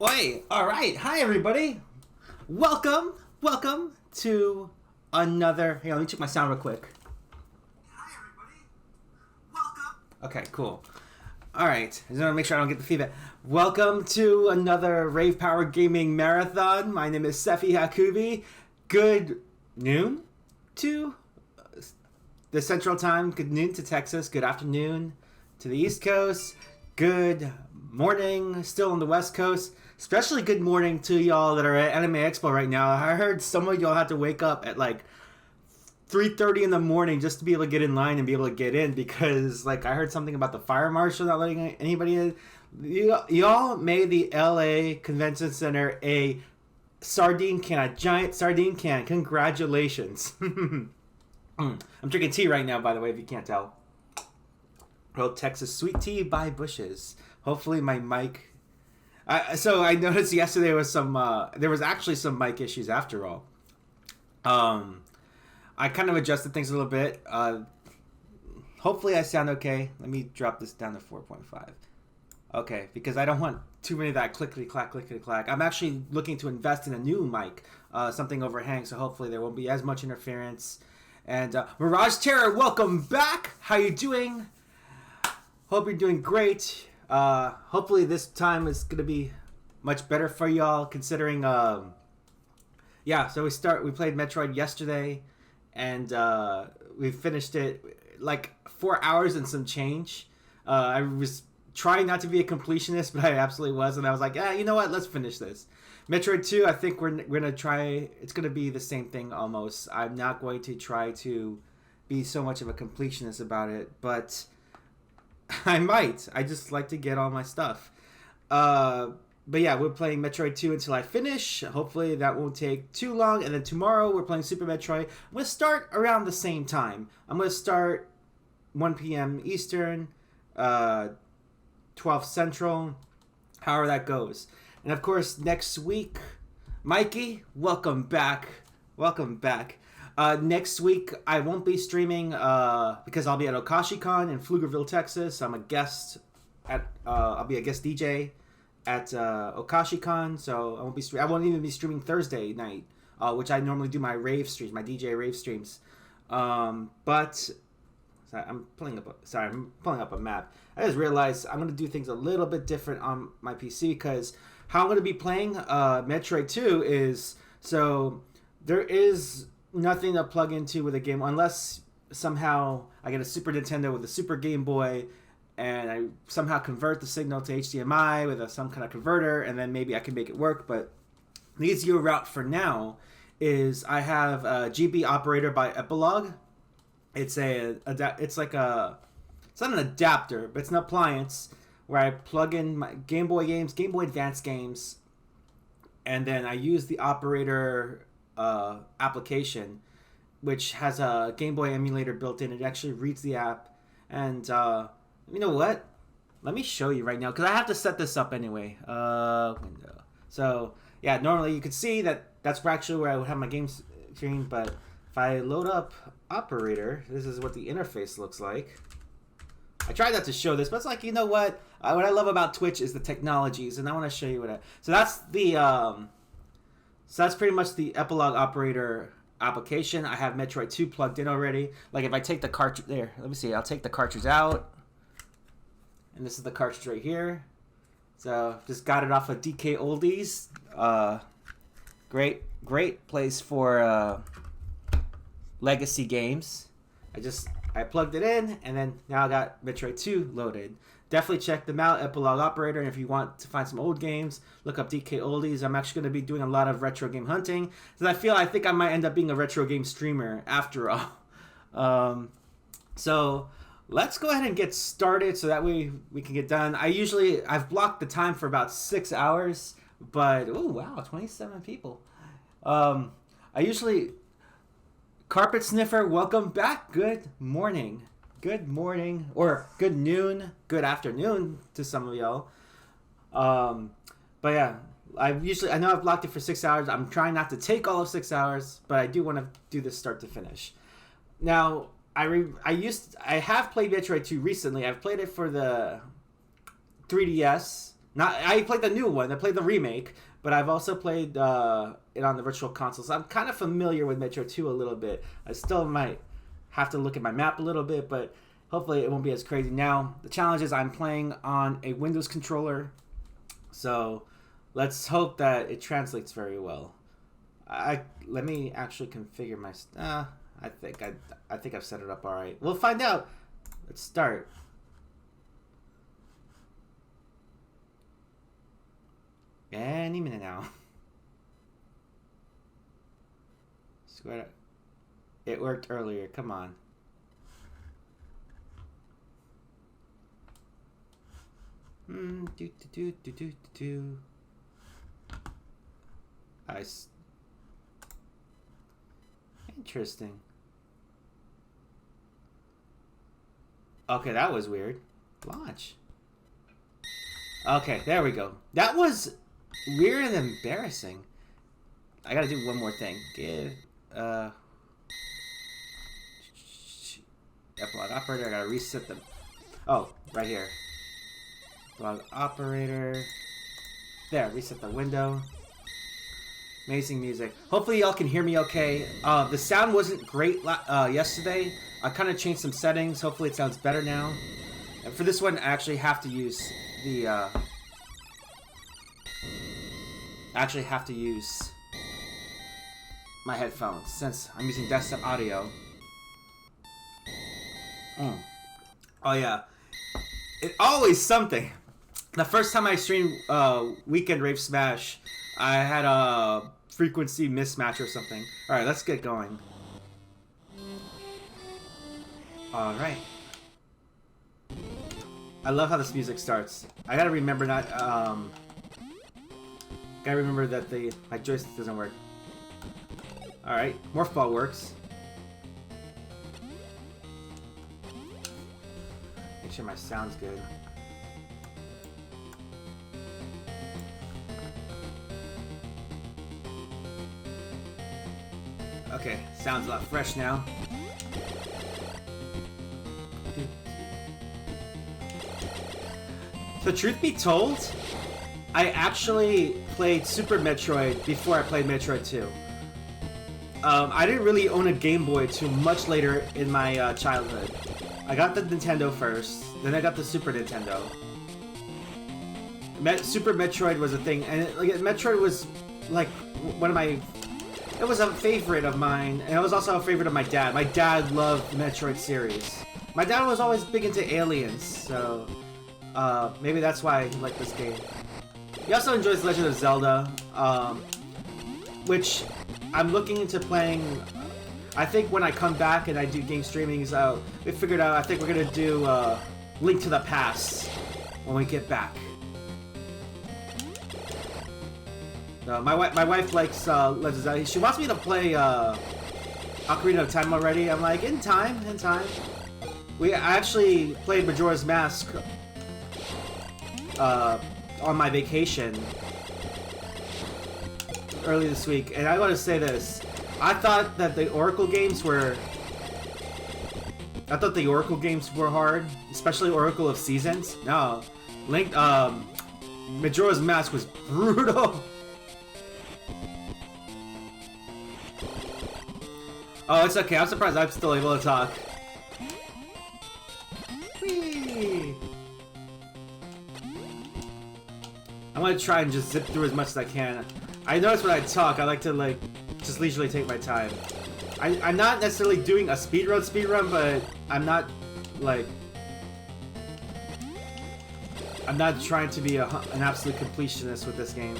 Oi! Alright, hi everybody! Welcome to another... Hey, let me check my sound real quick. Hi everybody! Welcome! Okay, cool. Alright, I just want to make sure I don't get the feedback. Welcome to another Rave-Powered Gaming Marathon. My name is Sephi Hakubi. Good noon to the Central Time. Good noon to Texas. Good afternoon to the East Coast. Good morning still on the West Coast. Especially good morning to y'all that are at Anime Expo right now. I heard some of y'all had to wake up at like 3:30 in the morning just to be able to get in line and be able to get in because like I heard something about the fire marshal not letting anybody in. Y'all made the LA Convention Center a giant sardine can. Congratulations. I'm drinking tea right now, by the way, if you can't tell. Old Texas sweet tea by Bushes. Hopefully my mic... So I noticed yesterday was there was actually some mic issues after all. I kind of adjusted things a little bit. Hopefully I sound okay. Let me drop this down to 4.5. Okay, because I don't want too many of that clickety-clack, clickety-clack. I'm actually looking to invest in a new mic, something overhang, so hopefully there won't be as much interference. And Mirage Terror, welcome back. How you doing? Hope you're doing great. Hopefully this time is going to be much better for y'all considering, yeah, so we played Metroid yesterday and, we finished it like 4 hours and some change. I was trying not to be a completionist, but I absolutely was. And I was like, yeah, you know what? Let's finish this. Metroid 2, I think we're going to try, it's going to be the same thing almost. I'm not going to try to be so much of a completionist about it, but I might. I just like to get all my stuff. But yeah, we're playing Metroid 2 until I finish. Hopefully that won't take too long. And then tomorrow we're playing Super Metroid. I'm going to start around the same time. I'm going to start 1 p.m. Eastern, 12 Central, however that goes. And of course, next week, Mikey, welcome back. Welcome back. Next week, I won't be streaming because I'll be at OkashiCon in Pflugerville, Texas. I'm a guest I'll be a guest DJ at OkashiCon, so I won't even be streaming Thursday night, which I normally do my rave streams, my DJ rave streams. But sorry, I'm pulling up a map. I just realized I'm gonna do things a little bit different on my PC because how I'm gonna be playing Metroid 2 is so there is nothing to plug into with a game unless somehow I get a Super Nintendo with a Super Game Boy and I somehow convert the signal to HDMI with some kind of converter and then maybe I can make it work. But the easier route for now is I have a GB operator by Epilogue. It's not an adapter, but it's an appliance where I plug in my Game Boy games, Game Boy Advance games, and then I use the operator application, which has a Game Boy emulator built in. It actually reads the app, and you know what? Let me show you right now because I have to set this up anyway. Window. So yeah, normally you could see that's actually where I would have my game screen, but if I load up operator, this is what the interface looks like. I tried not to show this, but it's like, you know what? What I love about Twitch is the technologies, and I want to show you so that's the So that's pretty much the Epilogue operator application. I have Metroid 2 plugged in already. Like if I take the cartridge there, let me see. I'll take the cartridge out, and this is the cartridge right here. So just got it off of DK Oldies. Great place for legacy games. I plugged it in, and then now I got Metroid 2 loaded. Definitely check them out, Epilogue Operator. And if you want to find some old games, look up DK Oldies. I'm actually going to be doing a lot of retro game hunting. Because I think I might end up being a retro game streamer after all. So let's go ahead and get started so that way we can get done. I've blocked the time for about 6 hours. But, oh wow, 27 people. Carpet Sniffer, welcome back. Good morning. Good morning, or good noon, good afternoon to some of y'all. But yeah, I know I've blocked it for 6 hours. I'm trying not to take all of 6 hours, but I do want to do this start to finish. Now, I have played Metroid 2 recently. I've played it for the 3DS Not I played the new one. I played the remake, but I've also played it on the Virtual Console. So I'm kind of familiar with Metroid 2 a little bit. I still might have to look at my map a little bit, but hopefully it won't be as crazy. Now, the challenge is I'm playing on a Windows controller, so let's hope that it translates very well. Let me actually configure my... I think I've set it up all right. We'll find out. Let's start. Any minute now. Square. It worked earlier. Come on. Interesting. Okay, that was weird. Launch. Okay, there we go. That was weird and embarrassing. I gotta do one more thing. Give epilogue operator. I gotta reset them. Oh, right here. Epilogue operator. There, reset the window. Amazing music. Hopefully y'all can hear me okay. The sound wasn't great yesterday. I kind of changed some settings. Hopefully it sounds better now. And for this one, I actually have to use the... my headphones since I'm using desktop audio. Oh yeah, it's always something. The first time I streamed Weekend Rave Smash, I had a frequency mismatch or something. All right, let's get going. All right. I love how this music starts. I gotta remember not. Gotta remember that my joystick doesn't work. All right, Morph Ball works. Make sure my sound's good. Okay, sounds a lot fresh now. So truth be told, I actually played Super Metroid before I played Metroid 2. I didn't really own a Game Boy till much later in my childhood. I got the Nintendo first, then I got the Super Nintendo. Super Metroid was a thing, and Metroid was like one of my... It was a favorite of mine, and it was also a favorite of my dad. My dad loved the Metroid series. My dad was always big into aliens, so maybe that's why he liked this game. He also enjoys Legend of Zelda, which I'm looking into playing. I think when I come back and I do game streamings, we figured out, I think we're going to do Link to the Past when we get back. My wife likes Legend of Zelda. She wants me to play Ocarina of Time already. I'm like, in time. I actually played Majora's Mask on my vacation early this week, and I want to say this. I thought that the Oracle games were hard, especially Oracle of Seasons. No, Majora's Mask was brutal. Oh, it's okay. I'm surprised I'm still able to talk. Whee! I'm gonna try and just zip through as much as I can. I notice when I talk, I like to just leisurely take my time. I'm not necessarily doing a speedrun, but I'm not I'm not trying to be an absolute completionist with this game.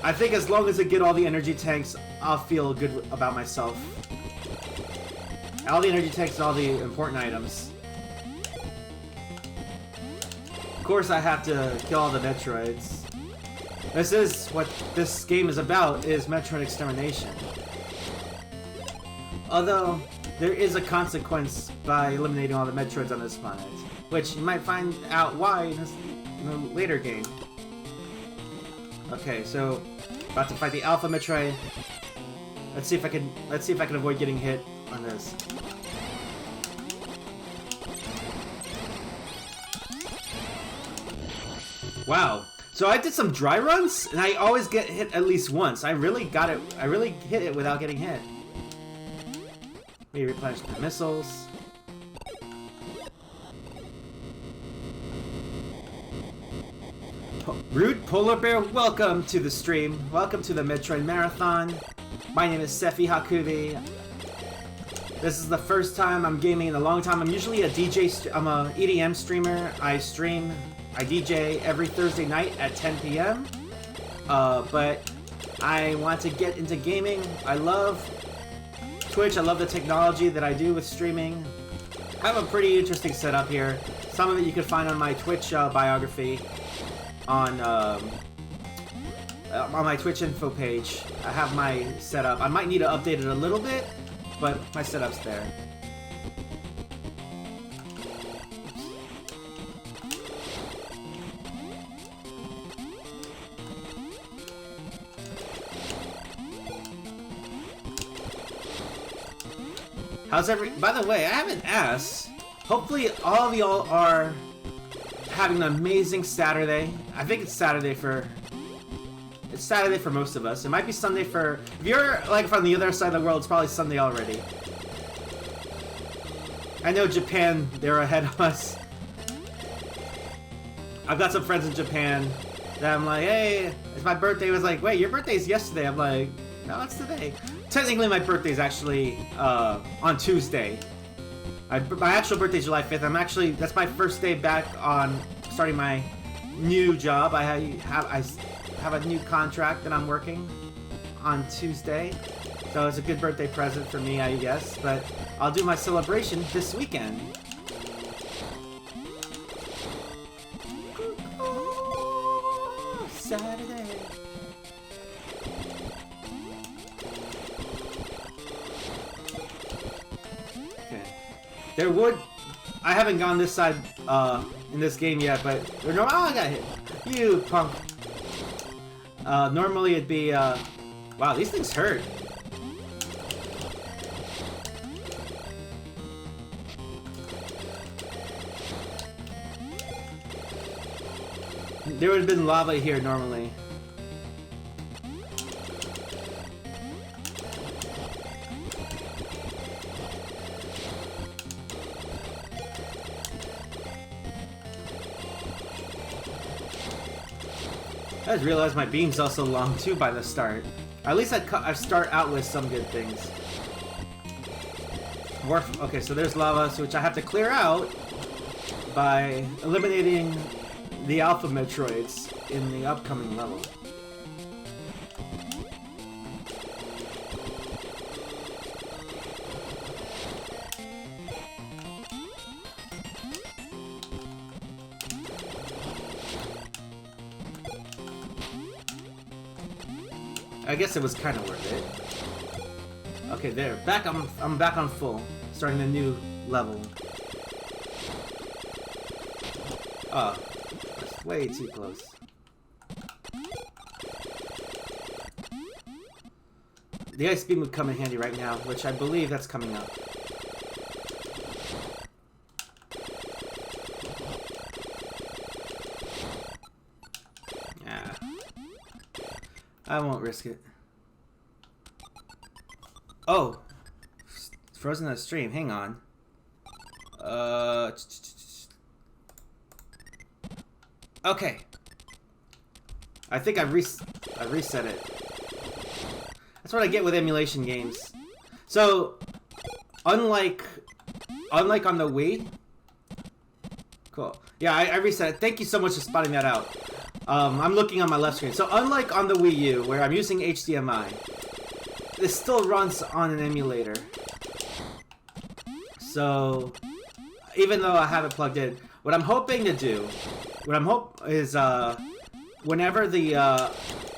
I think as long as I get all the energy tanks, I'll feel good about myself. All the energy tanks and all the important items. Of course, I have to kill all the Metroids. This is what this game is about, is Metroid extermination. Although, there is a consequence by eliminating all the Metroids on this planet, which you might find out why in a later game. Okay, so about to fight the Alpha Metroid. Let's see if I can avoid getting hit on this. Wow, So I did some dry runs, and I always get hit at least once. I really got it. I really hit it without getting hit. Maybe replenish the missiles. Rude Polar Bear, welcome to the stream. Welcome to the Metroid Marathon. My name is Sephi Hakubi. This is the first time I'm gaming in a long time. I'm usually a DJ, I'm a EDM streamer. I stream, I DJ every Thursday night at 10 p.m. But I want to get into gaming. I love Twitch. I love the technology that I do with streaming. I have a pretty interesting setup here. Some of it you can find on my Twitch biography. On my Twitch info page, I have my setup. I might need to update it a little bit, but my setup's there. How's by the way, I haven't asked. Hopefully all of y'all are having an amazing Saturday. I think it's Saturday for most of us. It might be Sunday for, if you're like from the other side of the world, it's probably Sunday already. I know Japan, they're ahead of us. I've got some friends in Japan that I'm like, hey, it's my birthday. It was like, wait, your birthday's yesterday. I'm like, no, it's today. Technically my birthday's actually on Tuesday. My actual birthday's July 5th. That's my first day back on starting my new job. I have a new contract that I'm working on Tuesday. So it's a good birthday present for me, I guess. But I'll do my celebration this weekend. Saturday. I haven't gone this side in this game yet, but oh, I got hit. You punk. Normally it'd be, wow, these things hurt. There would have been lava here normally. I just realized my beam's also long too by the start. At least I start out with some good things. Okay, so there's lava, which I have to clear out by eliminating the Alpha Metroids in the upcoming level. I guess it was kind of worth it. Okay, there. I'm back on full. Starting a new level. Oh, that's way too close. The ice beam would come in handy right now, which I believe that's coming up. Yeah. I won't risk it. Oh! Frozen on the stream, hang on. Okay. I think I reset it. That's what I get with emulation games. So, unlike on the Wii... Cool. Yeah, I reset it. Thank you so much for spotting that out. I'm looking on my left screen. So unlike on the Wii U, where I'm using HDMI, this still runs on an emulator. So, even though I have it plugged in, what I'm hoping to do, is, whenever the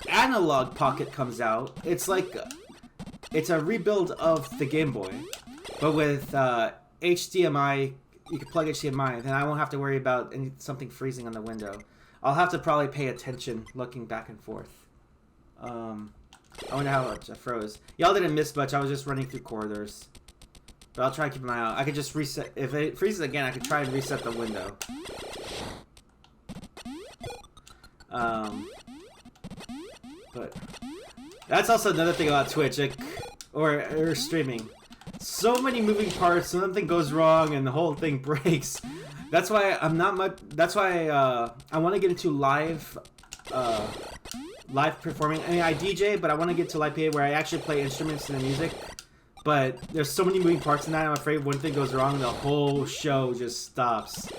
analog pocket comes out, it's like, it's a rebuild of the Game Boy, but with HDMI, you can plug HDMI, and then I won't have to worry about something freezing on the window. I'll have to probably pay attention looking back and forth. I wonder how much I froze. Y'all didn't miss much, I was just running through corridors. But I'll try and keep an eye out. I could just reset, if it freezes again, I could try and reset the window. But that's also another thing about Twitch, like, or streaming. So many moving parts, something goes wrong and the whole thing breaks. That's why I'm not much. That's why I want to get into live performing. I mean, I DJ, but I want to get to live PA where I actually play instruments and the music. But there's so many moving parts in that. I'm afraid one thing goes wrong, the whole show just stops.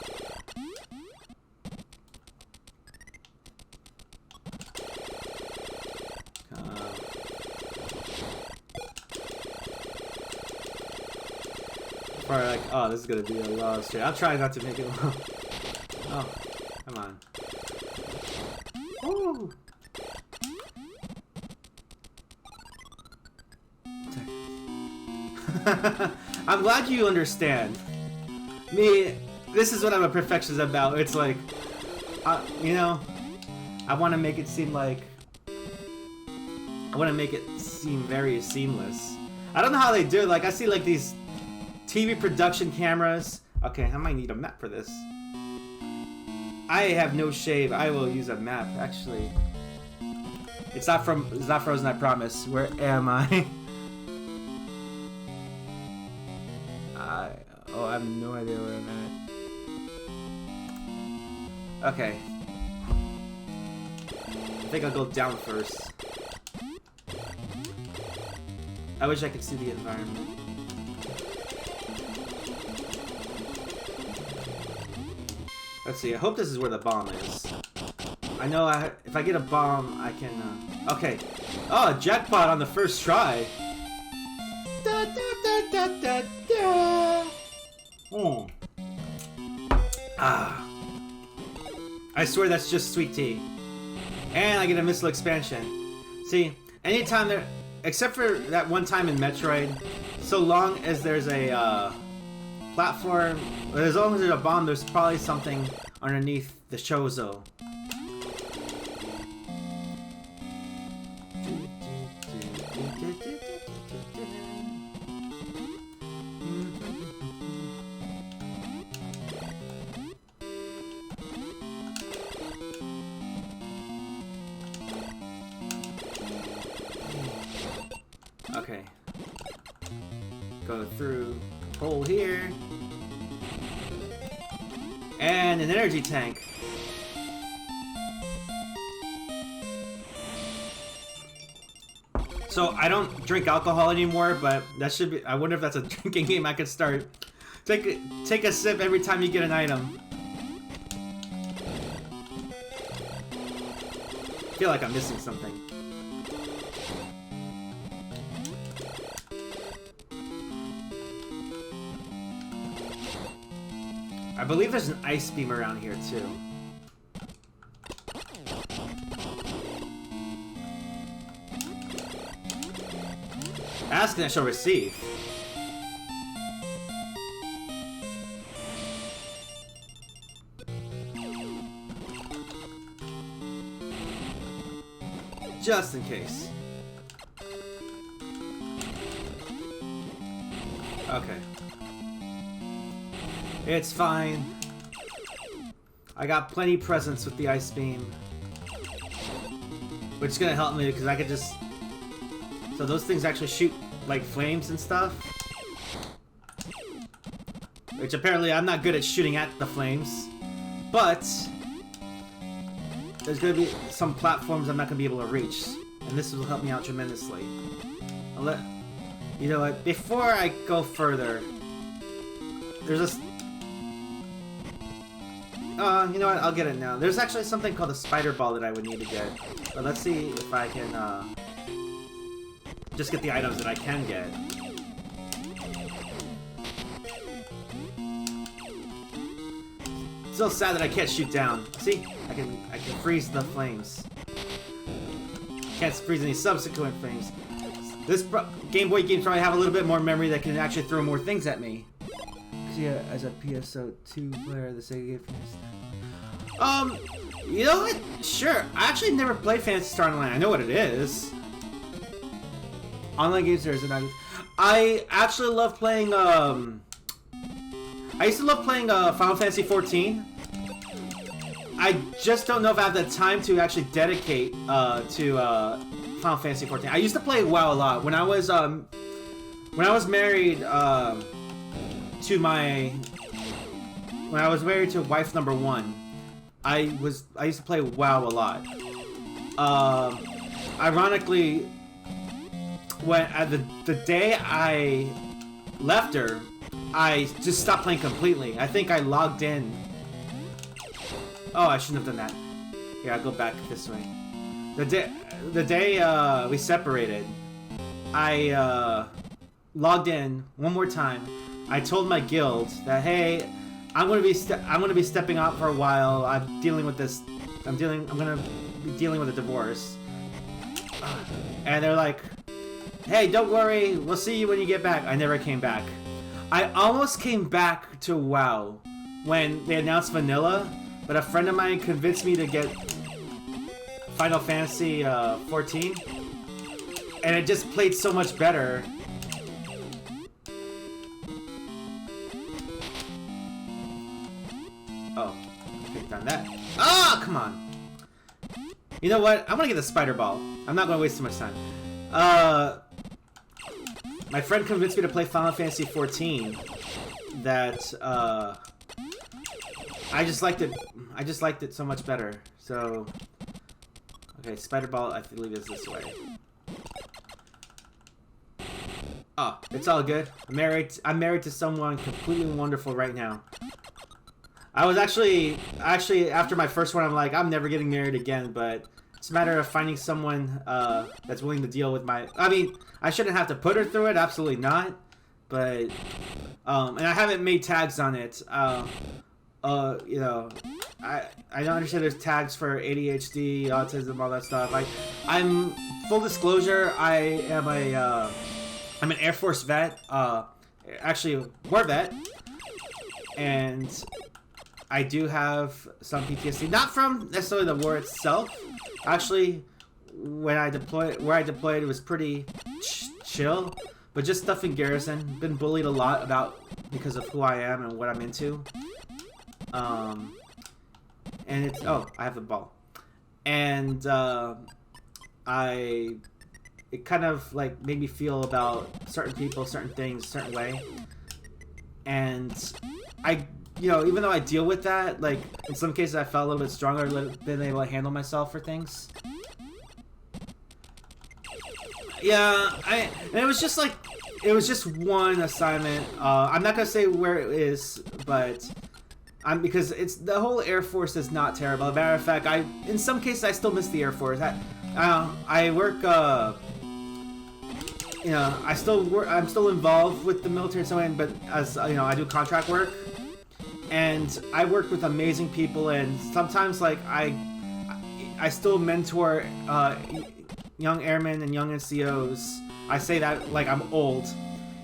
Probably like, oh, this is gonna be a long stream. I'll try not to make it long. Oh, come on. Woo! I'm glad you understand. Me, this is what I'm a perfectionist about. It's like, you know, I want to make it seem like, I want to make it seem very seamless. I don't know how they do it. Like, I see like these TV production cameras. Okay, I might need a map for this. I have no shave. I will use a map. Actually, it's not frozen. I promise. Where am I? Oh, I have no idea where I'm at. Okay. I think I'll go down first. I wish I could see the environment. Let's see, I hope this is where the bomb is. I know if I get a bomb, I can, okay. Oh, jackpot on the first try. Da, da, da, da, da, da. Oh. Ah. I swear that's just sweet tea. And I get a missile expansion. See, anytime there, except for that one time in Metroid, so long as there's a, platform, as long as there's a bomb, there's probably something underneath the Chozo. Okay. Go through hole here. And an energy tank. So I don't drink alcohol anymore, but that should be. I wonder if that's a drinking game I could start. Take a sip every time you get an item. I feel like I'm missing something. I believe there's an ice beam around here too. Ask and I shall receive. Just in case. Okay. It's fine. I got plenty presents with the ice beam. Which is gonna help me because I could just... So those things actually shoot like flames and stuff. Which apparently I'm not good at shooting at the flames. But there's gonna be some platforms I'm not gonna be able to reach. And this will help me out tremendously. You know what, before I go further, there's this... you know what, I'll get it now. There's actually something called a spider ball that I would need to get. But let's see if I can, just get the items that I can get. It's so sad that I can't shoot down. See? I can freeze the flames. Can't freeze any subsequent flames. This Game Boy games probably have a little bit more memory that can actually throw more things at me. Yeah, as a PSO2 player, the Sega gave me you know what? Sure. I actually never played Phantasy Star Online. I know what it is. Online games there is an I actually love playing I used to love playing Final Fantasy 14. I just don't know if I have the time to actually dedicate to Final Fantasy 14. I used to play WoW a lot when I was married when I was married to wife number 1. I used to play WoW a lot. Ironically, when the day I left her, I just stopped playing completely. I think I logged in. Oh, I shouldn't have done that. Here, I'll go back this way. The day we separated, I logged in one more time. I told my guild that, hey, I'm gonna be stepping out for a while. I'm gonna be dealing with a divorce. And they're like, hey, don't worry, we'll see you when you get back. I never came back. I almost came back to WoW when they announced vanilla, but a friend of mine convinced me to get Final Fantasy 14, and it just played so much better. Oh, okay, done that. Ah, come on. You know what? I'm gonna get the spider ball. I'm not gonna waste too much time. My friend convinced me to play Final Fantasy 14. That I just liked it. I just liked it so much better. So, okay, spider ball. I believe is this way. Oh, it's all good. I'm married to someone completely wonderful right now. I was actually after my first one, I'm like, I'm never getting married again. But it's a matter of finding someone that's willing to deal with my. I mean, I shouldn't have to put her through it. Absolutely not. But and I haven't made tags on it. You know, I don't understand there's tags for ADHD, autism, all that stuff. I'm full disclosure. I'm an Air Force vet. Actually, war vet, and I do have some PTSD, not from necessarily the war itself. Actually, where I deployed, it was pretty chill, but just stuff in garrison. Been bullied a lot because of who I am and what I'm into. And it's I have the ball, and it kind of like made me feel about certain people, certain things, a certain way, and even though I deal with that, like, in some cases I felt a little bit stronger, been able to handle myself for things. Yeah, and it was just like, it was just one assignment. I'm not gonna say where it is, but because it's, the whole Air Force is not terrible. As a matter of fact, in some cases I still miss the Air Force. I work, I'm still involved with the military in some way, but as I do contract work. And I work with amazing people, and sometimes, like, I still mentor young airmen and young NCOs. I say that like I'm old,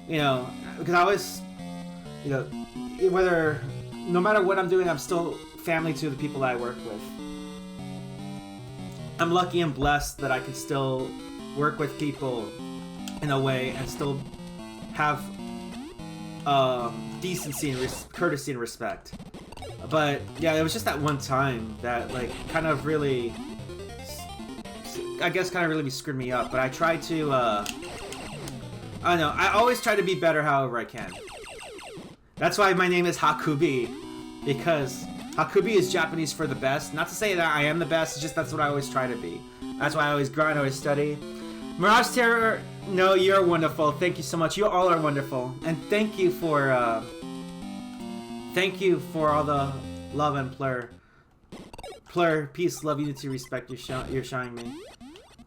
because I always, no matter what I'm doing, I'm still family to the people that I work with. I'm lucky and blessed that I can still work with people in a way and still have decency and courtesy and respect. But yeah, it was just that one time that, like, kind of really screwed me up. But I try to I don't know, I always try to be better however I can. That's why my name is Hakubi, because Hakubi is Japanese for the best. Not to say that I am the best, it's just that's what I always try to be. That's why I always grind, always study. Mirage Terror, no, you're wonderful. Thank you so much. You all are wonderful, and thank you for all the love and plur, peace, love, unity, respect you're showing me.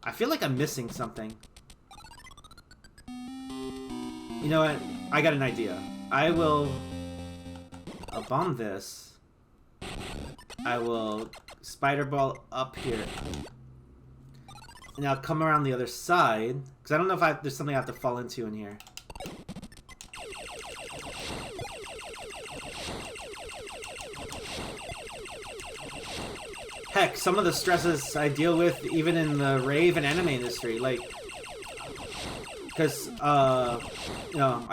I feel like I'm missing something. You know what? I got an idea. I will bomb this. I will spider ball up here. And I'll come around the other side, because I don't know if there's something I have to fall into in here. Heck, some of the stresses I deal with even in the rave and anime industry, like, because, I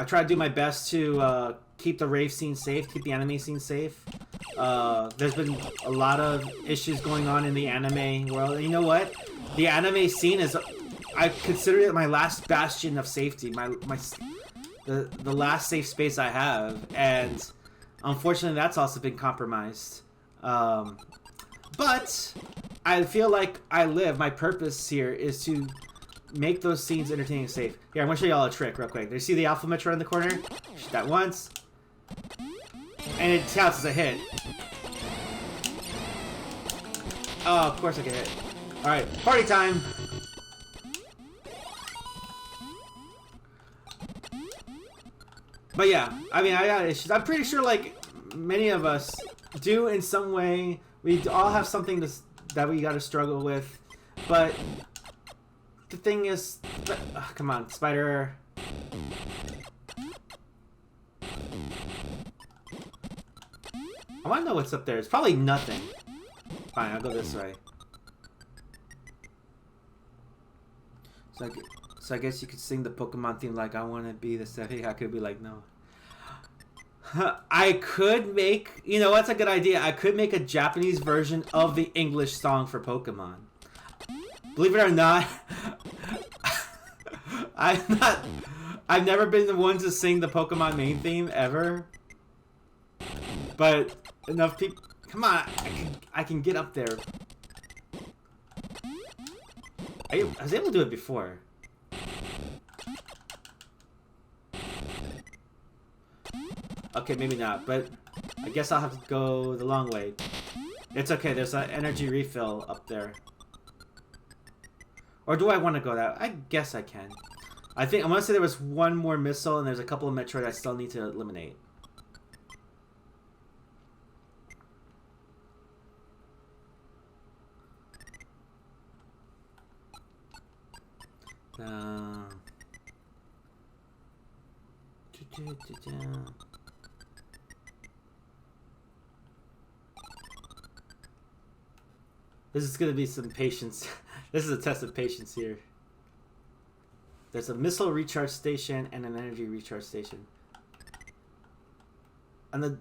try to do my best to keep the rave scene safe, keep the anime scene safe. There's been a lot of issues going on in the anime world. And you know what? The anime scene is, I consider it my last bastion of safety, the last safe space I have, and unfortunately that's also been compromised. But I feel like my purpose here is to make those scenes entertaining and safe. Here, I'm gonna show y'all a trick real quick. Do you see the Alpha Metroid in the corner? Shoot that once. And it counts as a hit. Oh, of course I get hit. Alright, party time! But yeah, I mean, I got issues. I'm pretty sure, like, many of us do in some way. We all have something that we gotta struggle with. But the thing is, come on, spider. I wanna know what's up there. It's probably nothing. Fine, I'll go this way. So I guess you could sing the Pokemon theme like I wanna be the Sephi. I could be like, no. I could make, you know, that's a good idea. I could make a Japanese version of the English song for Pokemon. Believe it or not, I've never been the one to sing the Pokemon main theme ever. But enough people, come on, I can get up there. I was able to do it before. Okay, maybe not, but I guess I'll have to go the long way. It's okay, there's an energy refill up there. Or do I want to go that? I guess I can. I want to say there was one more missile and there's a couple of Metroid I still need to eliminate. This is going to be some patience. This is a test of patience here. There's a missile recharge station and an energy recharge station. And the...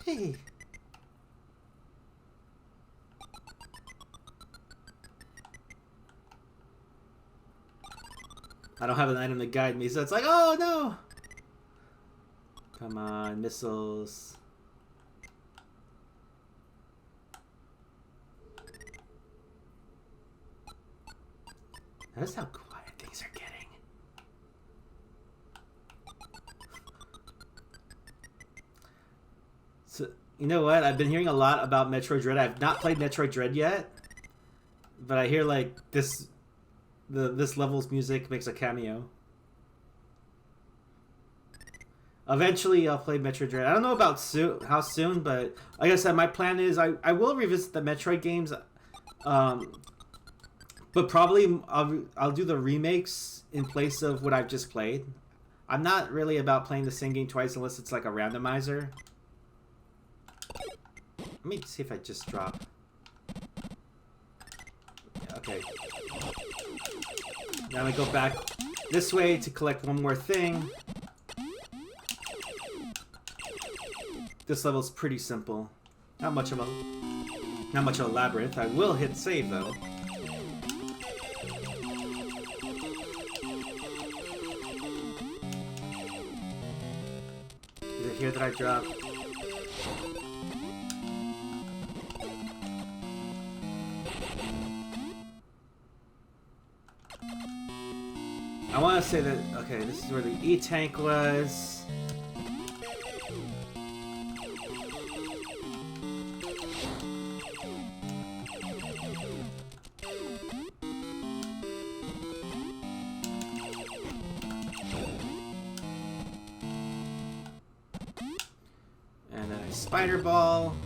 Hey! I don't have an item to guide me, so it's like, oh no! Come on, missiles. Notice how quiet things are getting. So, you know what? I've been hearing a lot about Metroid Dread. I've not played Metroid Dread yet, but I hear like this level's music makes a cameo. Eventually, I'll play Metroid Dread. I don't know about how soon, but like I said, my plan is I will revisit the Metroid games. But probably I'll do the remakes in place of what I've just played. I'm not really about playing the same game twice unless it's like a randomizer. Let me see if I just drop. Okay. Now I go back this way to collect one more thing. This level's pretty simple. Not much of a labyrinth. I will hit save though. Here that I dropped. I want to say that, okay, this is where the E-Tank was. Spider ball.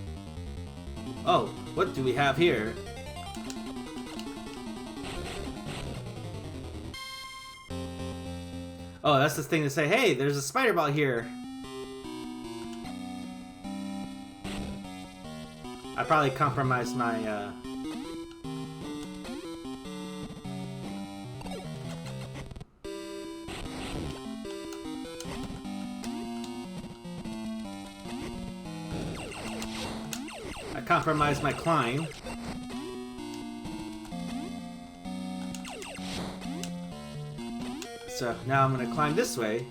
Oh, what do we have here? Oh, that's the thing to say, hey, there's a spider ball here. I probably compromised my, compromised my climb. So now I'm gonna climb this way.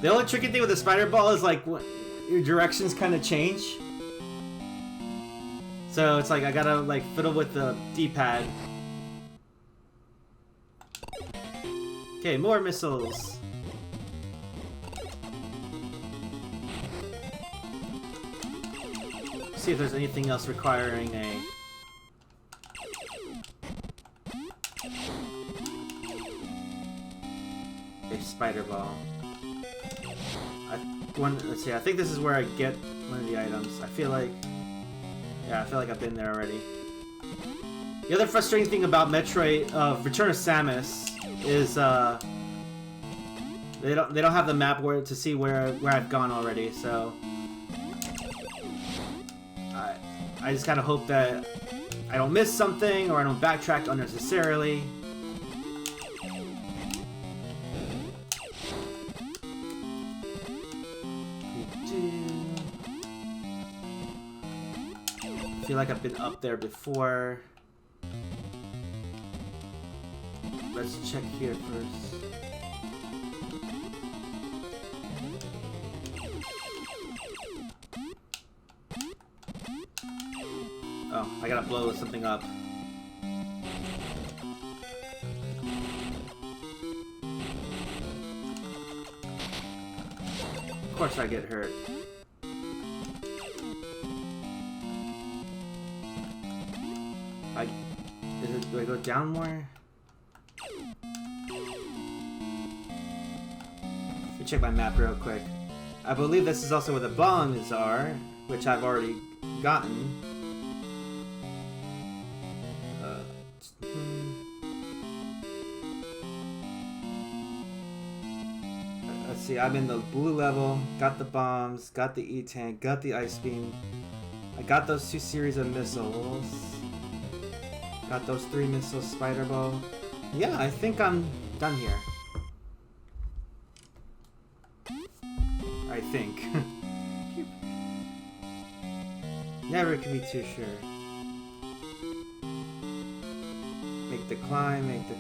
The only tricky thing with the spider ball is like your directions kind of change. So it's like I gotta like fiddle with the D-pad. Okay, more missiles. See if there's anything else requiring a spider ball. Let's see, I think this is where I get one of the items. I feel like I've been there already. The other frustrating thing about Metroid Return of Samus is they don't have the map where to see where I've gone already, so I just kind of hope that I don't miss something or I don't backtrack unnecessarily. I feel like I've been up there before. Let's check here first. Oh, I gotta blow something up. Of course I get hurt. Do I go down more? Let me check my map real quick. I believe this is also where the bombs are, which I've already gotten. Let's see, I'm in the blue level, got the bombs, got the E-tank, got the ice beam. I got those 2 series of missiles. Got those 3 missiles, spider ball. Yeah, I think I'm done here. I think. Never can be too sure. Make the climb, E-tank.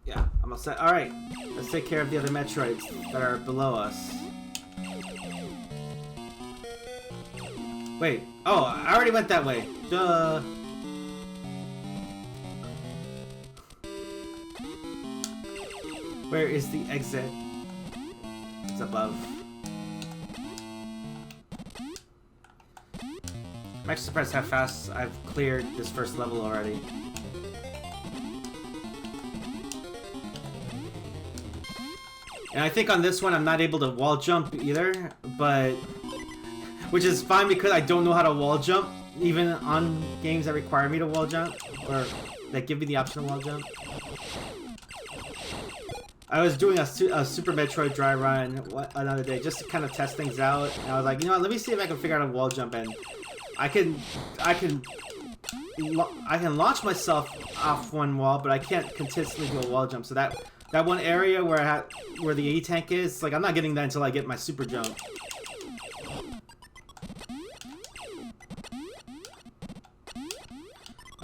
Yeah, I'm all set. Alright, let's take care of the other Metroids that are below us. Wait, oh, I already went that way. Duh. Where is the exit? It's above. I'm actually surprised how fast I've cleared this first level already. And I think on this one I'm not able to wall jump either, but which is fine because I don't know how to wall jump, even on games that require me to wall jump, or that give me the option to wall jump. I was doing a Super Metroid dry run another day just to kind of test things out, and I was like, you know what, let me see if I can figure out a wall jump, and I can launch myself off one wall, but I can't continuously do a wall jump. So that one area where the E-tank is, like, I'm not getting that until I get my super jump.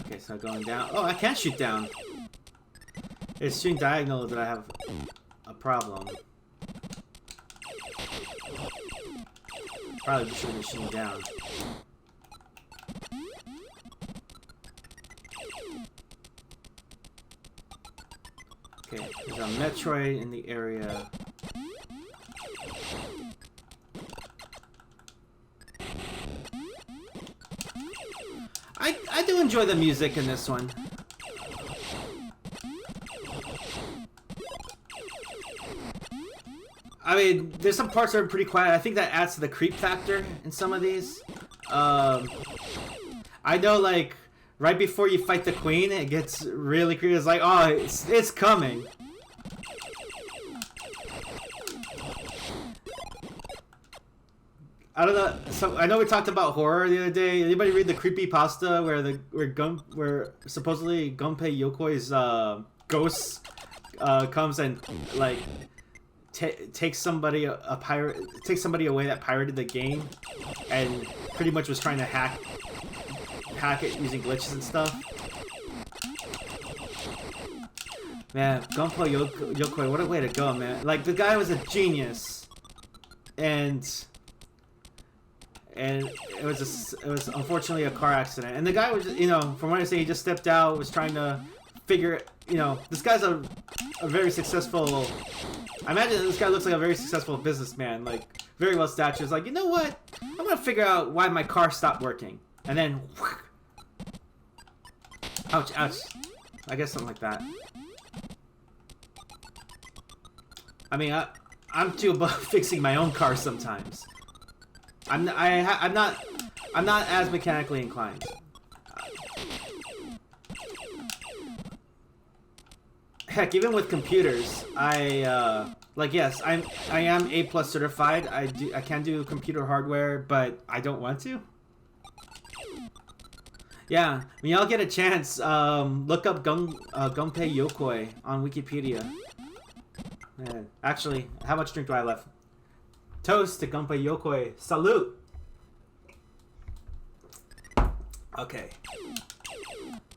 Okay, so going down. Oh, I can't shoot down. It's shooting diagonal that I have a problem. Probably should have been shooting down. Okay, there's a Metroid in the area. I do enjoy the music in this one. I mean, there's some parts that are pretty quiet. I think that adds to the creep factor in some of these. I know, like, right before you fight the queen, it gets really creepy. It's like, oh, it's coming. I don't know. So I know we talked about horror the other day. Anybody read the creepypasta where supposedly Gunpei Yokoi's ghost comes and like takes somebody away that pirated the game and pretty much was trying to hack it using glitches and stuff. Man, Gunpei Yokoi, what a way to go, man! Like the guy was a genius, and it was unfortunately a car accident. And the guy was, you know, from what I say, he just stepped out, was trying to figure, you know, this guy's a very successful. I imagine this guy looks like a very successful businessman, like very well statured. He's like, you know what? I'm gonna figure out why my car stopped working, and then, ouch, ouch. I guess something like that. I mean, I'm too above fixing my own car sometimes. I'm not as mechanically inclined. Heck, even with computers, like yes, I am A+ certified. I can do computer hardware, but I don't want to. Yeah, when y'all get a chance, look up Gunpei Yokoi on Wikipedia. Man, actually, how much drink do I have left? Toast to Gunpei Yokoi. Salute! Okay.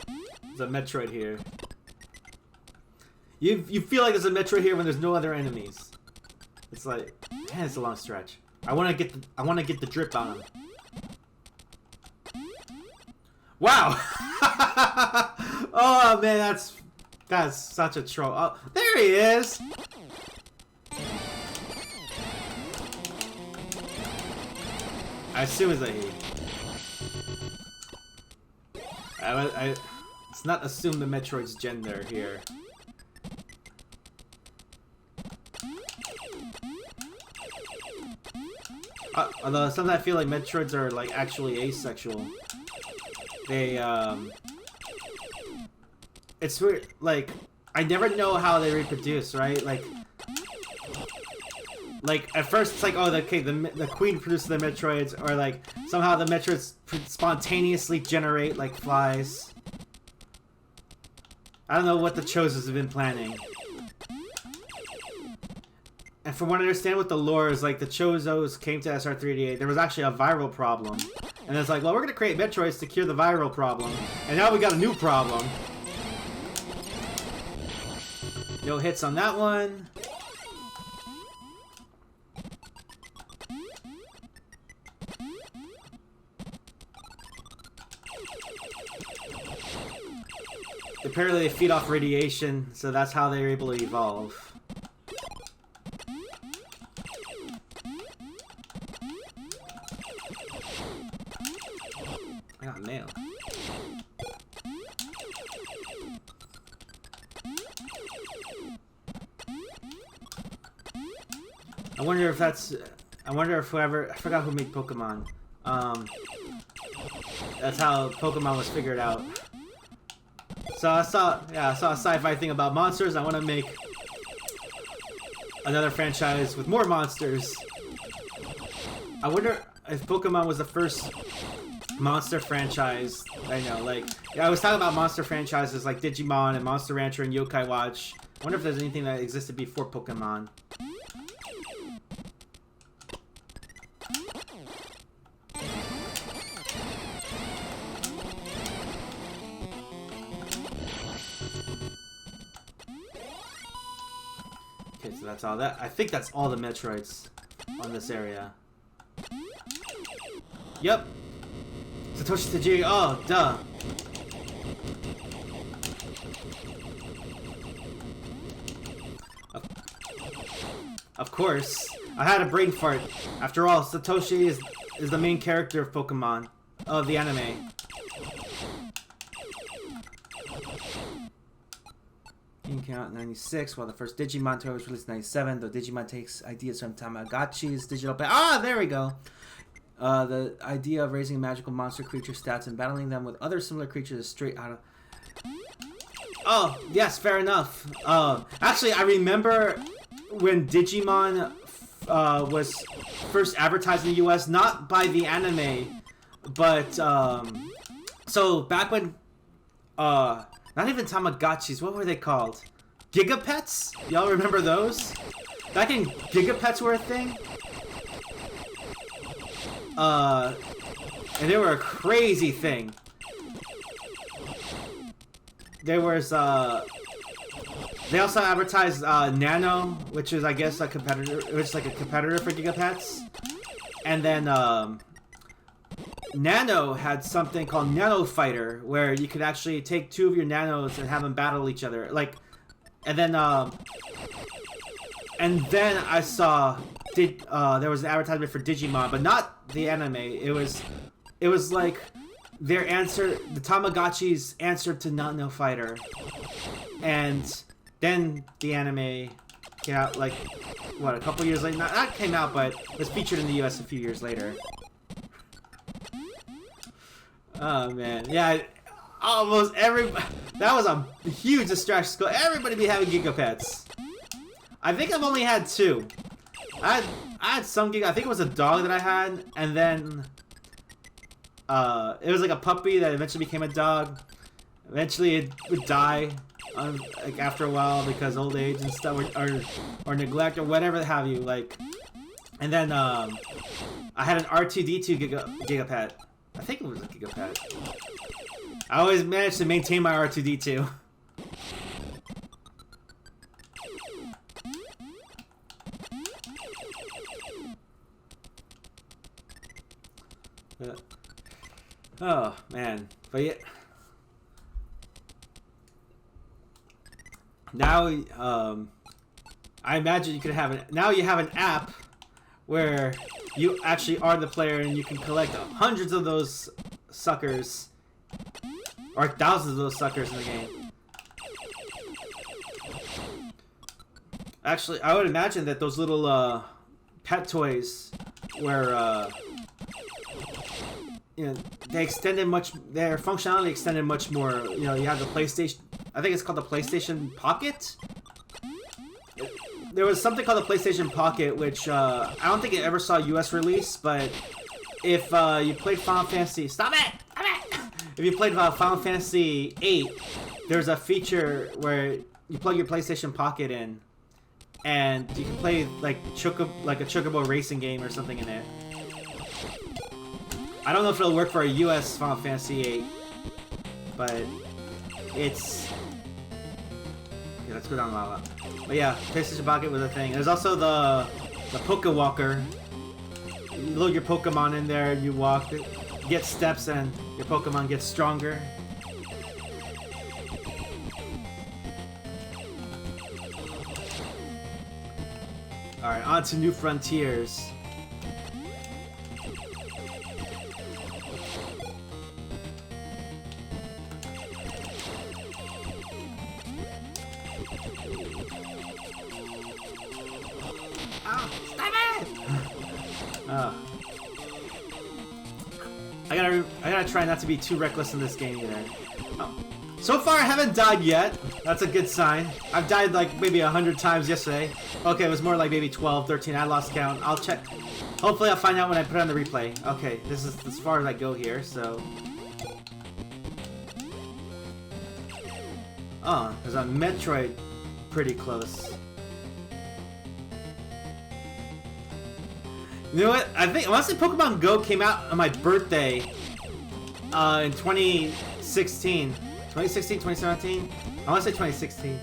There's a Metroid here. You feel like there's a Metroid here when there's no other enemies. It's like, man, it's a long stretch. I wanna get the drip on him. Wow! Oh man, that's such a troll. Oh, there he is! I assume it's a he. Let's not assume the Metroid's gender here. Although sometimes I feel like Metroids are like actually asexual. They it's weird. Like I never know how they reproduce, right? Like at first it's like, oh, the queen produces the Metroids, or like somehow the Metroids spontaneously generate like flies. I don't know what the Chozos have been planning. And from what I understand with the lore is like the Chozos came to SR388, there was actually a viral problem. And it's like, well, we're gonna create Metroids to cure the viral problem. And now we got a new problem. No hits on that one. Apparently they feed off radiation, so that's how they're able to evolve. I got mail. I wonder if that's... I wonder if whoever... I forgot who made Pokemon. That's how Pokemon was figured out. So I saw a sci-fi thing about monsters. I want to make another franchise with more monsters. I wonder if Pokemon was the first monster franchise. I know, like, yeah, I was talking about monster franchises like Digimon and Monster Rancher and Yokai Watch. I wonder if there's anything that existed before Pokemon. Okay, so that's all that. I think that's all the Metroids on this area. Yep. Satoshi Tajiri. Oh, duh. Of course. I had a brain fart. After all, Satoshi is the main character of Pokemon. Of the anime. In count 96, while the first Digimon toy was released in 97, though Digimon takes ideas from Tamagotchi's digital there we go. The idea of raising magical monster creature stats and battling them with other similar creatures is straight out of... Oh, yes, fair enough. Actually, I remember when Digimon was first advertised in the U.S. not by the anime, but so back when not even Tamagotchis, what were they called? Gigapets? Y'all remember those? Back in Gigapets were a thing. And they were a crazy thing. There was they also advertised Nano, which is I guess a competitor, which is like a competitor for Gigapets. And then Nano had something called Nano Fighter, where you could actually take two of your nanos and have them battle each other. Like, and then I saw there was an advertisement for Digimon, but not the anime. It was like their answer, the Tamagotchi's answer to Nano Fighter, and then the anime came out like what, a couple years later. Not came out, but was featured in the US a few years later. Oh man, yeah, almost that was a huge distraction. School. Everybody be having Gigapets. I think I've only had two. I had some I think it was a dog that I had, and then it was like a puppy that eventually became a dog. Eventually, it would die, like after a while because old age and stuff, or neglect or whatever have you. Like, and then I had an R2D2 Gigapet. I think it was a Gigapet. I always managed to maintain my R2D2. Oh man, but yeah. Now, I imagine you could have now you have an app where you actually are the player and you can collect hundreds of those suckers, or thousands of those suckers in the game. Actually, I would imagine that those little pet toys were you know, their functionality extended much more. You know, you have the PlayStation, I think it's called the PlayStation Pocket. There was something called the PlayStation Pocket, which I don't think it ever saw US release, but if you played Final Fantasy... Stop it! If you played Final Fantasy VIII, there's a feature where you plug your PlayStation Pocket in, and you can play like a Chocobo racing game or something in it. I don't know if it'll work for a US Final Fantasy VIII, but it's... Yeah, let's go down a lot. But yeah, PlayStation Pocket was a thing. There's also the Poke Walker. You load your Pokemon in there, you walk, get steps, and your Pokemon gets stronger. Alright, on to New Frontiers. I gotta try not to be too reckless in this game either. Oh. So far I haven't died yet. That's a good sign. I've died like maybe 100 times yesterday. Okay, it was more like maybe 12, 13. I lost count. I'll check. Hopefully I'll find out when I put on the replay. Okay, this is as far as I go here, so... Oh, there's a Metroid pretty close. You know what? I want to say Pokemon Go came out on my birthday in 2016. 2016, 2017? I want to say 2016.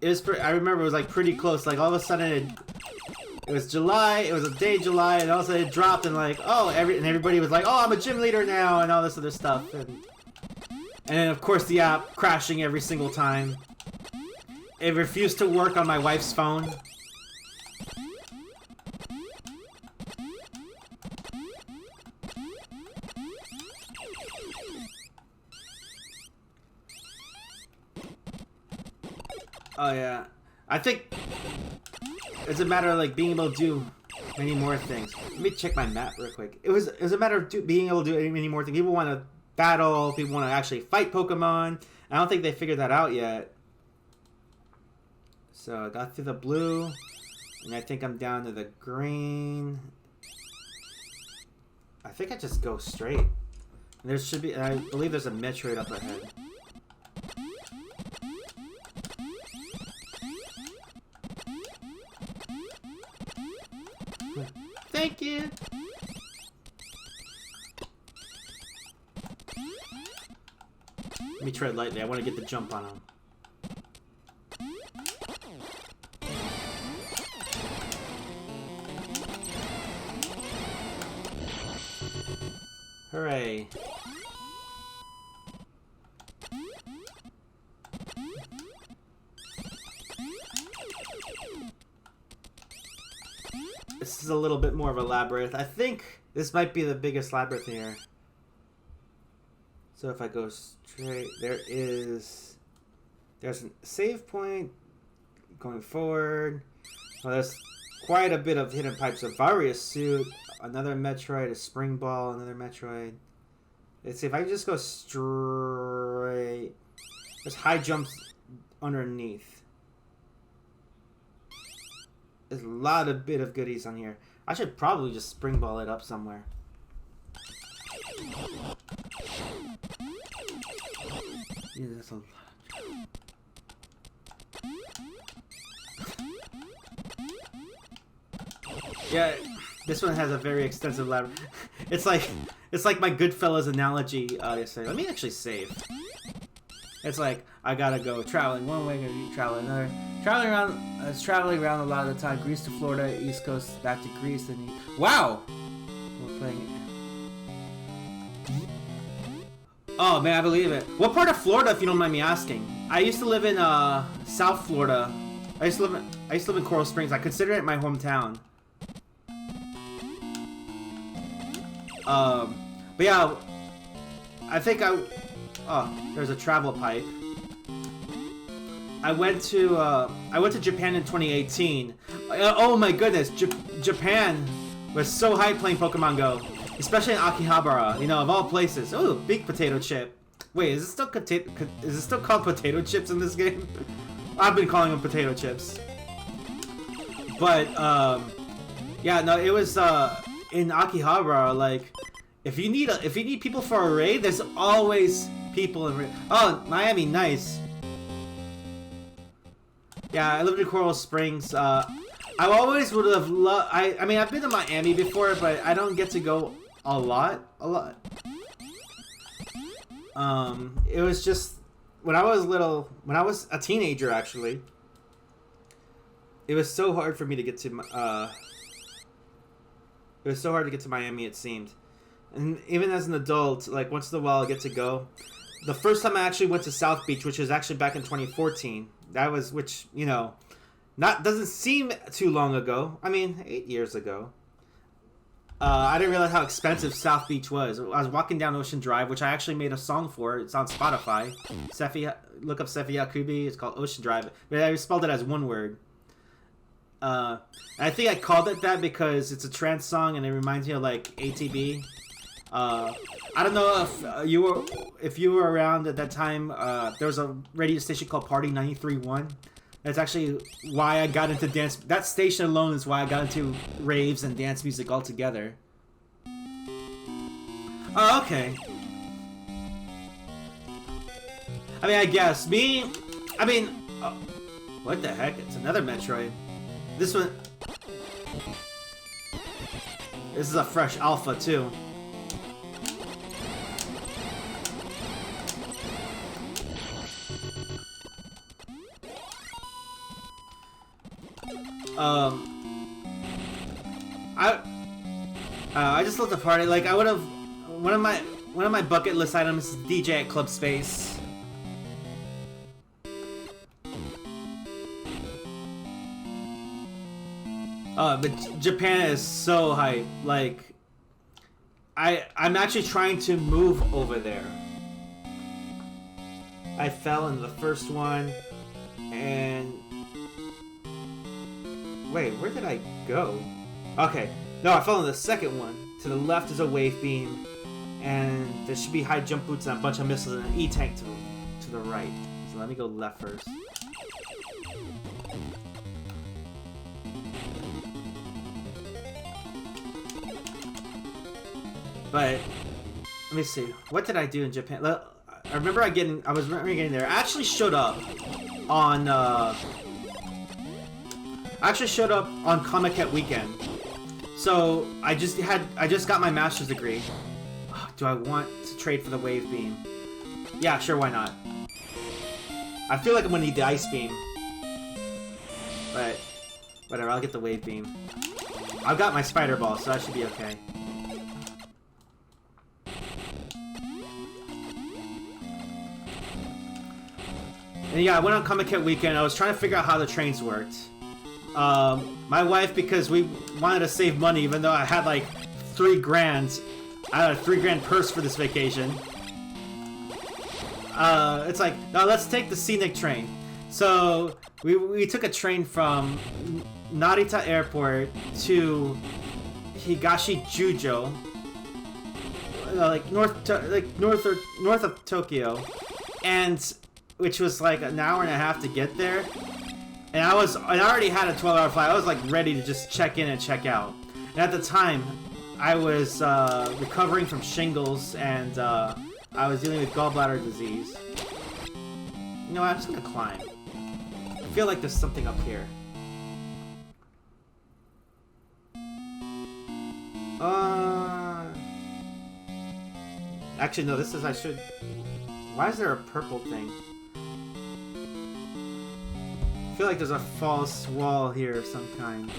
It was I remember it was like pretty close. Like all of a sudden it was July, it was a day July, and all of a sudden it dropped and like, oh, everybody was like, oh, I'm a gym leader now and all this other stuff. And then of course the app crashing every single time. It refused to work on my wife's phone. Oh yeah, I think it's a matter of like being able to do many more things. Let me check my map real quick. It was a matter of being able to do many more things. People want to battle. People want to actually fight Pokemon. I don't think they figured that out yet. So I got through the blue, and I think I'm down to the green. I think I just go straight. There should be, I believe there's a Metroid up ahead. Thank you! Let me tread lightly, I want to get the jump on him. Hooray. This is a little bit more of a labyrinth. I think this might be the biggest labyrinth here. So if I go straight, there's a save point going forward. Well, there's quite a bit of hidden pipes. A Various suit, another Metroid, a spring ball, another Metroid. Let's see if I can just go straight. There's high jumps underneath. There's a lot of bit of goodies on here. I should probably just spring ball it up somewhere. Yeah, that's a lot. Yeah, this one has a very extensive labyrinth. It's like my Goodfellas analogy yesterday. Let me actually save. It's like I gotta go traveling one way, gonna travel another. Traveling around a lot of the time. Greece to Florida, East Coast back to Greece, and wow, we're playing it. Oh man, I believe it. What part of Florida, if you don't mind me asking? I used to live in South Florida. I used to live in Coral Springs. I consider it my hometown. But yeah, I think oh, there's a travel pipe. I went to Japan in 2018. Oh my goodness, Japan was so hyped playing Pokemon Go, especially in Akihabara. You know, of all places. Oh, big potato chip. Wait, is it still called potato chips in this game? I've been calling them potato chips. But yeah, no, it was in Akihabara. Like, if you need people for a raid, there's always people in raid. Oh, Miami, nice. Yeah, I lived in Coral Springs. I always would have loved. I mean, I've been to Miami before, but I don't get to go a lot. It was just when I was little, when I was a teenager, actually. It was so hard for me to get to. It was so hard to get to Miami. It seemed, and even as an adult, like once in a while, I get to go. The first time I actually went to South Beach, which was actually back in 2014. That was, which, you know, doesn't seem too long ago. I mean, 8 years ago. I didn't realize how expensive South Beach was. I was walking down Ocean Drive, which I actually made a song for. It's on Spotify. Sephi, look up Sephi Hakubi. It's called Ocean Drive. But I spelled it as one word. I think I called it that because it's a trance song and it reminds me of like ATB. I don't know if you were around at that time. There was a radio station called Party 93.1. That's actually why I got into dance. That station alone is why I got into raves and dance music altogether. Oh, okay. I mean, I guess what the heck? It's another Metroid. This one. This is a fresh alpha too. I just love the party. Like I would have one of my bucket list items is DJ at Club Space. But Japan is so hype. Like I'm actually trying to move over there. I fell in the first one and wait, where did I go? Okay. No, I fell in the second one. To the left is a wave beam, and there should be high jump boots and a bunch of missiles and an E-tank to the right. So let me go left first. But let me see. What did I do in Japan? I remember I was getting there. I actually showed up on Comic-Con weekend. So I just got my master's degree. Do I want to trade for the wave beam? Yeah, sure, why not? I feel like I'm gonna need the ice beam. But whatever, I'll get the wave beam. I've got my spider ball, so that should be okay. And yeah, I went on Comic-Con weekend. I was trying to figure out how the trains worked. My wife, because we wanted to save money, even though I had like $3,000. I had a $3,000 purse for this vacation. It's like, no, let's take the scenic train. So we took a train from Narita Airport to Higashijujo, like north of Tokyo, and which was like an hour and a half to get there. And I already had a 12-hour flight. I was like ready to just check in and check out. And at the time, I was recovering from shingles, and I was dealing with gallbladder disease. You know what? I'm just gonna climb. I feel like there's something up here. Actually, no, this is, I should... Why is there a purple thing? I feel like there's a false wall here of some kind.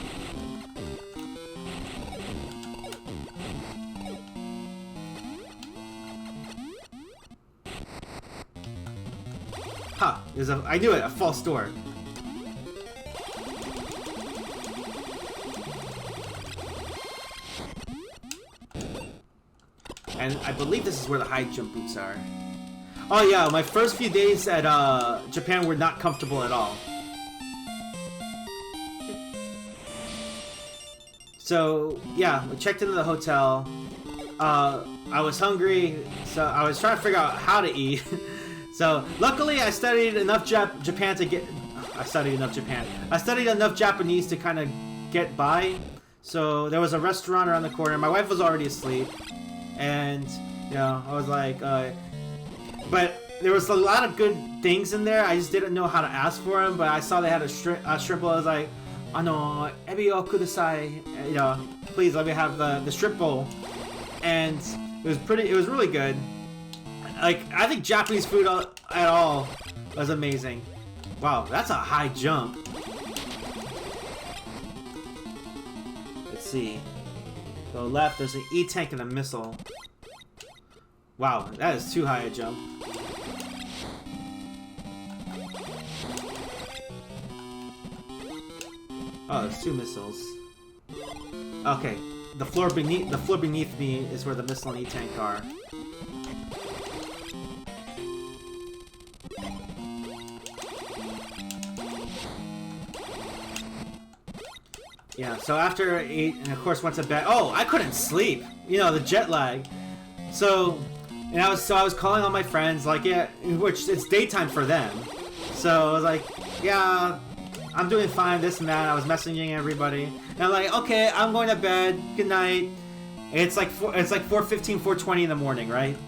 Ha! There's a... I knew it! A false door. And I believe this is where the high jump boots are. Oh yeah, my first few days at Japan were not comfortable at all. So yeah, we checked into the hotel. I was hungry, so I was trying to figure out how to eat. So luckily I studied enough Japan to get... I studied enough Japanese to kind of get by. So there was a restaurant around the corner. My wife was already asleep. And, you know, I was like, but there was a lot of good things in there. I just didn't know how to ask for them, but I saw they had a shrimp bowl. I was like, ebi o kudasai, you know, please let me have the shrimp bowl. And it was really good. Like, I think Japanese food at all was amazing. Wow, that's a high jump. Let's see. Go left, there's an E-tank and a missile. Wow, that is too high a jump. Oh, there's two missiles. Okay, the floor beneath me is where the missile and E-tank are. Yeah, so after I ate, and of course went to bed. Oh, I couldn't sleep. You know, the jet lag. So, and I was calling all my friends, like, yeah, which it's daytime for them. So I was like, yeah, I'm doing fine, this and that. I was messaging everybody, and I'm like, okay, I'm going to bed. Good night. And it's like 4:15, 4:20 in the morning, right?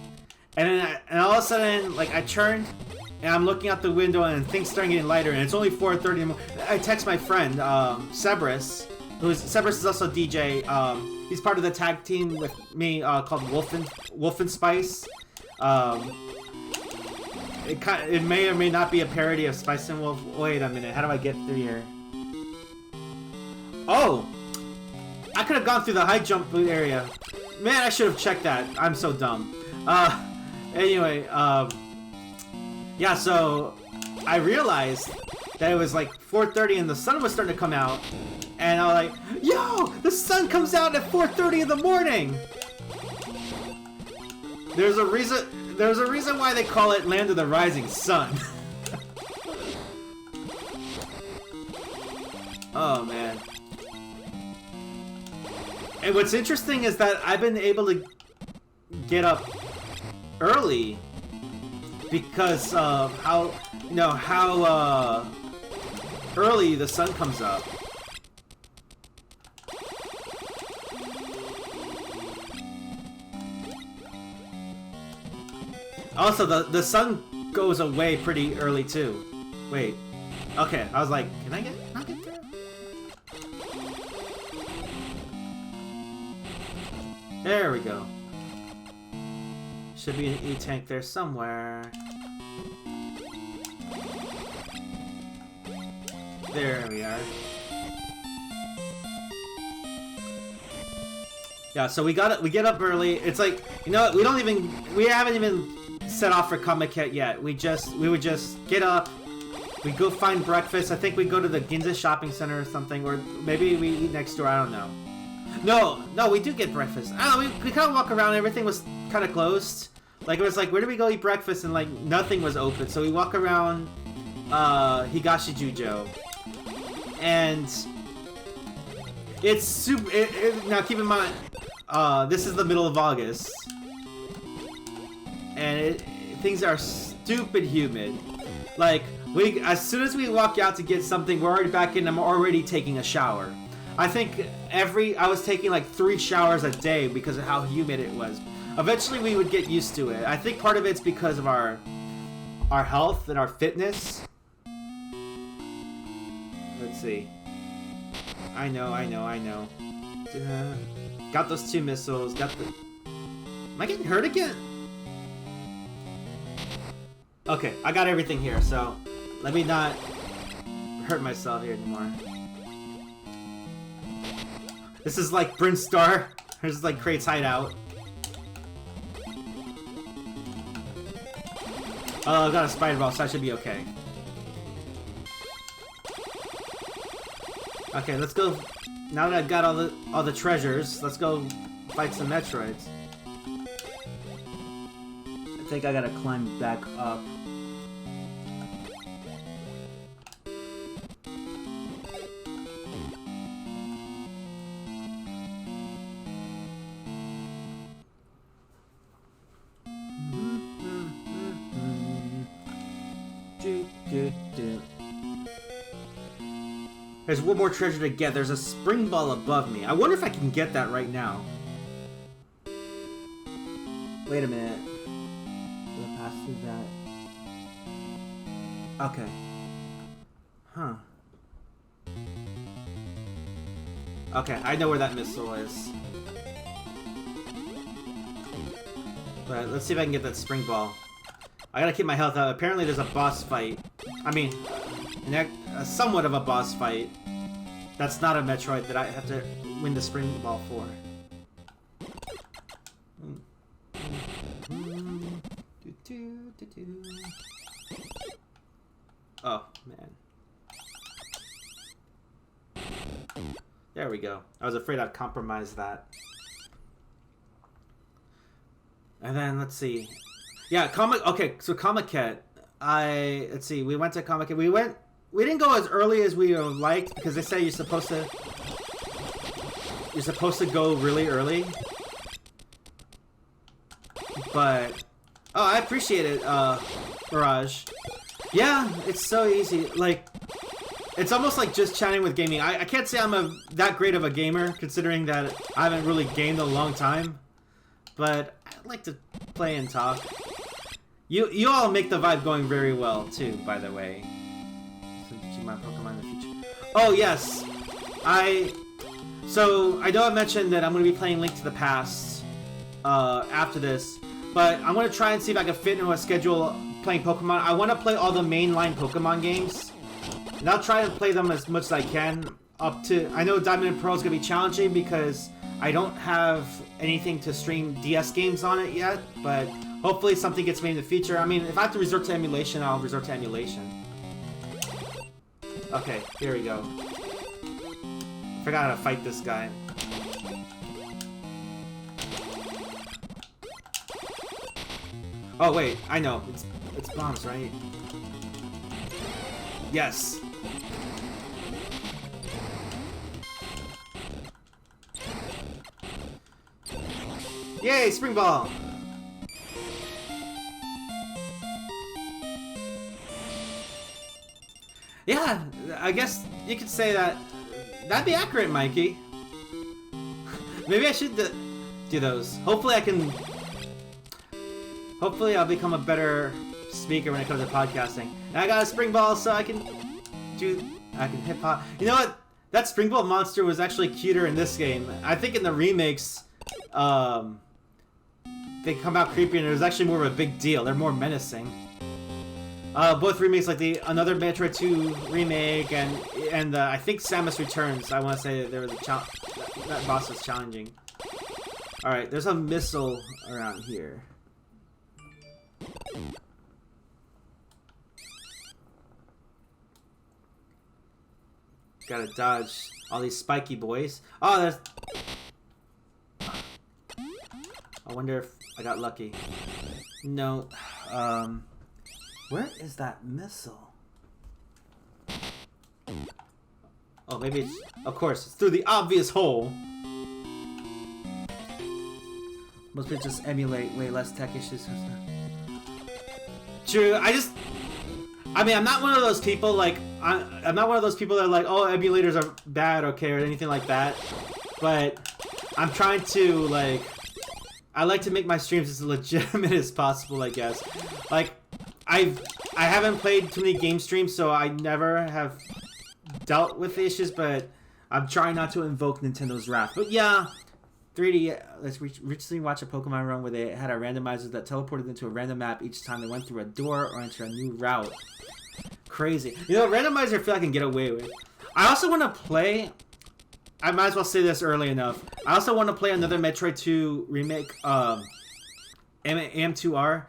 And then and all of a sudden, like, I turned, and I'm looking out the window, and things starting getting lighter, and it's only 4:30 in the morning. I text my friend, Cerberus. Cerberus is also a DJ. He's part of the tag team with me called Wolf and Spice. It may or may not be a parody of Spice and Wolf. Wait a minute, how do I get through here? Oh! I could have gone through the high jump boot area. Man, I should have checked that. I'm so dumb. Anyway, yeah, so I realized that it was like 4:30 and the sun was starting to come out. And I was like, yo, the sun comes out at 4:30 in the morning! There's a reason why they call it Land of the Rising Sun. Oh, man. And what's interesting is that I've been able to get up early because of how early the sun comes up. Also, the sun goes away pretty early too. Wait. Okay, I was like, can I get through? There we go. Should be an E-tank there somewhere. There we are. Yeah, so we get up early. It's like, you know, we haven't even set off for Comiket yet. We would just get up, we go find breakfast. I think we go to the Ginza shopping center or something, or maybe we eat next door, I don't know. No, we do get breakfast. I don't know, we kind of walk around, everything was kind of closed. Like, it was like, where do we go eat breakfast? And like, nothing was open. So we walk around Higashi Jujo. And it's super, now keep in mind, this is the middle of August. And things are stupid humid. Like, as soon as we walk out to get something, we're already back in, I'm already taking a shower. I think I was taking like 3 showers a day because of how humid it was. Eventually we would get used to it. I think part of it's because of our health and our fitness. Let's see. I know. Got those 2 missiles, Am I getting hurt again? Okay, I got everything here, so let me not hurt myself here anymore. This is like Brinstar. This is like Krait's hideout. Oh, I got a spider ball, so I should be okay. Okay, let's go. Now that I've got all the treasures, let's go fight some Metroids. I think I gotta climb back up. There's one more treasure to get. There's a spring ball above me. I wonder if I can get that right now. Wait a minute. Did I pass through that? Okay. Huh. Okay, I know where that missile is. But let's see if I can get that spring ball. I gotta keep my health up. Apparently there's a boss fight. I mean, somewhat of a boss fight. That's not a Metroid that I have to win the spring ball for. Oh, man. There we go. I was afraid I'd compromise that. And then, let's see. Yeah, okay, so Comiket. Let's see, we went to Comiket. We didn't go as early as we would have liked because they say you're supposed to go really early. But oh, I appreciate it, Mirage. Yeah, it's so easy. Like, it's almost like just chatting with gaming. I can't say I'm that great of a gamer considering that I haven't really gamed in a long time. But I like to play and talk. You all make the vibe going very well too, by the way. My Pokemon in the future. Oh yes, so I know I mentioned that I'm going to be playing Link to the Past after this, but I'm going to try and see if I can fit into a schedule playing Pokemon. I want to play all the mainline Pokemon games, and I'll try to play them as much as I can. I know Diamond and Pearl is going to be challenging because I don't have anything to stream DS games on it yet, but hopefully something gets made in the future. I mean, if I have to resort to emulation, I'll resort to emulation. Okay, here we go. Forgot how to fight this guy. Oh wait, I know. It's bombs, right? Yes. Yay, spring ball. Yeah, I guess you could say that. That'd be accurate, Mikey. Maybe I should do those. Hopefully I can... Hopefully I'll become a better speaker when it comes to podcasting. And I got a spring ball so I can hip hop. You know what? That spring ball monster was actually cuter in this game. I think in the remakes, they come out creepy and it was actually more of a big deal. They're more menacing. Both remakes, like another Metroid II remake and I think Samus Returns. I want to say there was that boss was challenging. All right, there's a missile around here. Gotta dodge all these spiky boys. Oh, there's... I wonder if I got lucky. No. Where is that missile? Oh, maybe it's... Of course, it's through the obvious hole. Most people just emulate way less tech issues. True, I mean, I'm not one of those people, like, I'm not one of those people that are like, oh, emulators are bad, okay, or anything like that. But I'm trying to, like, I like to make my streams as legitimate as possible, I guess. Like, I haven't played too many game streams, so I never have dealt with issues, but I'm trying not to invoke Nintendo's wrath. But yeah, 3D, let's recently watch a Pokemon run where they had a randomizer that teleported into a random map each time they went through a door or entered a new route. Crazy. You know, randomizer I feel I can get away with. I also want to play... I might as well say this early enough. I also want to play another Metroid 2 remake, AM2R.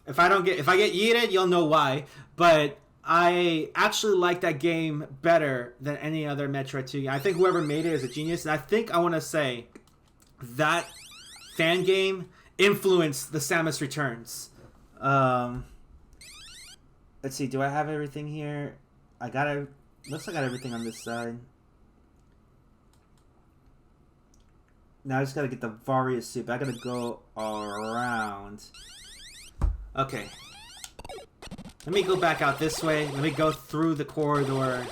If I get yeeted, you'll know why. But I actually like that game better than any other Metroid 2. I think whoever made it is a genius, and I think I want to say that fan game influenced the Samus Returns. Let's see, do I have everything here? Looks like I got everything on this side. Now I just gotta get the Varia soup. I gotta go around. Okay. Let me go back out this way. Let me go through the corridor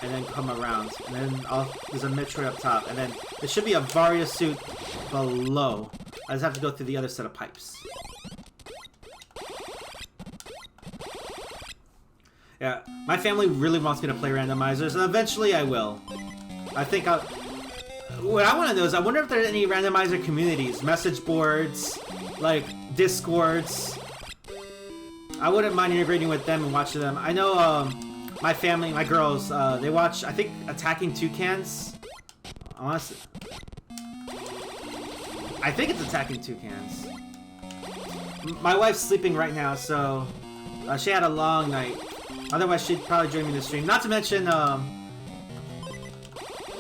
and then come around. And then there's a Metroid up top. And then there should be a Varia suit below. I just have to go through the other set of pipes. Yeah, my family really wants me to play randomizers, and eventually I will. I think what I want to know is, I wonder if there are any randomizer communities, message boards, like Discords. I wouldn't mind integrating with them and watching them. I know my family, my girls, they watch, I think, Attacking Toucans. I think it's Attacking Toucans. My wife's sleeping right now, so she had a long night. Otherwise, she'd probably join me in the stream. Not to mention,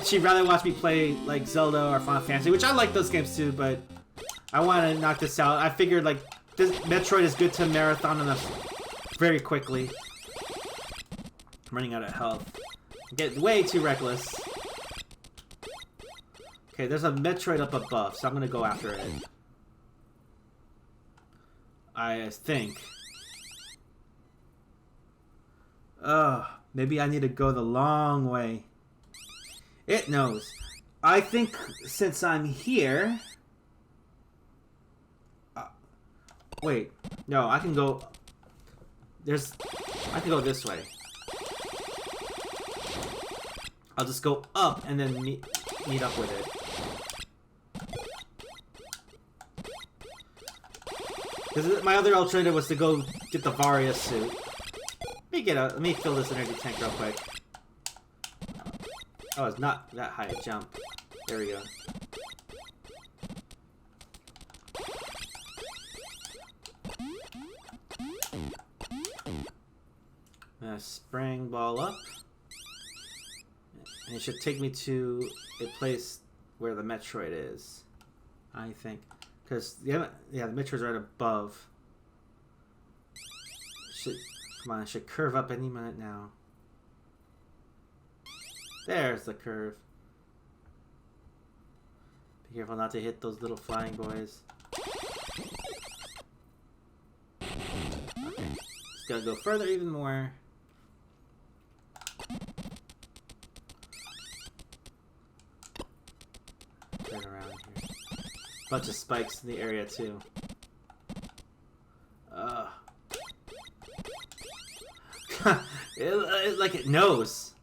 she'd rather watch me play, like, Zelda or Final Fantasy, which I like those games too, but I want to knock this out. I figured, like, this Metroid is good to marathon enough very quickly. I'm running out of health. I'm getting way too reckless. Okay, there's a Metroid up above, so I'm gonna go after it. I think. Maybe I need to go the long way. It knows. I think since I'm here... wait. No, I can go... I can go this way. I'll just go up and then meet up with it. Because my other alternative was to go get the Varia suit. Let me fill this energy tank real quick. Oh, it's not that high a jump. There we go. Spring ball up. And it should take me to a place where the Metroid is, I think. Because, yeah, the Metroid's right above. Come on, it should curve up any minute now. There's the curve. Be careful not to hit those little flying boys. Okay. Just gotta go further even more. Turn around here. Bunch of spikes in the area too. Like it knows.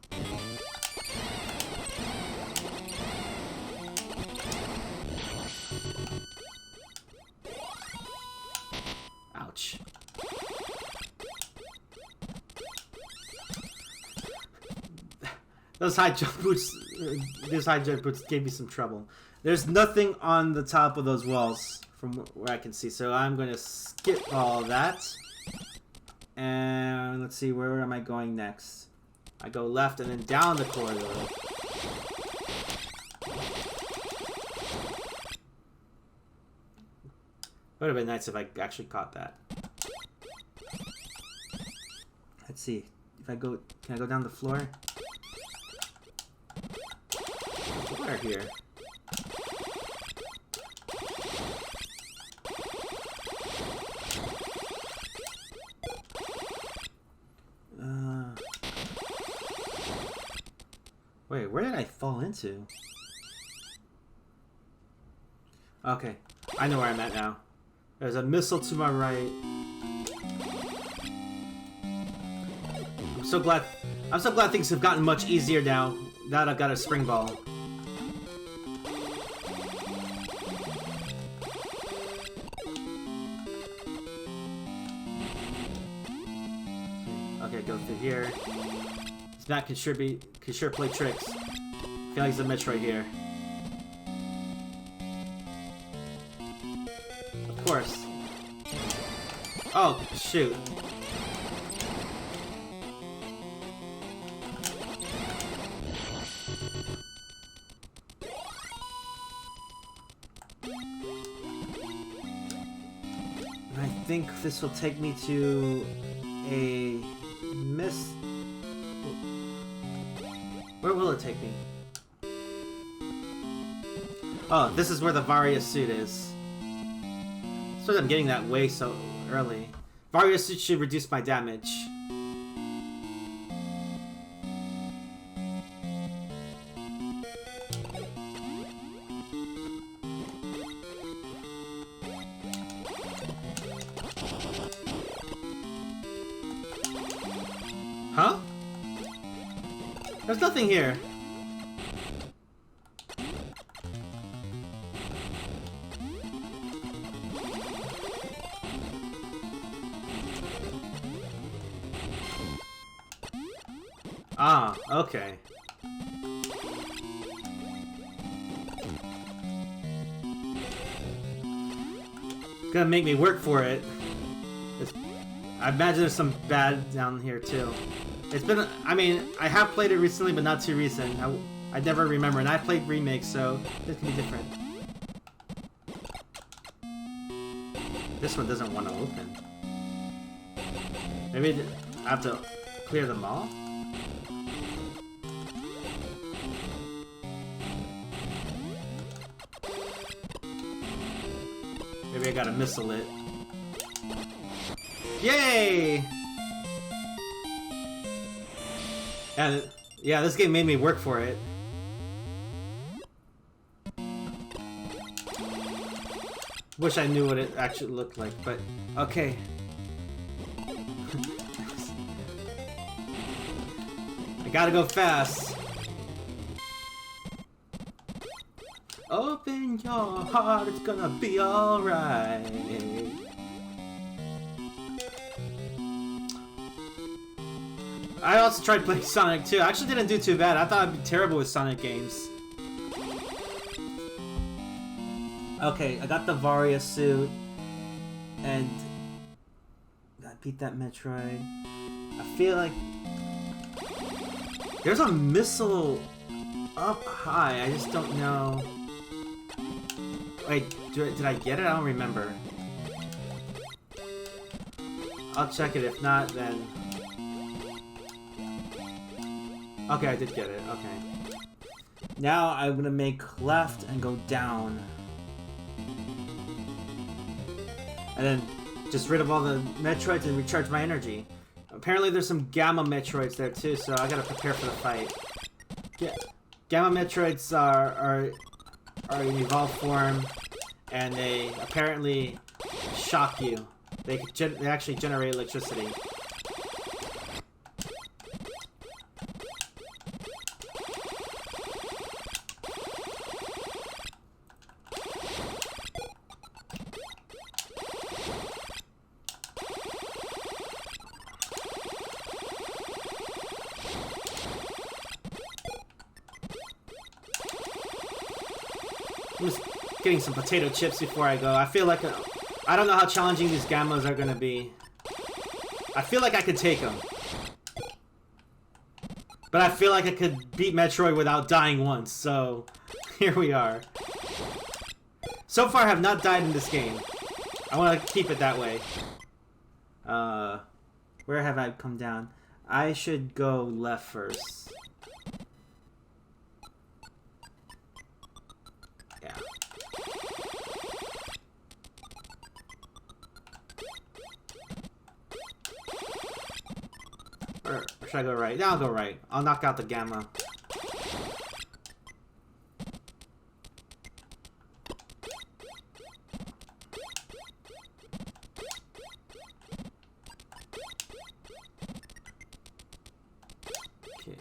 Ouch. Those high jump boots, those high jump boots gave me some trouble. There's nothing on the top of those walls from where I can see, so I'm going to skip all that. And let's see, where am I going next? I go left and then down the corridor. Would have been nice if I actually caught that. Let's see. If I go, can I go down the floor? There's water here. Wait, where did I fall into? Okay, I know where I'm at now. There's a missile to my right. I'm so glad things have gotten much easier now that I've got a spring ball. Okay, go through here. This map can sure play tricks. I feel like it's a Metroid here. Of course. Oh, shoot. I think this will take me to a miss. Where will it take me? Oh, this is where the Varia suit is. So I'm getting that way so early. Varia suit should reduce my damage. Huh? There's nothing here. Ah, okay. Gonna make me work for it. I imagine there's some bad down here too. It's been, I mean, I have played it recently, but not too recent. I never remember, and I played remakes, so this can be different. This one doesn't want to open. Maybe I have to clear them all? Maybe I gotta missile it. Yay! And yeah, this game made me work for it. Wish I knew what it actually looked like, but okay. I gotta go fast. Open your heart, it's gonna be alright. I also tried playing Sonic 2. I actually didn't do too bad. I thought I'd be terrible with Sonic games. Okay, I got the Varia suit. And I beat that Metroid. I feel like there's a missile up high. I just don't know. Wait, did I get it? I don't remember. I'll check it. If not, then... Okay, I did get it. Okay. Now I'm gonna make left and go down. And then just rid of all the Metroids and recharge my energy. Apparently there's some Gamma Metroids there too, so I gotta prepare for the fight. Yeah. Gamma Metroids are in evolved form, and they apparently shock you. They actually generate electricity. I'm just getting some potato chips before I go. I feel like I don't know how challenging these gammas are gonna be. I feel like I could take them. But I feel like I could beat Metroid without dying once, so here we are. So far, I have not died in this game. I want to keep it that way. Where have I come down? I should go left first. Yeah. Or should I go right? Yeah, I'll go right. I'll knock out the gamma. Okay.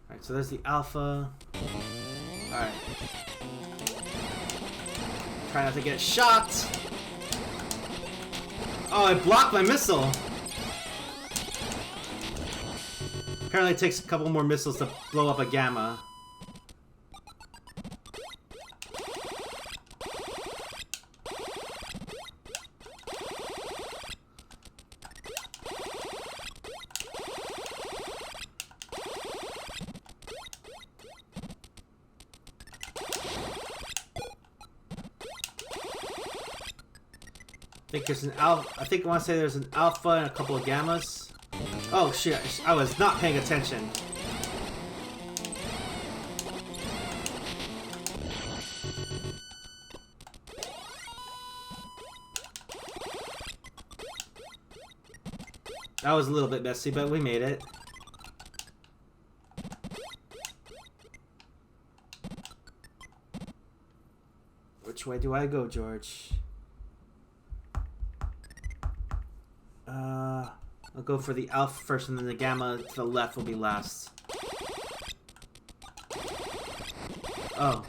Alright, so there's the alpha. Alright. Try not to get shot. Oh, it blocked my missile! Apparently it takes a couple more missiles to blow up a gamma. I think there's an alpha. I think I want to say there's an alpha and a couple of gammas. Oh shit! I was not paying attention. That was a little bit messy, but we made it. Which way do I go, George? I'll go for the alpha first, and then the gamma to the left will be last. Oh.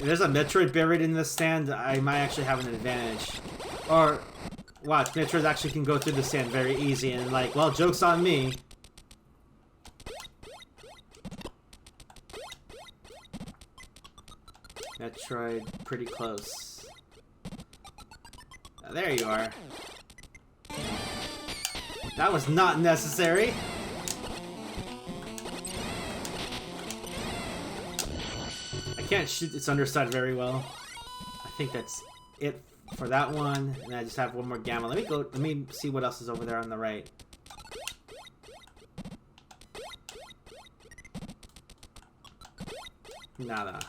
There's a Metroid buried in this stand. I might actually have an advantage. Or, watch, Metroid actually can go through the stand very easy, and like, well, joke's on me. Metroid, pretty close. There you are. That was not necessary. I can't shoot its underside very well. I think that's it for that one. And I just have one more gamma. Let me see what else is over there on the right. Nada.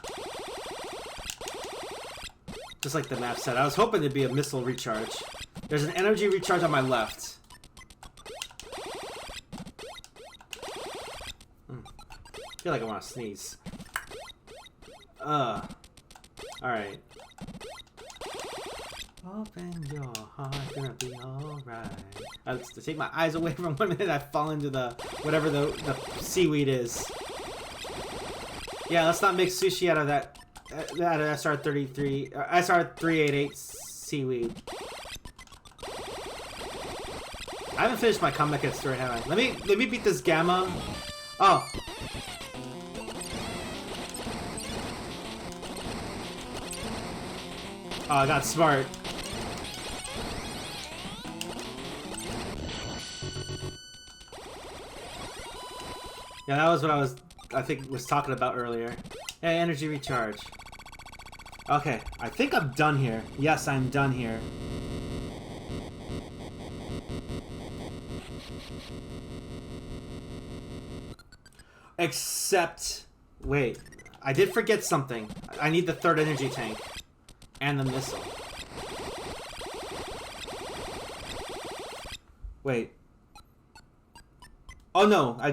Just like the map said. I was hoping there'd be a missile recharge. There's an energy recharge on my left. I feel like I want to sneeze. Alright. Open your heart, gonna be alright. I have to take my eyes away from 1 minute. I fall into the whatever the seaweed is. Yeah, let's not make sushi out of that SR-33 SR-388 seaweed. I haven't finished my comic hit story, have I? Let me beat this gamma. Oh. Oh, I got smart. Yeah, that was what I think was talking about earlier. Hey, energy recharge. Okay, I think I'm done here. Yes, I'm done here. Except, wait, I did forget something. I need the third energy tank. And the missile. Wait. Oh no, I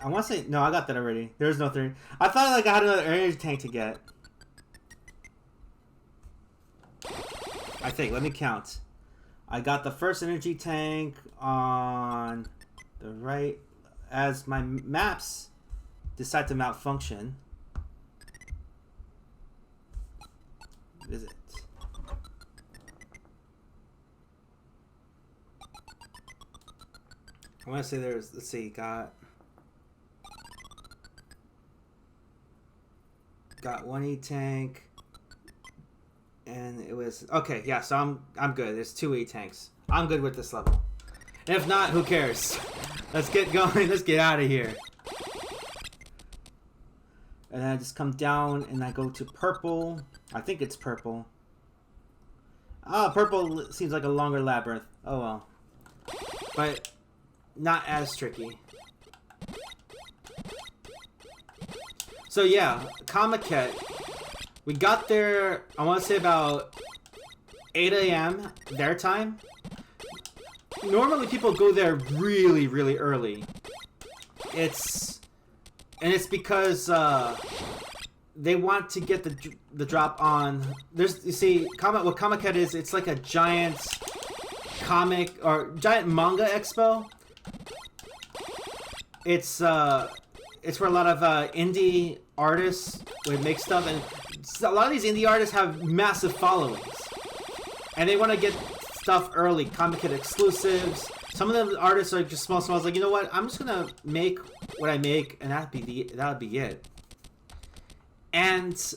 want to say, no, I got that already. There's no third. I thought like I had another energy tank to get. I think, let me count. I got the first energy tank on the right as my maps decide to malfunction. Visit. I want to say there's, let's see, got got 1 E-Tank. And it was... Okay, yeah, so I'm good. There's 2 E-Tanks. I'm good with this level. And if not, who cares? Let's get going. Let's get out of here. And then I just come down and I go to purple. I think it's purple. Ah, purple seems like a longer labyrinth. Oh well. But not as tricky. So yeah, Kamaket. We got there, I want to say about 8 a.m. their time. Normally people go there really, really early. It's because they want to get the drop on. There's, you see, what Kamaket is, it's like a giant comic or giant manga expo. It's where a lot of indie artists would make stuff, and a lot of these indie artists have massive followings, and they want to get stuff early, Kamaket exclusives. Some of the artists are just small. It's like, you know what? I'm just gonna make what I make, and that'd be it. And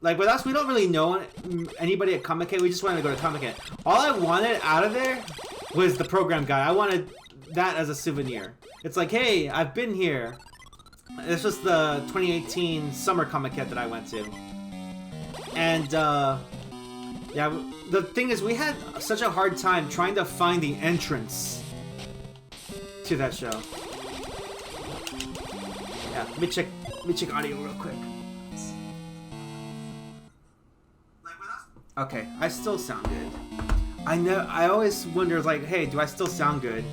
like with us, we don't really know anybody at Kamaket. We just wanted to go to Kamaket. All I wanted out of there was the program guide. I wanted that as a souvenir. It's like, hey, I've been here. This was the 2018 summer Kamaket that I went to. And yeah, the thing is, we had such a hard time trying to find the entrance to that show. Yeah, let me check audio real quick. Okay, I still sound good. I always wonder, like, hey, do I still sound good?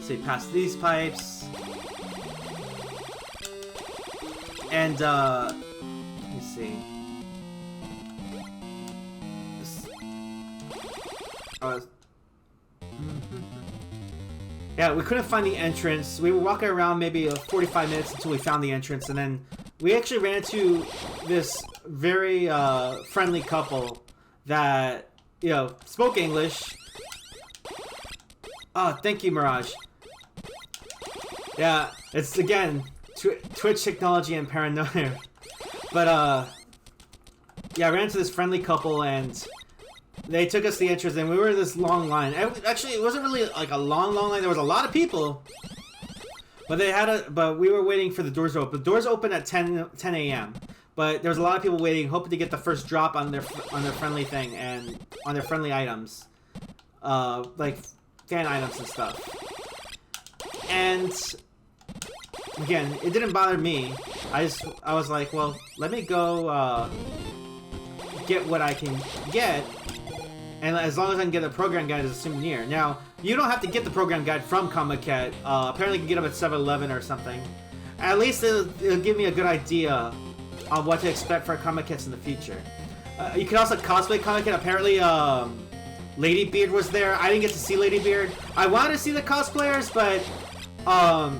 So you pass these pipes. And, let me see. Yeah, we couldn't find the entrance. We were walking around maybe 45 minutes until we found the entrance, and then we actually ran into this very friendly couple that, you know, spoke English. Oh, thank you, Mirage. Yeah, it's, again, Twitch technology and paranoia. But, yeah, I ran into this friendly couple, and they took us to the entrance, and we were in this long line. Actually, it wasn't really, like, a long line. There was a lot of people. But we were waiting for the doors to open. The doors open at 10 a.m. But there was a lot of people waiting, hoping to get the first drop on their friendly thing, and on their friendly items. Like, fan items and stuff. And again, it didn't bother me. I was like, well, let me go get what I can get, and as long as I can get the program guide as a souvenir. Now, you don't have to get the program guide from Kamaket. Apparently you can get them at 7-Eleven or something. At least it'll give me a good idea on what to expect for Kamakets in the future. You can also cosplay Kamaket. Apparently, Ladybeard was there. I didn't get to see Ladybeard. I wanted to see the cosplayers, but I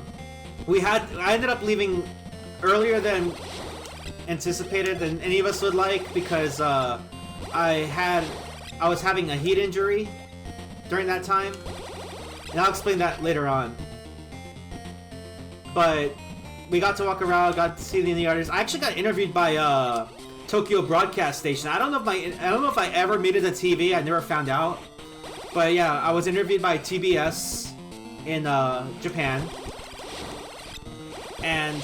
ended up leaving earlier than anticipated than any of us would like, because I was having a heat injury during that time, and I'll explain that later on. But we got to walk around, got to see the indie artists. I actually got interviewed by Tokyo Broadcast Station. I don't know if I ever made it to TV. I never found out. But yeah, I was interviewed by TBS in Japan, and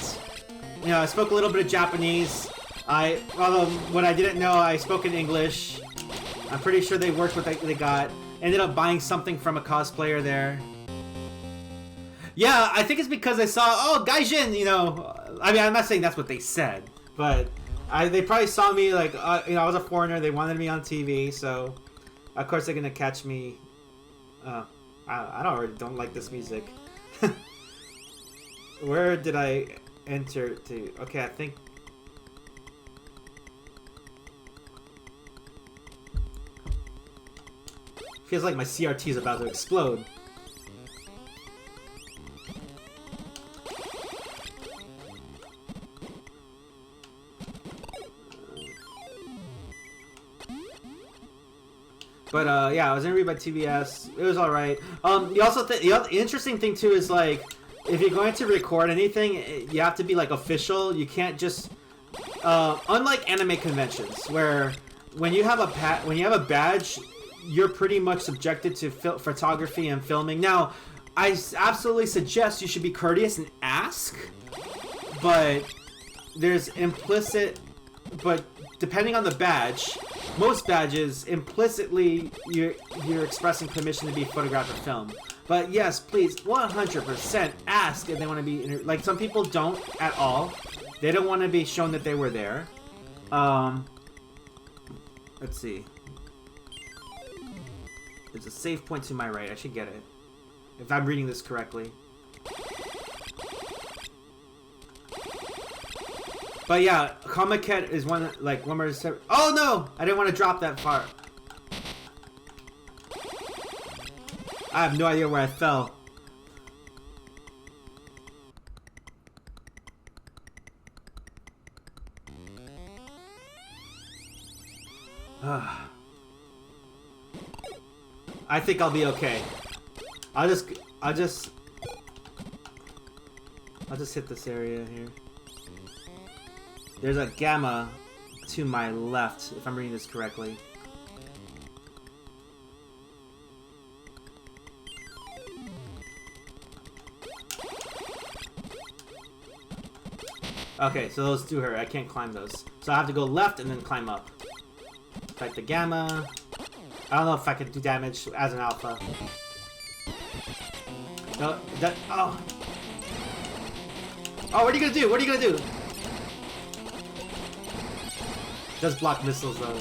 you know, I spoke a little bit of Japanese. Although what I didn't know, I spoke in English. I'm pretty sure they worked with what they got. Ended up buying something from a cosplayer there. Yeah, I think it's because I saw, oh, Gaijin, you know. I mean, I'm not saying that's what they said, but they probably saw me, like, you know, I was a foreigner. They wanted me on TV, so of course they're gonna catch me. I don't like this music. Where did I enter to? Okay, I think. Feels like my CRT is about to explode. But yeah, I was interviewed by TBS. It was all right. You also the interesting thing too is like, if you're going to record anything, you have to be like official. You can't just unlike anime conventions where when you have a badge, you're pretty much subjected to photography and filming. Now, I absolutely suggest you should be courteous and ask, but there's implicit, but depending on the badge, most badges implicitly you're expressing permission to be photographed or filmed. But yes, please 100% ask if they want to be like some people don't at all. They don't want to be shown that they were there. Let's see. There's a save point to my right. I should get it if I'm reading this correctly. But yeah, Comiket is one more. Oh no! I didn't want to drop that far. I have no idea where I fell. I think I'll be okay. I'll just hit this area here. There's a gamma to my left, if I'm reading this correctly. Okay, so those do hurt. I can't climb those. So I have to go left and then climb up. Fight the gamma. I don't know if I can do damage as an alpha. No, that. Oh. Oh, what are you gonna do? What are you gonna do? Does block missiles though.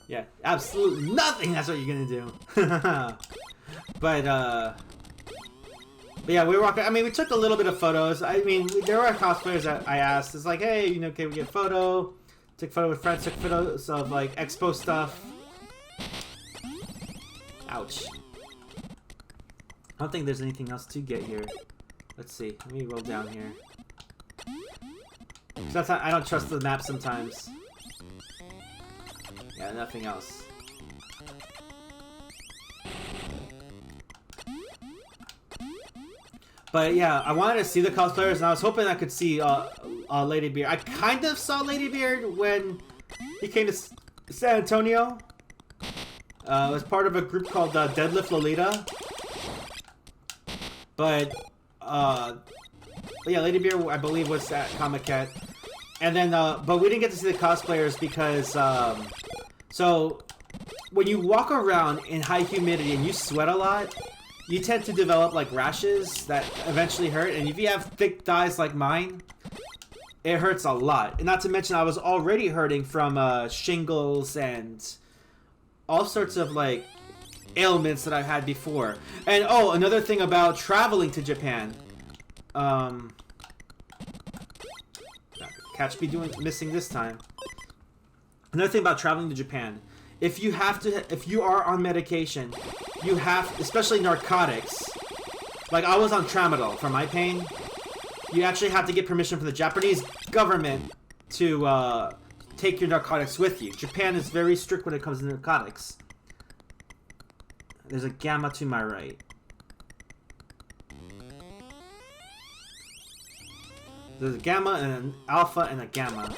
Yeah, absolutely nothing. That's what you're gonna do. But yeah, we were walking. I mean, we took a little bit of photos. I mean, there were cosplayers that I asked. It's like, hey, you know, can we get a photo? Took photo with friends. Took photos of like expo stuff. Ouch. I don't think there's anything else to get here. Let's see. Let me roll down here. So that's not, I don't trust the map sometimes. Yeah, nothing else. But yeah, I wanted to see the cosplayers, and I was hoping I could see Lady Beard. I kind of saw Lady Beard when he came to San Antonio. It was part of a group called Deadlift Lolita. But yeah, Lady Beard, I believe, was at Comiket. And then, but we didn't get to see the cosplayers because, so when you walk around in high humidity and you sweat a lot, you tend to develop like rashes that eventually hurt. And if you have thick thighs like mine, it hurts a lot. And not to mention, I was already hurting from shingles and all sorts of like ailments that I've had before. And oh, another thing about traveling to Japan. Catch me missing this time. Another thing about traveling to Japan. If you are on medication, you have, especially narcotics. Like I was on tramadol for my pain. You actually have to get permission from the Japanese government to take your narcotics with you. Japan is very strict when it comes to narcotics. There's a gamma to my right. There's a gamma and an alpha and a gamma.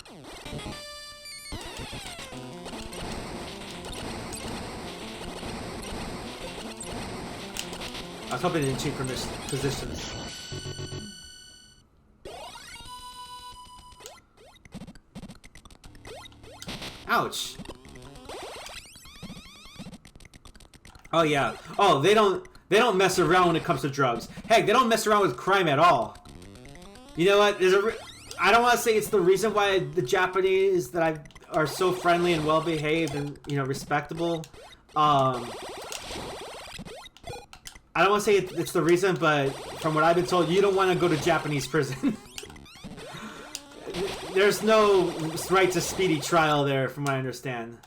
I was hoping it didn't change positions. Ouch. Oh yeah. Oh, they don't mess around when it comes to drugs. Heck, they don't mess around with crime at all. You know what? I don't want to say it's the reason why the Japanese are so friendly and well behaved and respectable. I don't want to say it's the reason, but from what I've been told, you don't want to go to Japanese prison. There's no right to speedy trial there, from what I understand.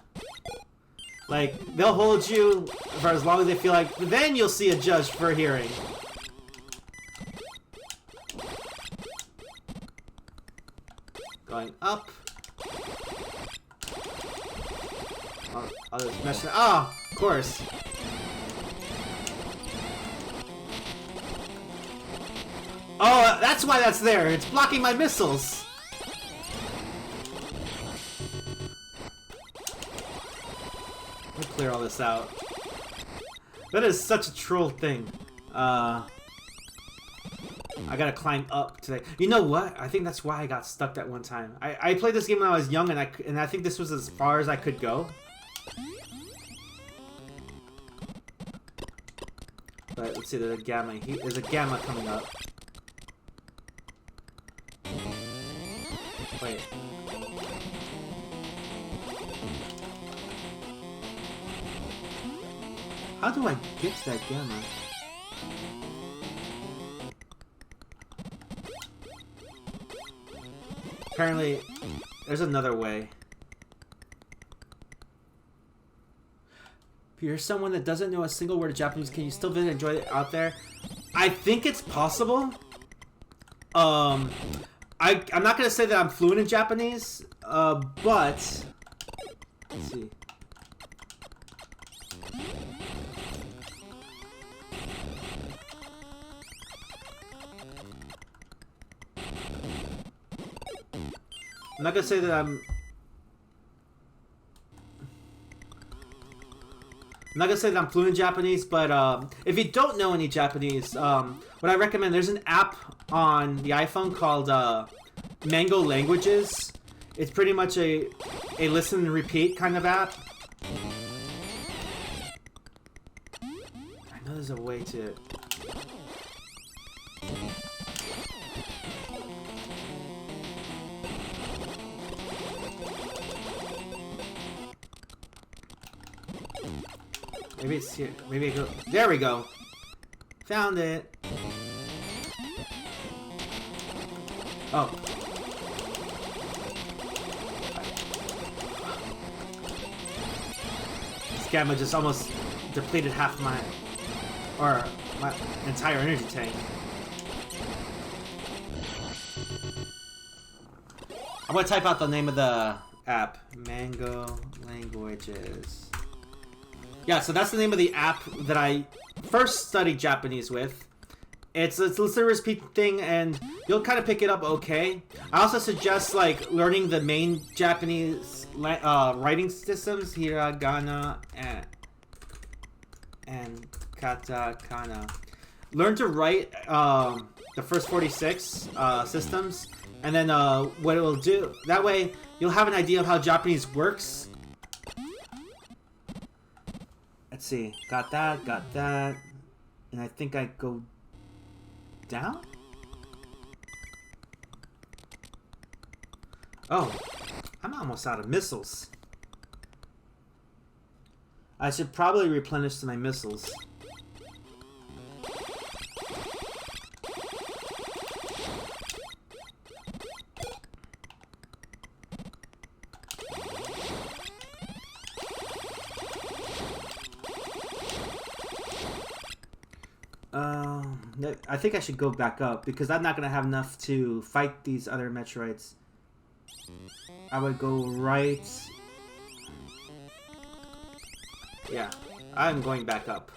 Like, they'll hold you for as long as they feel like, then you'll see a judge for a hearing. Going up. I'll just mess it. Oh, of course. Oh, that's why that's there. It's blocking my missiles. Let me clear all this out. That is such a troll thing. I gotta climb up today. You know what? I think that's why I got stuck that one time. I played this game when I was young, and I think this was as far as I could go. But let's see, there's a gamma. There's a gamma coming up. Wait. How do I get to that gamma? Apparently, there's another way. If you're someone that doesn't know a single word of Japanese, can you still visit and enjoy it out there? I think it's possible. I'm not gonna say that I'm fluent in Japanese, but let's see. I'm not gonna say that I'm not gonna say that I'm fluent in Japanese, but if you don't know any Japanese, what I recommend, there's an app on the iPhone called Mango Languages. It's pretty much a listen and repeat kind of app. I know there's a way to... Maybe it's here. Maybe I go... There we go! Found it! Oh. This gamma just almost depleted half my entire energy tank. I'm gonna type out the name of the app. Mango Languages. Yeah, so that's the name of the app that I first studied Japanese with. It's a listen repeat thing, and you'll kind of pick it up okay. I also suggest like learning the main Japanese writing systems, hiragana and katakana. Learn to write the first 46 systems, and then what it will do. That way, you'll have an idea of how Japanese works. Let's see. Got that. And I think I go down? Oh, I'm almost out of missiles. I should probably replenish my missiles. I think I should go back up because I'm not going to have enough to fight these other Metroids. I would go right. Yeah, I'm going back up.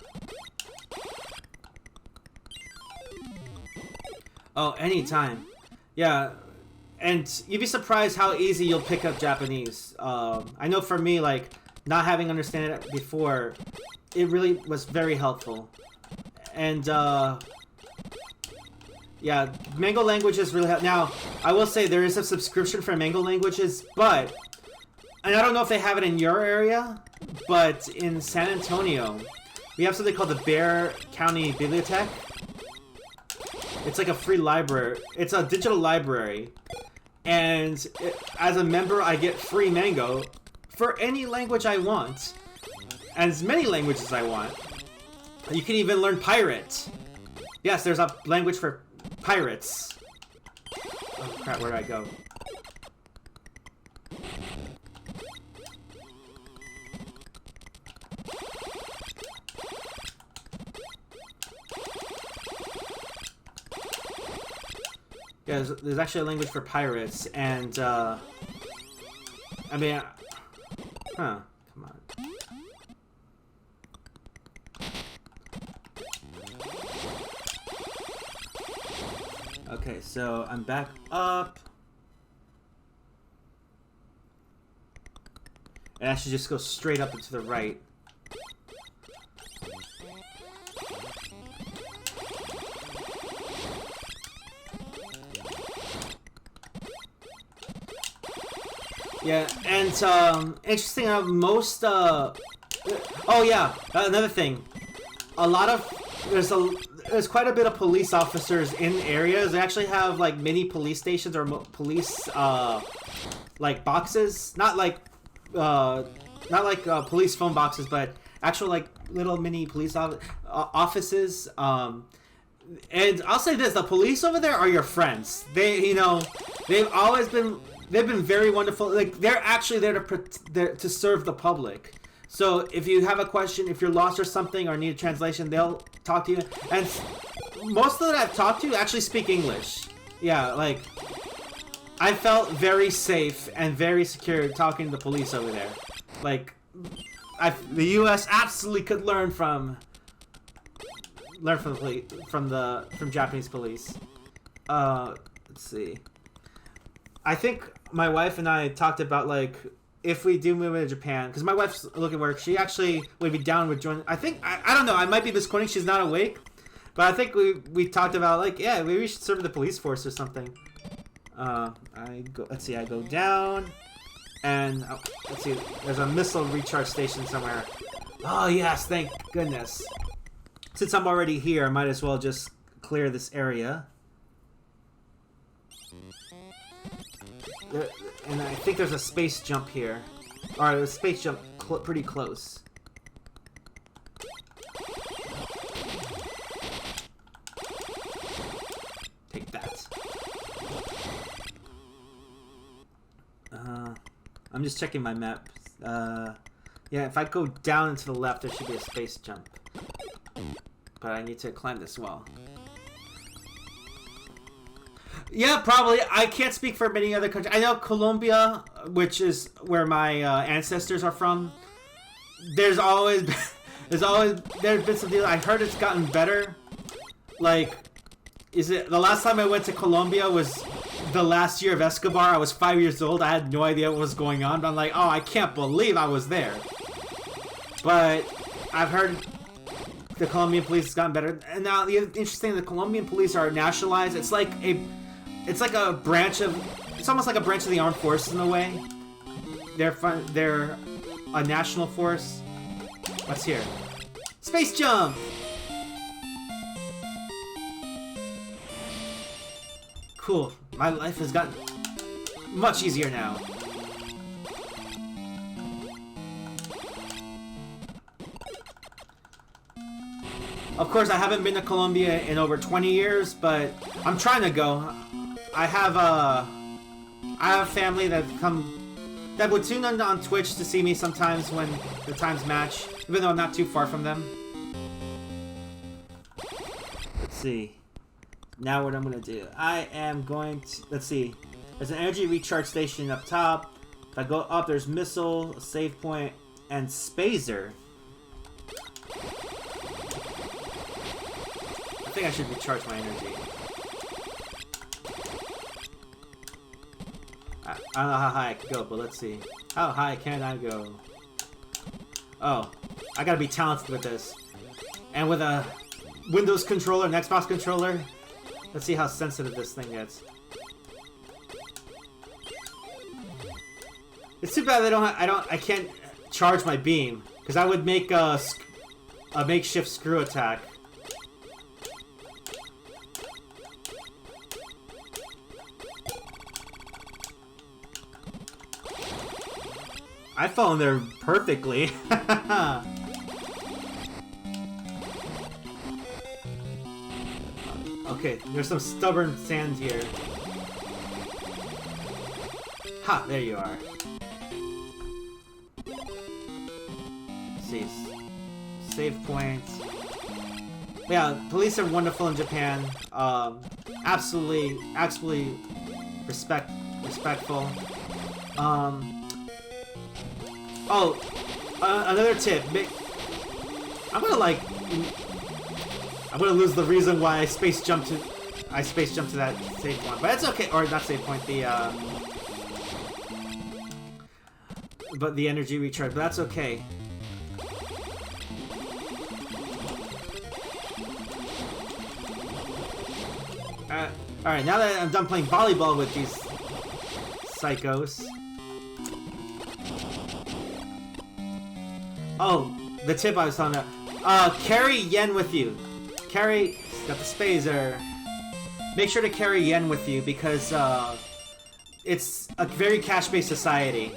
Oh, anytime. Yeah, and you'd be surprised how easy you'll pick up Japanese. I know for me, like, not having understood it before, it really was very helpful. And, yeah, Mango Languages really help. Now, I will say there is a subscription for Mango Languages, but... And I don't know if they have it in your area, but in San Antonio, we have something called the Bear County Bibliothèque. It's like a free library. It's a digital library. And as a member, I get free Mango for any language I want. And as many languages as I want. You can even learn pirate. Yes, there's a language for pirates. Oh crap, where do I go? Yeah, there's actually a language for pirates, and I mean, huh? Come on. Okay, so I'm back up. And I should just go straight up and to the right. Yeah, and interesting. Most oh yeah, another thing. A lot of there's quite a bit of police officers in areas. They actually have like mini police stations or police like boxes, not like police phone boxes, but actual like little mini police offices. And I'll say this: the police over there are your friends. They've been very wonderful. Like they're actually there to serve the public. So if you have a question, if you're lost or something or need a translation, they'll talk to you. And most of that I've talked to actually speak English. Yeah, like I felt very safe and very secure talking to the police over there. Like the U.S. absolutely could learn from Japanese police. Let's see. I think my wife and I talked about like if we do move into Japan, because my wife's looking at work, she actually would be down with joining. I think I don't know. I might be misquoting. She's not awake, but I think we talked about like maybe we should serve the police force or something. Let's see. I go down, and let's see. There's a missile recharge station somewhere. Oh yes, thank goodness. Since I'm already here, I might as well just clear this area. And I think there's a space jump here. Alright, a space jump pretty close. Take that. I'm just checking my map. Yeah, if I go down and to the left, there should be a space jump. But I need to climb this wall. Yeah, probably. I can't speak for many other countries. I know Colombia, which is where my ancestors are from. There's been some deals. I heard it's gotten better. Like, the last time I went to Colombia was the last year of Escobar. I was 5 years old. I had no idea what was going on. But I'm like, oh, I can't believe I was there. But I've heard the Colombian police has gotten better. And now the interesting thing, the Colombian police are nationalized. It's like a branch of, it's almost like a branch of the armed forces in a way. They're a national force. What's here? Space jump! Cool. My life has gotten much easier now. Of course, I haven't been to Colombia in over 20 years, but I'm trying to go. I have family that would tune in on Twitch to see me sometimes when the times match, even though I'm not too far from them. Let's see. Now what I'm gonna do? I am going to, let's see. There's an energy recharge station up top. If I go up, there's missile, a save point, and spazer. I think I should recharge my energy. I don't know how high I can go, but let's see. How high can I go? Oh, I gotta be talented with this. And with a Windows controller, an Xbox controller, let's see how sensitive this thing gets. It's too bad I can't charge my beam, because I would make a makeshift screw attack. I fell in there perfectly. Okay, there's some stubborn sand here. Ha, there you are. Let's see. Save points. Yeah, police are wonderful in Japan. absolutely respectful. Another tip. I'm gonna lose the reason why I space jumped to that save point, but that's okay. Or not save point, but the energy recharge. But that's okay. All right, now that I'm done playing volleyball with these psychos. Oh, the tip I was talking about. Carry yen with you. Got the spazer. Make sure to carry yen with you because it's a very cash-based society.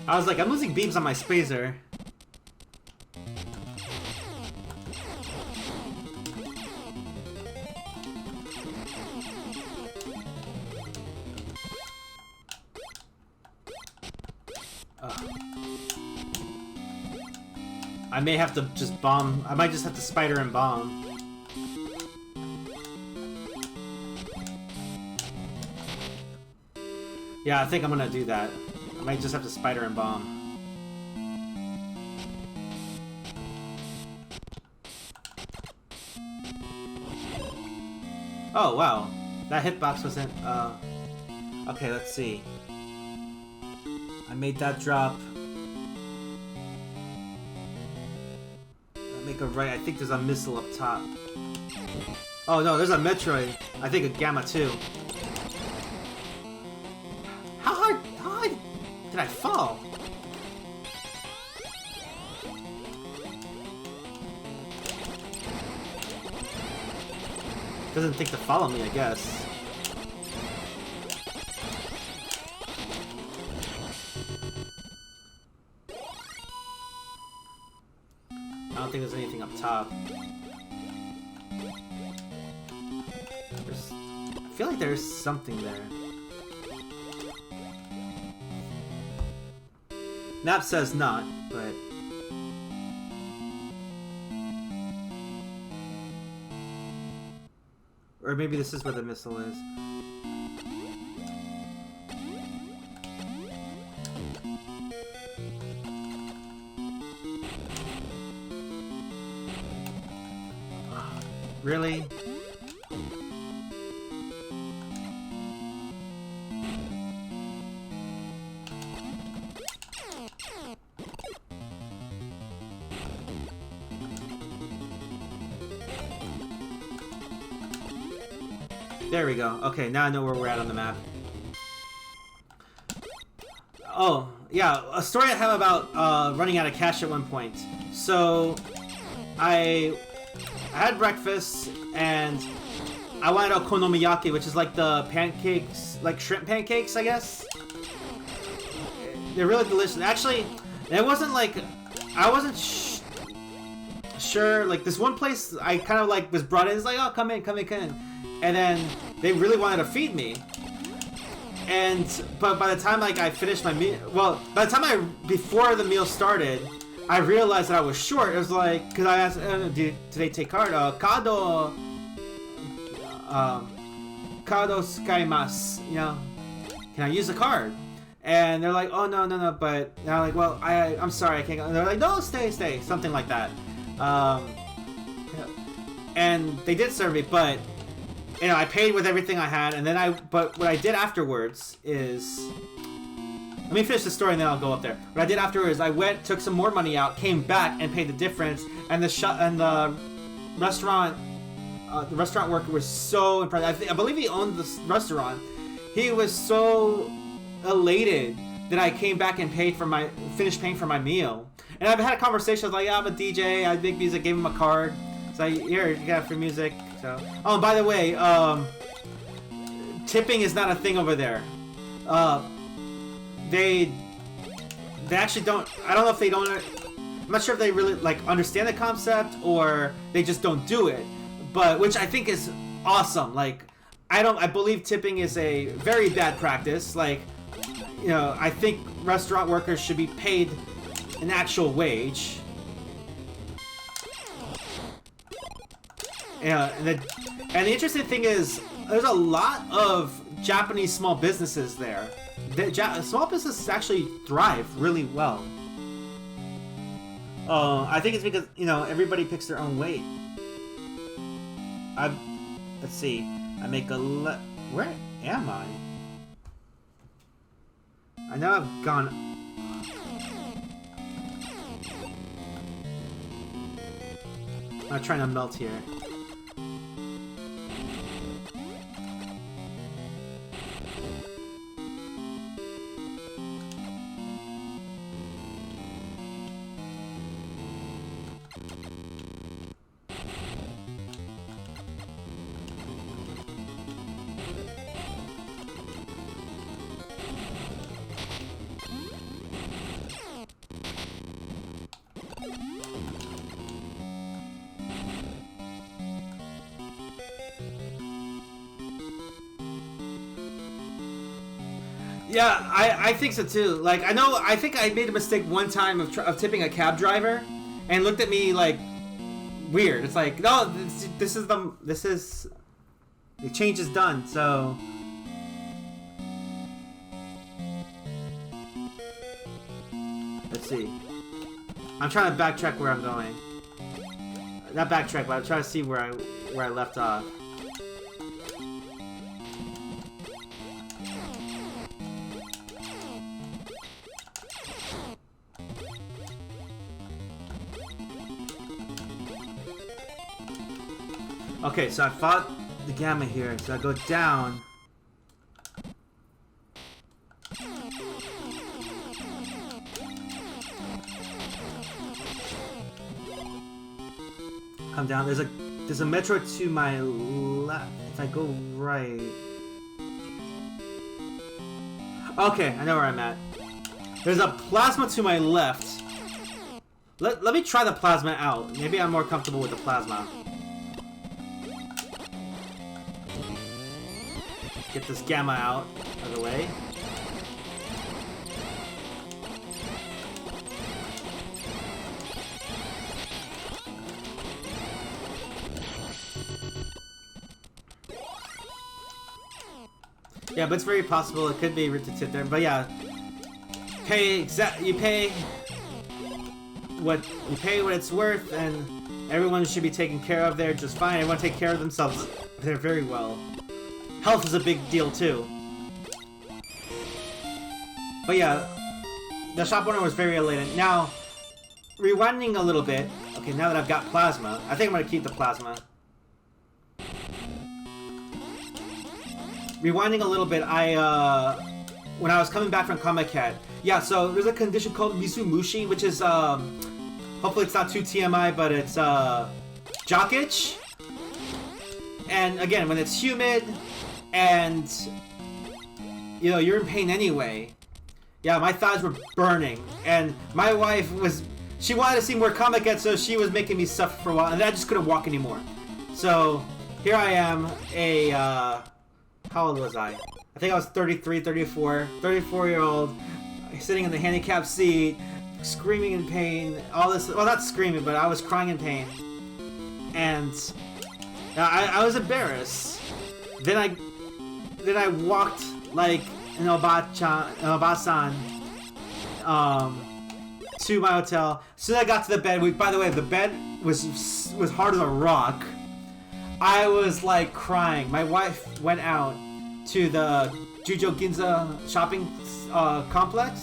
I was like, I'm losing beams on my spazer. I may have to just bomb. I might just have to spider and bomb. Yeah, I think I'm gonna do that. I might just have to spider and bomb. Oh, wow. That hitbox wasn't, Okay, let's see. I made that drop. I make a right. I think there's a missile up top. Oh, no, there's a Metroid. I think a Gamma 2. How hard did I fall? Doesn't think to follow me, I guess. I don't think there's anything up top. I feel like there's something there. Map says not, but... Or maybe this is where the missile is. Really? There we go. Okay, now I know where we're at on the map. Oh, yeah, a story I have about running out of cash at one point. So, I had breakfast, and I wanted okonomiyaki, which is like the pancakes, like shrimp pancakes, I guess. They're really delicious. Actually, it wasn't like, I wasn't sure, like this one place I kind of like was brought in, it's like, oh, come in. And then they really wanted to feed me. But by the time like I finished my meal, well, by the time before the meal started, I realized that I was short. It was like, because I asked, do they take card? Kado skaimasu, you know, can I use a card? And they're like, oh, no, but, and I'm like, well, I'm sorry, I can't go. And they're like, no, stay, something like that. And they did serve me, but, you know, I paid with everything I had, and then but what I did afterwards is, let me finish the story and then I'll go up there. What I did afterwards, I went, took some more money out, came back and paid the difference, and the restaurant worker was so impressed. I believe he owned the restaurant. He was so elated that I came back and finished paying for my meal. And I've had a conversation, I was like, yeah, I'm a DJ, I make music, gave him a card. So here, you got free music. So, oh, and by the way, tipping is not a thing over there. They actually don't. I don't know if they don't. I'm not sure if they really like understand the concept or they just don't do it. But which I think is awesome. Like I believe tipping is a very bad practice. Like, you know, I think restaurant workers should be paid an actual wage. Yeah, and the interesting thing is, there's a lot of Japanese small businesses there. Small businesses actually thrive really well. I think it's because, you know, everybody picks their own weight. Let's see. I make a where am I? I know I've gone. I'm not trying to melt here. Yeah, I think so too. Like, I think I made a mistake one time of tipping a cab driver, and looked at me like weird. It's like, no, this is the change is done. So let's see. I'm trying to backtrack where I'm going. Not backtrack, but I'm trying to see where I left off. Okay, so I fought the gamma here, so I go down. Come down. There's a Metroid to my left. If I go right. Okay, I know where I'm at. There's a plasma to my left. Let me try the plasma out. Maybe I'm more comfortable with the plasma. Get this gamma out of the way. Yeah, but it's very possible it could be to tip there. But yeah, you pay what it's worth, and everyone should be taken care of there just fine. Everyone take care of themselves there very well. Health is a big deal too. But yeah, the shop owner was very elated. Now, rewinding a little bit. Okay, now that I've got plasma, I think I'm gonna keep the plasma. Rewinding a little bit, when I was coming back from Comic Cat, yeah, so there's a condition called Mizumushi, which is, hopefully it's not too TMI, but it's, jock itch. And again, when it's humid, and, you know, you're in pain anyway. Yeah, my thighs were burning, and my wife she wanted to see more Comic Cat, so she was making me suffer for a while, and I just couldn't walk anymore. So, here I am, how old was I? I think I was 33, 34-year-old, sitting in the handicapped seat, screaming in pain, all this, well, not screaming, but I was crying in pain. And I was embarrassed. Then I walked like an Obasan, to my hotel. As soon as I got to the bed, by the way, the bed was hard as a rock. I was like crying. My wife went out to the Jujo Ginza shopping complex,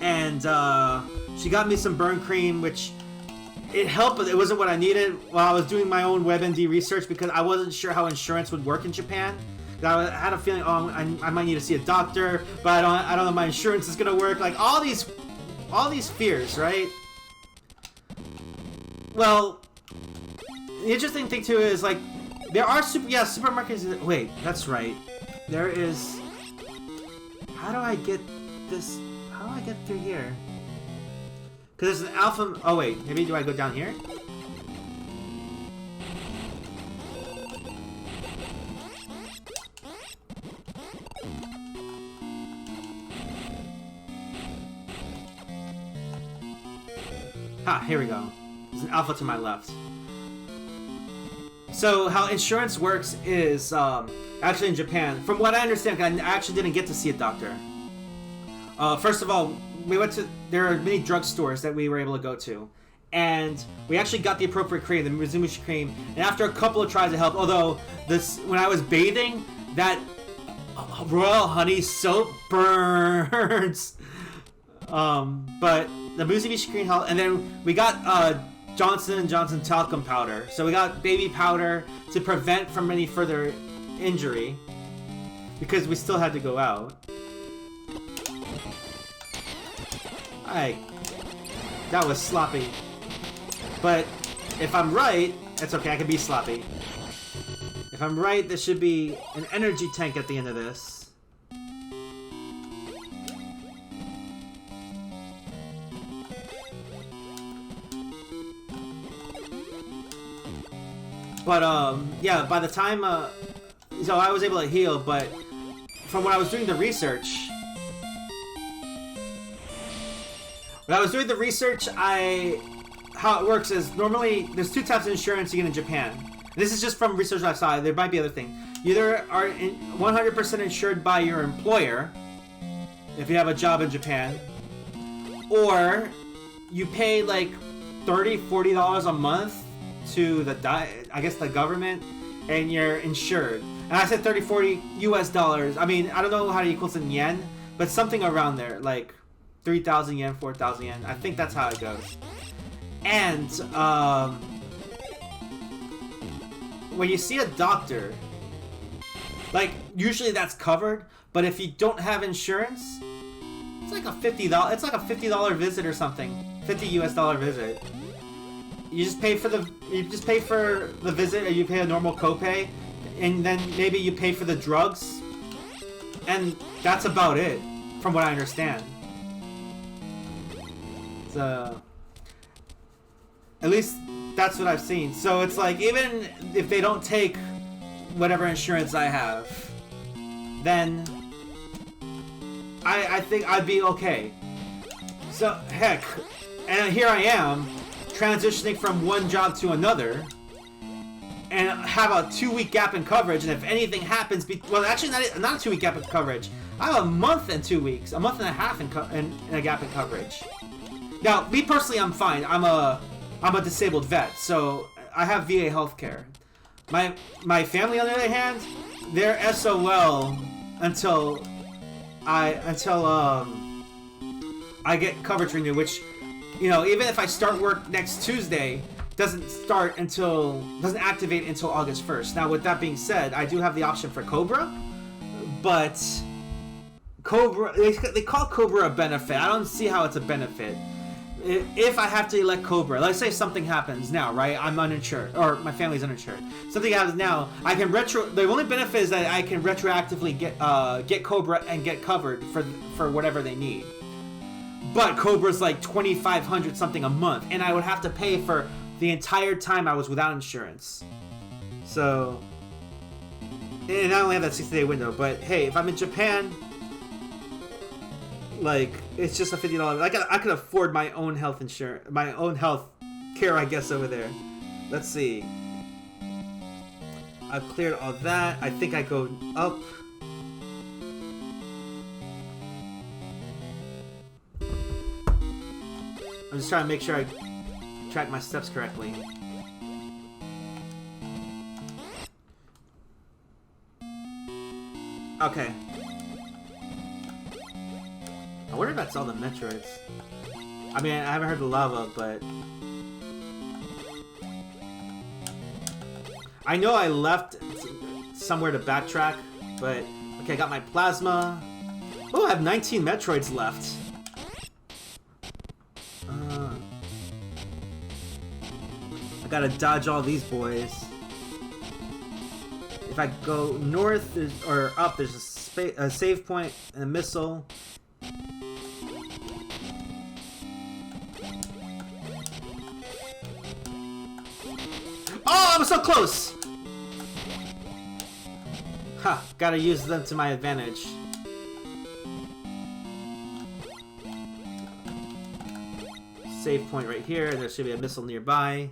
and she got me some burn cream, which it helped, but it wasn't what I needed while I was doing my own WebMD research, because I wasn't sure how insurance would work in Japan. I had a feeling, oh, I might need to see a doctor, but I don't know if my insurance is gonna work. Like all these fears, right? Well, the interesting thing too is, like, There are supermarkets. Wait, that's right. There is. How do I get this? How do I get through here? Because there's an alpha. Oh wait, maybe do I go down here? Ah, here we go. There's an alpha to my left. So how insurance works is actually in Japan, from what I understand, I actually didn't get to see a doctor. First of all, we went to, there are many drugstores that we were able to go to, and we actually got the appropriate cream, the Mizumishi cream, and after a couple of tries of help, although when I was bathing, that royal honey soap burns. But the Mizumishi cream helped, and then we got Johnson & Johnson talcum powder. So we got baby powder to prevent from any further injury, because we still had to go out. That was sloppy. But if I'm right, it's okay, I can be sloppy. If I'm right, there should be an energy tank at the end of this. But, yeah, by the time, so I was able to heal, but from when I was doing the research, how it works is, normally, there's two types of insurance you get in Japan. This is just from research I saw, there might be other things. You either are 100% insured by your employer, if you have a job in Japan, or you pay like $30, $40 a month to the government, and you're insured. And I said 30, 40 US dollars. I mean, I don't know how to equal it in yen, but something around there, like 3,000 yen, 4,000 yen. I think that's how it goes. And when you see a doctor, like usually that's covered, but if you don't have insurance, it's like a $50. It's like a $50 visit or something, 50 US dollar visit. You just pay for the visit, or you pay a normal copay, and then maybe you pay for the drugs, and that's about it, from what I understand. So, at least that's what I've seen. So it's like, even if they don't take whatever insurance I have, then I think I'd be okay. So heck, and here I am, transitioning from one job to another, and have a 2-week gap in coverage, and if anything happens, well, actually not a 2-week gap in coverage. I have a month and 2 weeks, a month and a half in a gap in coverage. Now, me personally, I'm fine. I'm a disabled vet, so I have VA healthcare. My family, on the other hand, they're SOL until I get coverage renewed, which, you know, even if I start work next Tuesday, doesn't activate until August 1st. Now, with that being said, I do have the option for Cobra, but Cobra, they call Cobra a benefit. I don't see how it's a benefit. If I have to elect Cobra, let's say something happens now, right? I'm uninsured, or my family's uninsured. Something happens now, I can the only benefit is that I can retroactively get Cobra and get covered for whatever they need. But Cobra's like $2,500 something a month, and I would have to pay for the entire time I was without insurance. So, and I only have that 60-day window. But hey, if I'm in Japan, like, it's just a $50. I could afford my own health insurance, my own health care, I guess, over there. Let's see. I've cleared all that. I think I go up. I'm just trying to make sure I track my steps correctly. Okay. I wonder if that's all the Metroids. I mean, I haven't heard the lava, but I know I left somewhere to backtrack, but okay, I got my plasma. Oh, I have 19 Metroids left. I gotta dodge all these boys. if I go north or up, there's a save point and a missile. Oh, I'm so close! Ha, gotta use them to my advantage. Save point right here, there should be a missile nearby.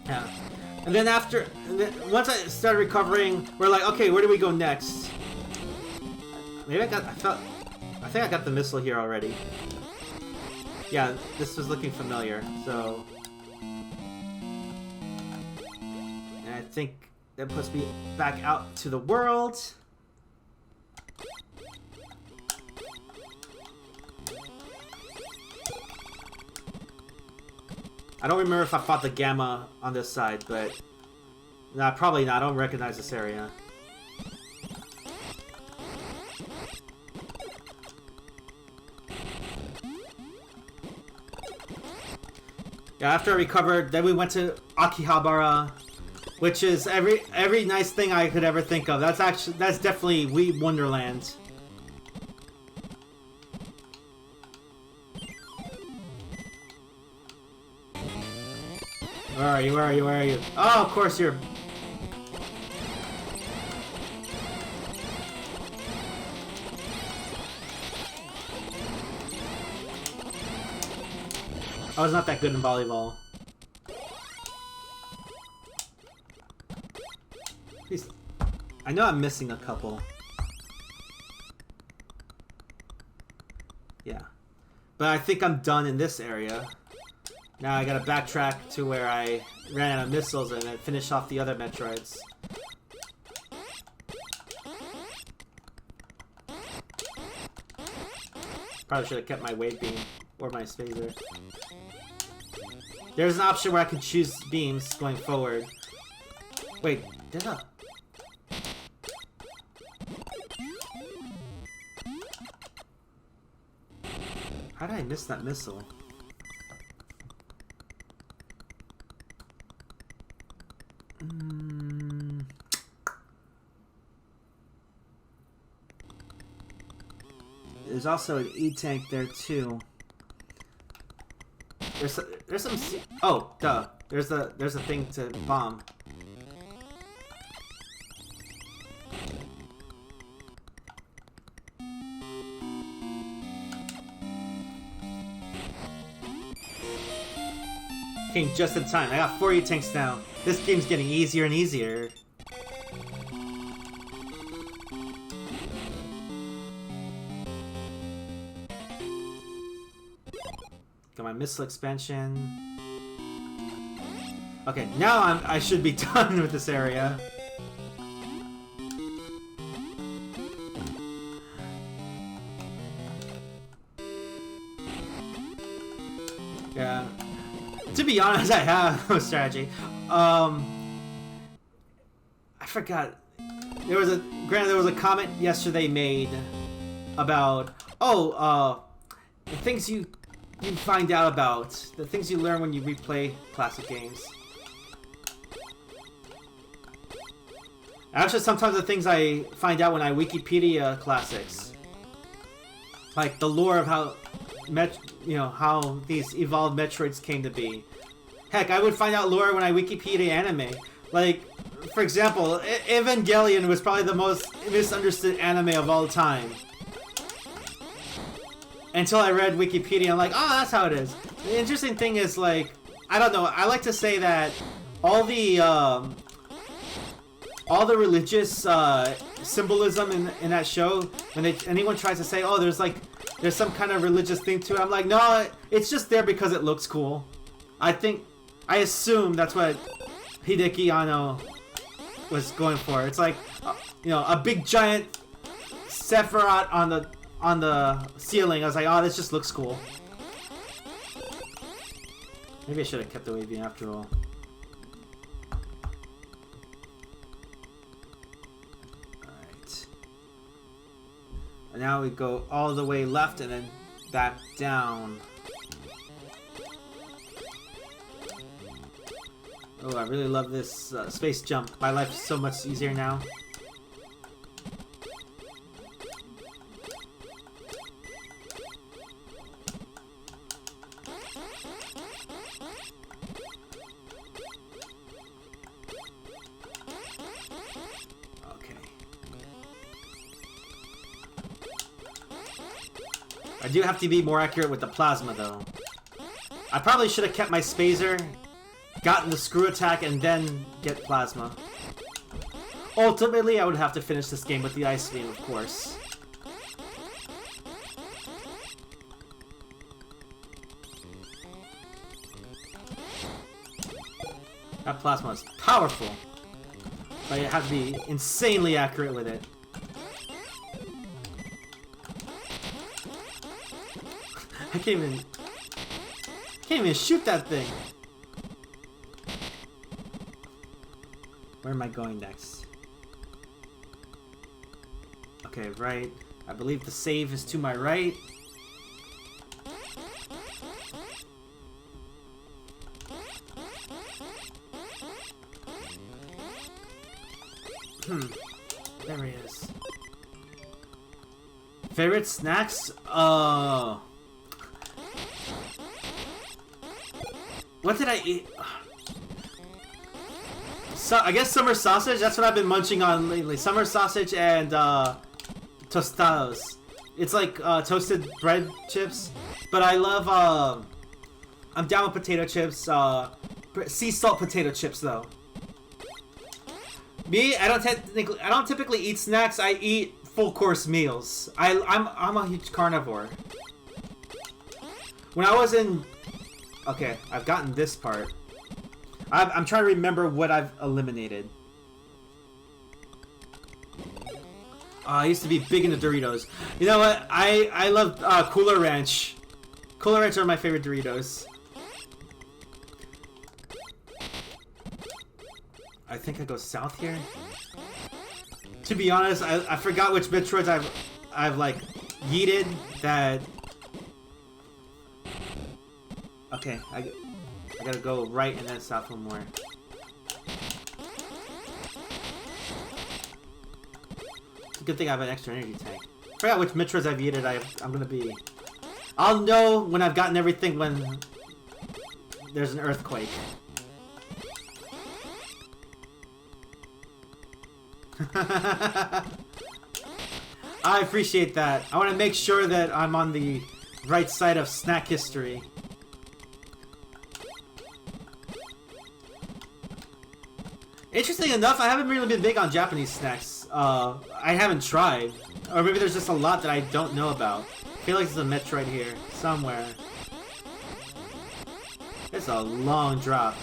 Yeah. And then once I started recovering, we're like, okay, where do we go next? Maybe I think I got the missile here already. Yeah, this was looking familiar, so... And I think that puts me back out to the world. I don't remember if I fought the Gamma on this side, but... Nah, probably not. I don't recognize this area. Yeah, after I recovered, then we went to Akihabara, which is every nice thing I could ever think of. That's definitely Wii Wonderland. Where are you? Where are you? Where are you? Oh, of course you're... I was not that good in volleyball. Please. I know I'm missing a couple. Yeah. But I think I'm done in this area. Now I gotta backtrack to where I ran out of missiles and then finish off the other Metroids. Probably should have kept my wave beam or my phaser. There's an option where I can choose beams going forward. Wait, did I? How did I miss that missile? There's also an E-tank there too. There's some oh, duh. There's a thing to bomb. Came just in time. I got 4 E-tanks now. This game's getting easier and easier. Got my missile expansion. Okay, now I should be done with this area. Yeah. To be honest, I have no strategy. I forgot. There was a comment yesterday made about the things you find out about, the things you learn when you replay classic games. Actually, sometimes the things I find out when I Wikipedia classics, like the lore of how how these evolved Metroids came to be. Heck, I would find out lore when I Wikipedia anime. Like, for example, Evangelion was probably the most misunderstood anime of all time. Until I read Wikipedia, I'm like, oh, that's how it is. The interesting thing is, like, I don't know, I like to say that all the religious symbolism in that show, when anyone tries to say, oh, there's some kind of religious thing to it, I'm like, no, it's just there because it looks cool. I assume that's what Hideki Anno was going for. It's like, a big giant Sephiroth on the ceiling. I was like, oh, this just looks cool. Maybe I should have kept the wave beam after all. Alright. And now we go all the way left and then back down. Oh, I really love this space jump. My life is so much easier now. I do have to be more accurate with the plasma, though. I probably should have kept my Spazer, gotten the screw attack, and then get plasma. Ultimately, I would have to finish this game with the Ice Beam, of course. That plasma is powerful, but you have to be insanely accurate with it. I can't even shoot that thing. Where am I going next? Okay, right. I believe the save is to my right. There he is. Favorite snacks? What did I eat? So, I guess summer sausage. That's what I've been munching on lately. Summer sausage and tostados. It's like toasted bread chips. But I love. I'm down with potato chips. Sea salt potato chips though. Me, I don't typically eat snacks. I eat full course meals. I'm a huge carnivore. When I was in. Okay, I've gotten this part. I'm trying to remember what I've eliminated. I used to be big into Doritos. You know what? I love Cooler Ranch. Cooler Ranch are my favorite Doritos. I think I go south here. To be honest, I forgot which Metroids I've like yeeted that. Okay, I gotta go right and then south one more. It's a good thing I have an extra energy tank. I forgot which Metroids I've yeeted. I'm gonna be. I'll know when I've gotten everything when there's an earthquake. I appreciate that. I want to make sure that I'm on the right side of snack history. Interesting enough, I haven't really been big on Japanese snacks. I haven't tried. Or maybe there's just a lot that I don't know about. I feel like there's a Metroid here, somewhere. It's a long drop.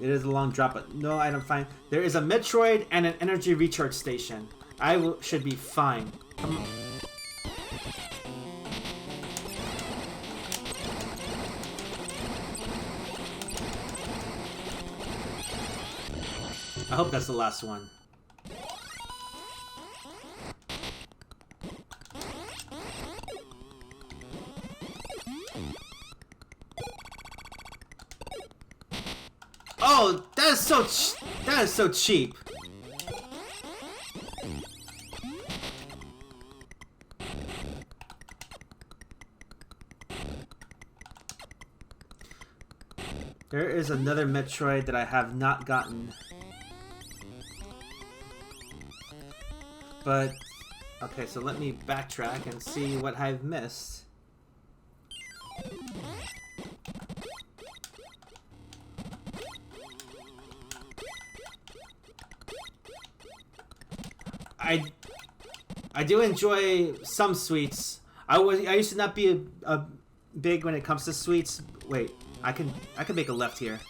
It is a long drop, but no item find. There is a Metroid and an energy recharge station. Should be fine. Come on. I hope that's the last one. Oh, that is so cheap. There is another Metroid that I have not gotten. But, okay, so let me backtrack and see what I've missed. I do enjoy some sweets. I used to not be a big when it comes to sweets. Wait, I can make a left here.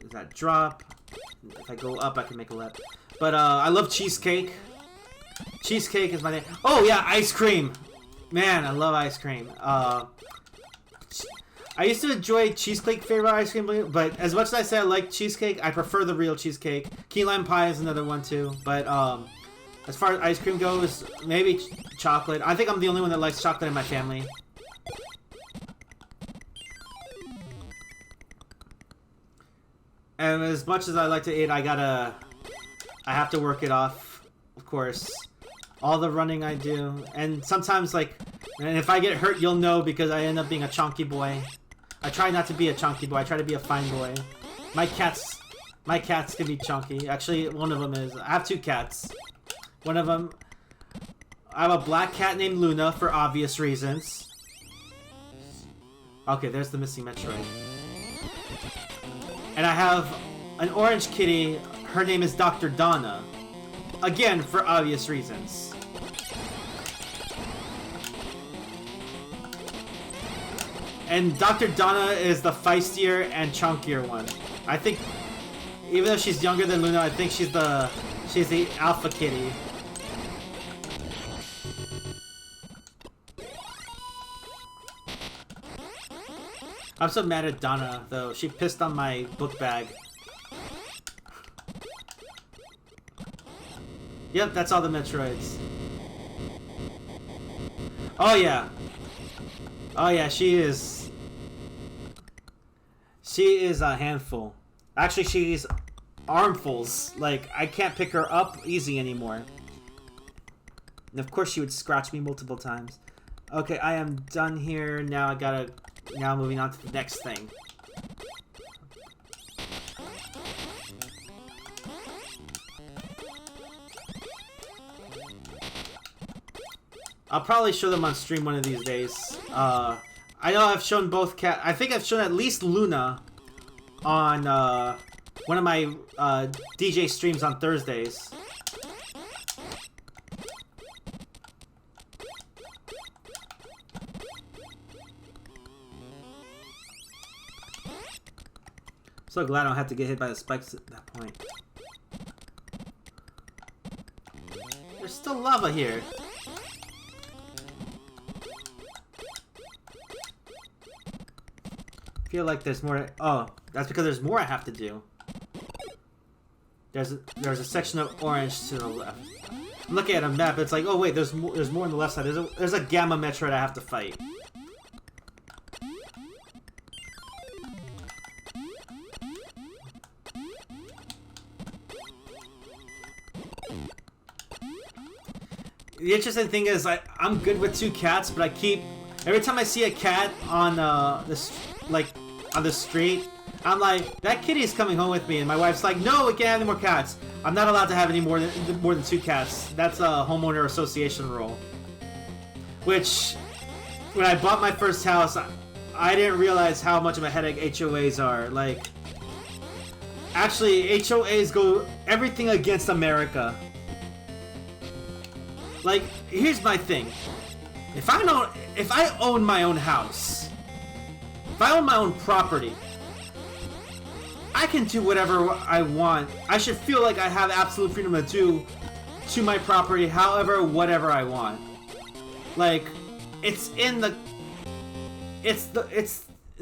Is that drop? If I go up, I can make a left. But I love cheesecake. Cheesecake is my name. Oh yeah, ice cream. Man, I love ice cream. I used to enjoy cheesecake favorite ice cream, but as much as I say I like cheesecake, I prefer the real cheesecake. Key lime pie is another one too. But As far as ice cream goes, maybe chocolate. I think I'm the only one that likes chocolate in my family. And as much as I like to eat, I have to work it off, of course. All the running I do. And sometimes, like, and if I get hurt, you'll know because I end up being a chunky boy. I try not to be a chunky boy. I try to be a fine boy. My cats can be chunky. Actually, one of them is. I have 2 cats. One of them, I have a black cat named Luna for obvious reasons. Okay, there's the missing Metroid. And I have an orange kitty. Her name is Dr. Donna. Again, for obvious reasons. And Dr. Donna is the feistier and chunkier one. I think, even though she's younger than Luna, I think she's the alpha kitty. I'm so mad at Donna, though. She pissed on my book bag. Yep, that's all the Metroids. Oh, yeah. Oh, yeah, she is... She is a handful. Actually, she's armfuls. Like, I can't pick her up easy anymore. And of course, she would scratch me multiple times. Okay, I am done here. Now I gotta... Now moving on to the next thing. I'll probably show them on stream one of these days. I know I've shown both cat. I think I've shown at least Luna on one of my DJ streams on Thursdays. So glad I don't have to get hit by the spikes at that point. There's still lava here. I feel like there's more. Oh, that's because there's more I have to do. There's a section of orange to the left. I'm looking at a map. It's like, oh wait, there's more on the left side. There's a Gamma Metroid I have to fight. The interesting thing is, I'm good with 2 cats, but I keep every time I see a cat on on the street, I'm like, that kitty's coming home with me, and my wife's like, no, we can't have any more cats. I'm not allowed to have any more than 2 cats. That's a homeowner association rule. Which, when I bought my first house, I didn't realize how much of a headache HOAs are. Like, actually, HOAs go everything against America. Like, here's my thing. If I own my own house, if I own my own property, I can do whatever I want. I should feel like I have absolute freedom to do to my property whatever I want. Like, it's an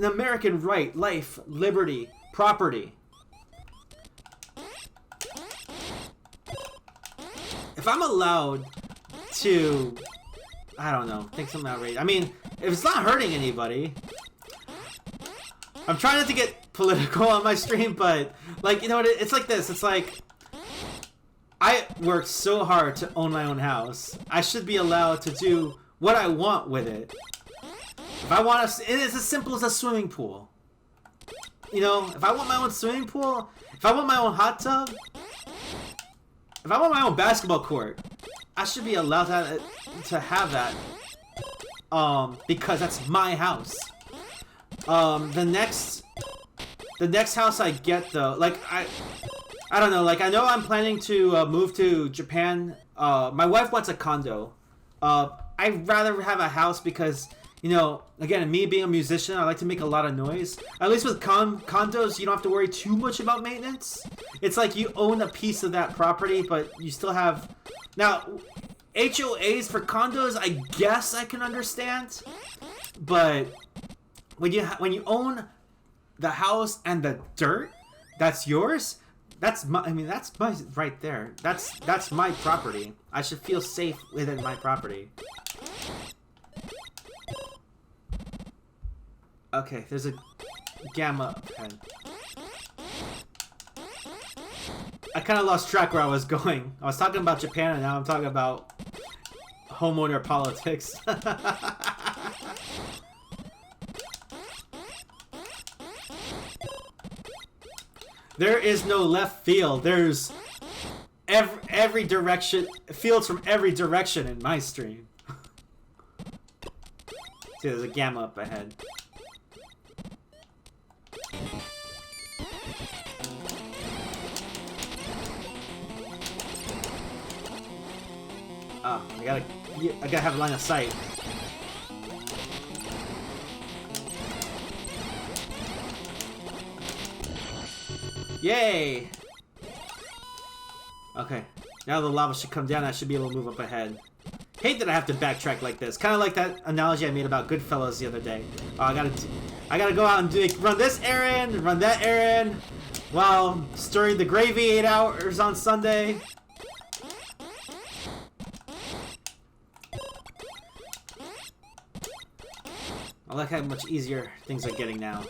American right, life, liberty, property. If I'm allowed to, I don't know, think something outrageous. I mean, if it's not hurting anybody. I'm trying not to get political on my stream, but, like, you know what, it's like this. It's like, I worked so hard to own my own house. I should be allowed to do what I want with it. If I want to, it's as simple as a swimming pool. You know, if I want my own swimming pool, if I want my own hot tub, if I want my own basketball court, I should be allowed to have that, because that's my house. The next house I get, though, like, I don't know, like, I know I'm planning to move to Japan. My wife wants a condo. I'd rather have a house because, you know, again, me being a musician, I like to make a lot of noise. At least with condos, you don't have to worry too much about maintenance. It's like you own a piece of that property, but you still have... Now, HOAs for condos, I guess I can understand. But when you own the house and the dirt that's yours, That's my. I mean, that's my right there. That's my property. I should feel safe within my property. Okay, there's a gamma head. I kind of lost track where I was going. I was talking about Japan, and now I'm talking about homeowner politics. There is no left field. There's every direction, fields from every direction in my stream. See, there's a gamma up ahead. Ah, I gotta have a line of sight. Yay! Okay, now the lava should come down. I should be able to move up ahead. Hate that I have to backtrack like this. Kind of like that analogy I made about Goodfellas the other day. Oh, I gotta go out and run this errand, run that errand, while stirring the gravy 8 hours on Sunday. I like how much easier things are getting now.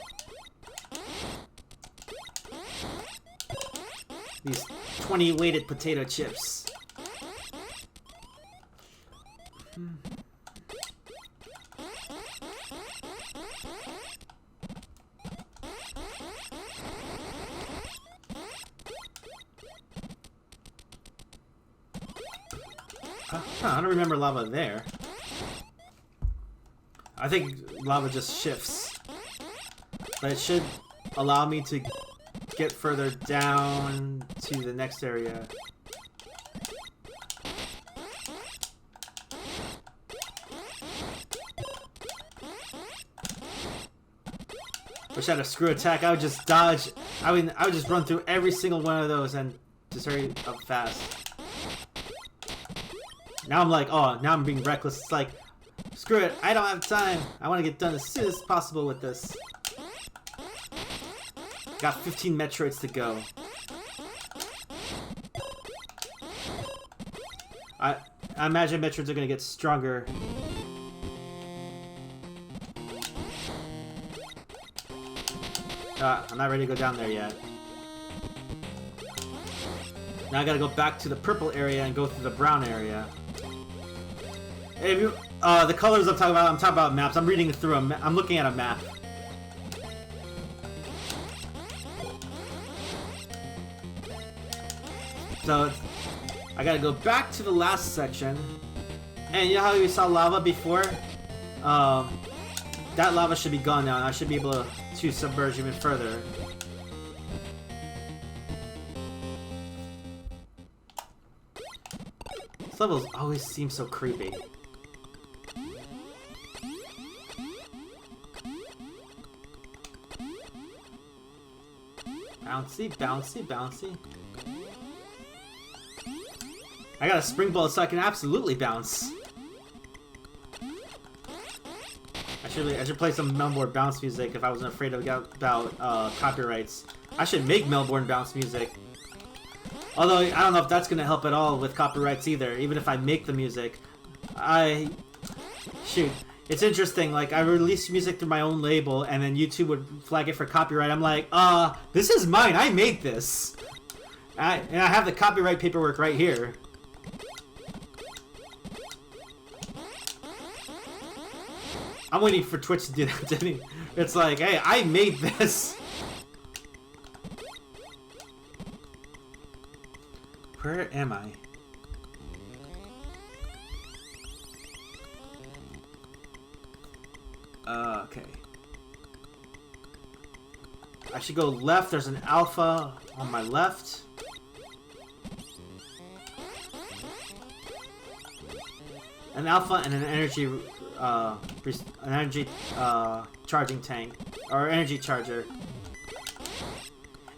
These 20 weighted potato chips. I don't remember lava there. I think lava just shifts. But it should allow me to get further down to the next area. Wish I had a screw attack. I would just dodge. I would just run through every single one of those and just hurry up fast. Now I'm like, oh, now I'm being reckless. It's like, screw it. I don't have time. I want to get done as soon as possible with this. Got 15 Metroids to go. I imagine Metroids are going to get stronger. I'm not ready to go down there yet. Now I gotta go back to the purple area and go through the brown area. Hey, the colors I'm talking about maps. I'm reading through I'm looking at a map. So I gotta go back to the last section. And you know how you saw lava before? That lava should be gone now, and I should be able to submerge even further. This level always seems so creepy. Bouncy, bouncy, bouncy. I got a springboard so I can absolutely bounce. I should play some Melbourne bounce music if I wasn't afraid about copyrights. I should make Melbourne bounce music. Although, I don't know if that's going to help at all with copyrights either, even if I make the music. Shoot. It's interesting, like, I release music through my own label, and then YouTube would flag it for copyright. I'm like, this is mine, I made this! And I have the copyright paperwork right here. I'm waiting for Twitch to do that to me. It's like, hey, I made this! Where am I? Okay. I should go left. There's an alpha on my left. An alpha and an energy charging tank, or energy charger.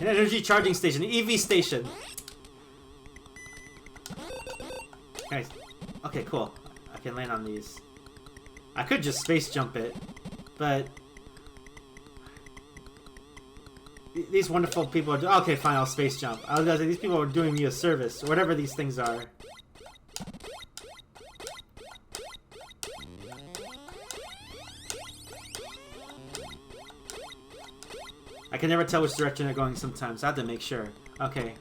An energy charging station, an EV station. Nice. Okay, cool. I can land on these. I could just space jump it, but these wonderful people are doing... Okay, fine, I'll space jump. I was gonna say, these people are doing me a service, or whatever these things are. I can never tell which direction they're going sometimes. I have to make sure. Okay.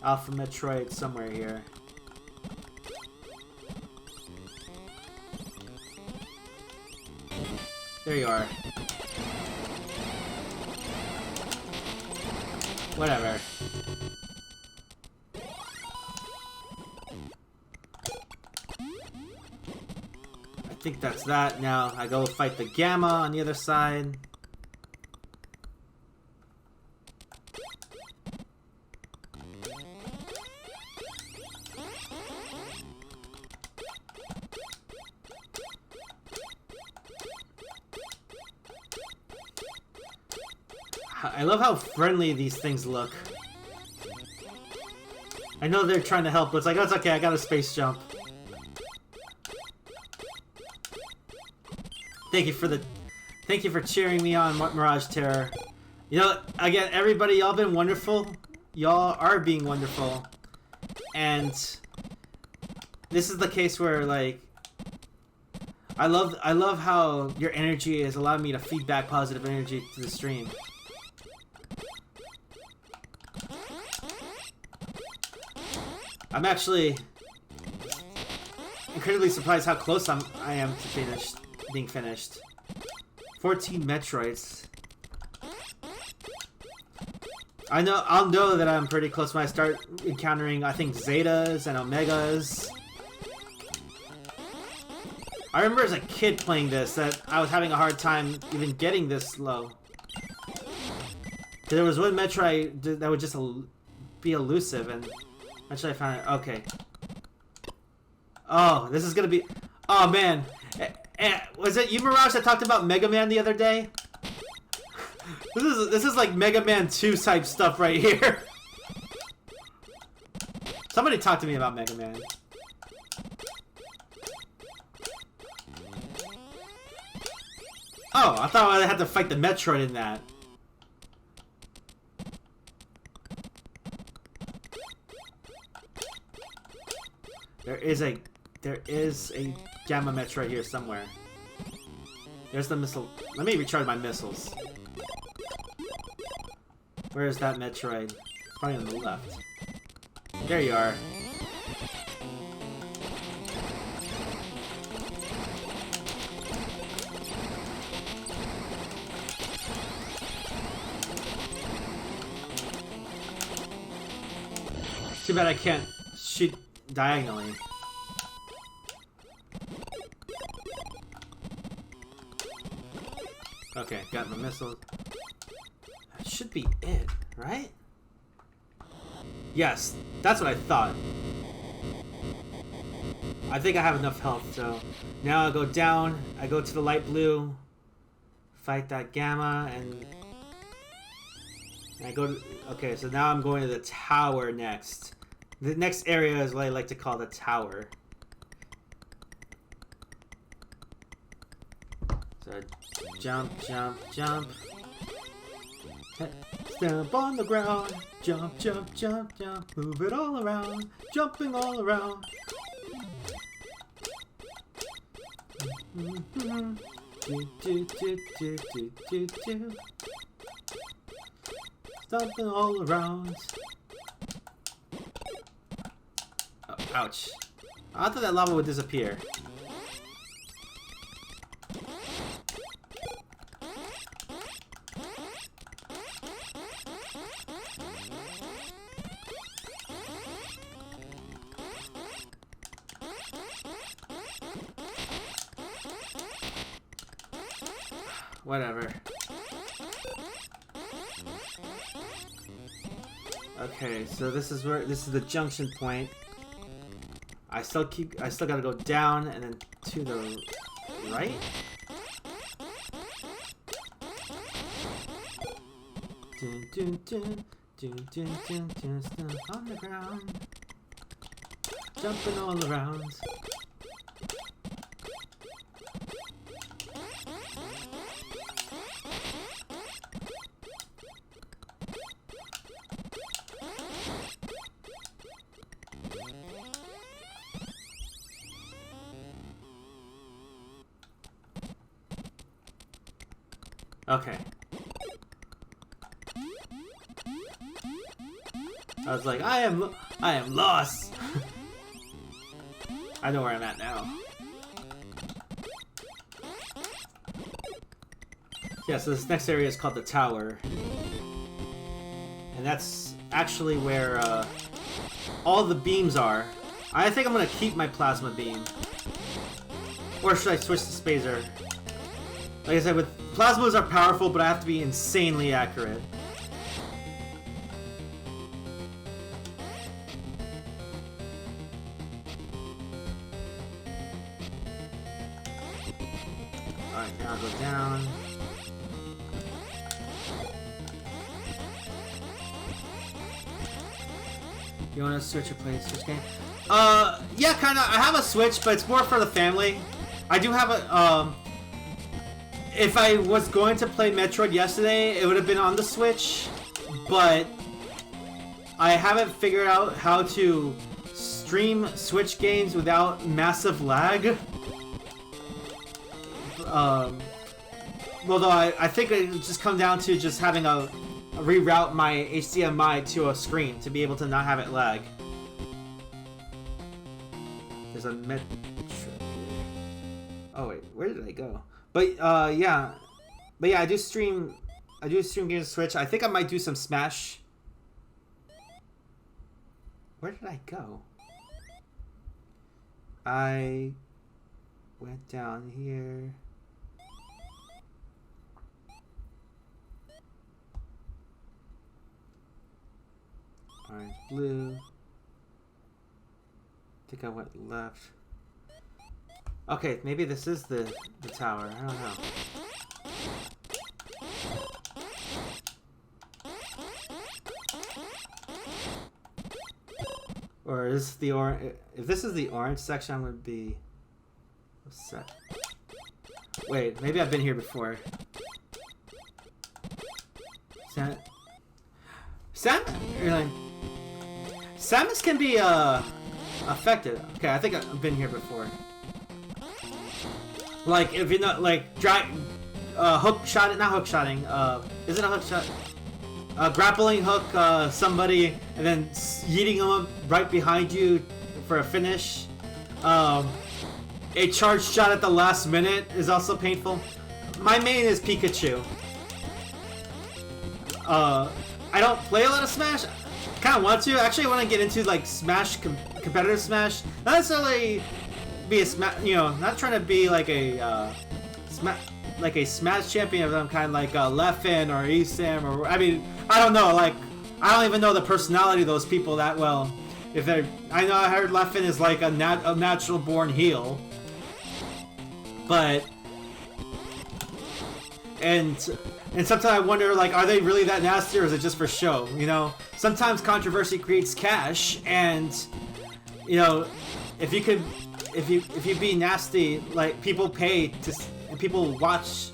Alpha Metroid somewhere here. There you are. Whatever. I think that's that. Now I go fight the Gamma on the other side. I love how friendly these things look. I know they're trying to help, but it's like, oh, it's okay, I got a space jump. Thank you for cheering me on, Mirage Terror. You know, again, everybody, y'all been wonderful. Y'all are being wonderful. And this is the case where, like, I love how your energy has allowed me to feed back positive energy to the stream. I'm actually incredibly surprised how close I am to being finished. 14 Metroids. I'll know that I'm pretty close when I start encountering, I think, Zetas and Omegas. I remember as a kid playing this that I was having a hard time even getting this low. There was one Metroid that would just be elusive, and eventually I found it. Okay. Oh, this is gonna be... Oh, man. Was it you, Mirage, that talked about Mega Man the other day? This is like Mega Man 2 type stuff right here. Somebody talk to me about Mega Man. Oh, I thought I had to fight the Metroid in that. There is a Gamma Metroid here somewhere. There's the missile. Let me recharge my missiles. Where is that Metroid? It's probably on the left. There you are. Too bad I can't shoot diagonally. Okay, got my missiles. That should be it, right? Yes, that's what I thought. I think I have enough health, so now I go down, I go to the light blue, fight that Gamma, and I go to... Okay, so now I'm going to the tower next. The next area is what I like to call the tower. So jump, jump, jump. Stamp on the ground. Jump, jump, jump, jump. Move it all around. Jumping all around. Stomping all around. Oh, ouch. I thought that lava would disappear. Whatever. Okay, so this is the junction point. I still gotta go down and then to the right. Dun, dun, dun, dun, dun, dun, dun, dun, on the ground, jumping all around. Okay. I was like, I am lost. I know where I'm at now. Yeah, so this next area is called the Tower. And that's actually where all the beams are. I think I'm gonna keep my plasma beam. Or should I switch to Spazer? Like I said, with plasmas are powerful, but I have to be insanely accurate. Alright, now go down. You wanna switch or play a Switch game? Yeah, kinda. I have a Switch, but it's more for the family. I do have a, if I was going to play Metroid yesterday, it would have been on the Switch, but I haven't figured out how to stream Switch games without massive lag. Although I think it would just come down to just having a reroute my HDMI to a screen to be able to not have it lag. There's a Metroid. Oh wait, where did I go? But yeah, I do stream games on Switch. I think I might do some Smash. Where did I go? I went down here. Orange, blue. I think I went left. Okay, maybe this is the tower. I don't know. Or is the orange? If this is the orange section, I'm gonna be upset. Wait, maybe I've been here before. Samus can be affected. Okay, I think I've been here before. Like if you're not like hook shot, not hook shotting. Is it a hook shot? Grappling hook somebody and then yeeting them up right behind you for a finish. A charge shot at the last minute is also painful. My main is Pikachu. I don't play a lot of Smash. Kind of want to. Actually, I want to get into like Smash competitive Smash. Not necessarily be a Smash. You know, not trying to be like a Smash champion of them kind, like Leffen or Esam or I mean, I don't know. Like, I don't even know the personality of those people that well. If they're, I heard Leffen is like a natural born heel, but and sometimes I wonder, like, are they really that nasty or is it just for show? You know, sometimes controversy creates cash, and you know, if you be nasty, like people pay to, and people watch,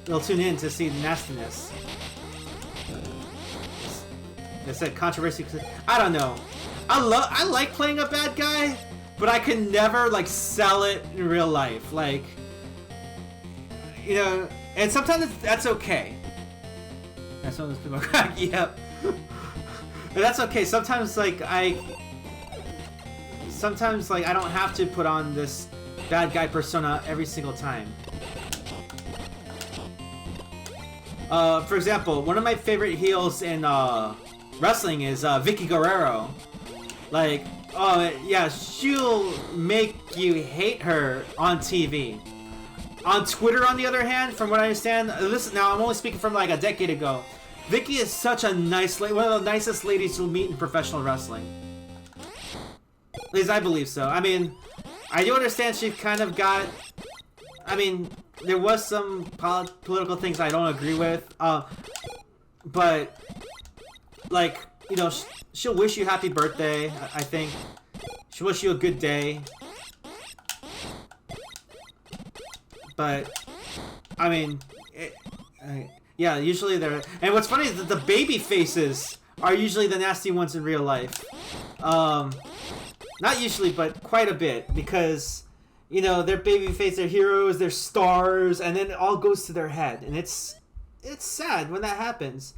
they'll tune in to see the nastiness. I said controversy. I don't know. I like playing a bad guy, but I can never like sell it in real life. Like, you know, and sometimes that's okay. That's one of those people cracking up. But that's okay. Sometimes like I don't have to put on this bad guy persona every single time. For example, one of my favorite heels in wrestling is Vicky Guerrero. Like, oh yeah, she'll make you hate her on TV. On Twitter, on the other hand, from what I understand, listen, now I'm only speaking from like a decade ago. Vicky is such a nice lady, one of the nicest ladies you'll meet in professional wrestling. At least I believe so. I mean, I do understand she kind of got. I mean, there was some political things I don't agree with, but like, you know, she'll wish you happy birthday. I think she'll wish you a good day. But I mean, yeah, usually they're. And what's funny is that the baby faces are usually the nasty ones in real life. Not usually, but quite a bit, because you know, they're babyface, they're heroes, they're stars, and then it all goes to their head, and it's it's sad when that happens.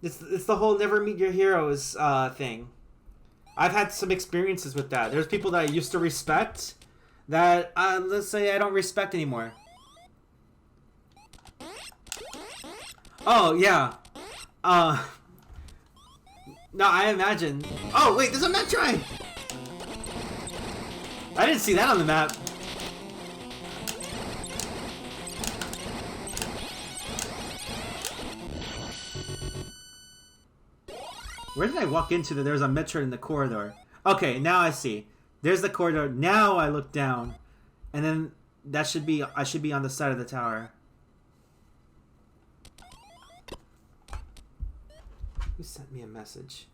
It's the whole never meet your heroes thing. I've had some experiences with that. There's people that I used to respect that, let's say, I don't respect anymore. Oh, yeah. No, I imagine. Oh, wait, there's a Metroid! I didn't see that on the map. Where did I walk into that there's a Metroid in the corridor? Okay, now I see. There's the corridor. Now I look down. And then that should be, I should be on the side of the tower. Who sent me a message?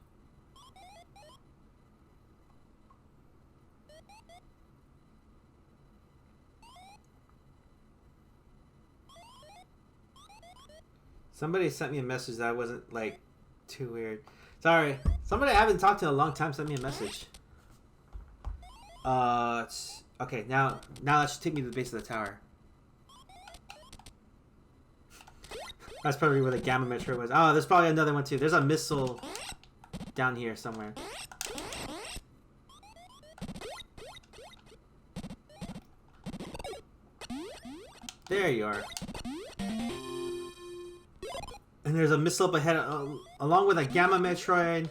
Somebody sent me a message that wasn't, like, too weird. Sorry. Somebody I haven't talked to in a long time sent me a message. Okay, now that should take me to the base of the tower. That's probably where the Gamma Metro was. Oh, there's probably another one too. There's a missile down here somewhere. There you are. And there's a missile up ahead, along with a Gamma Metroid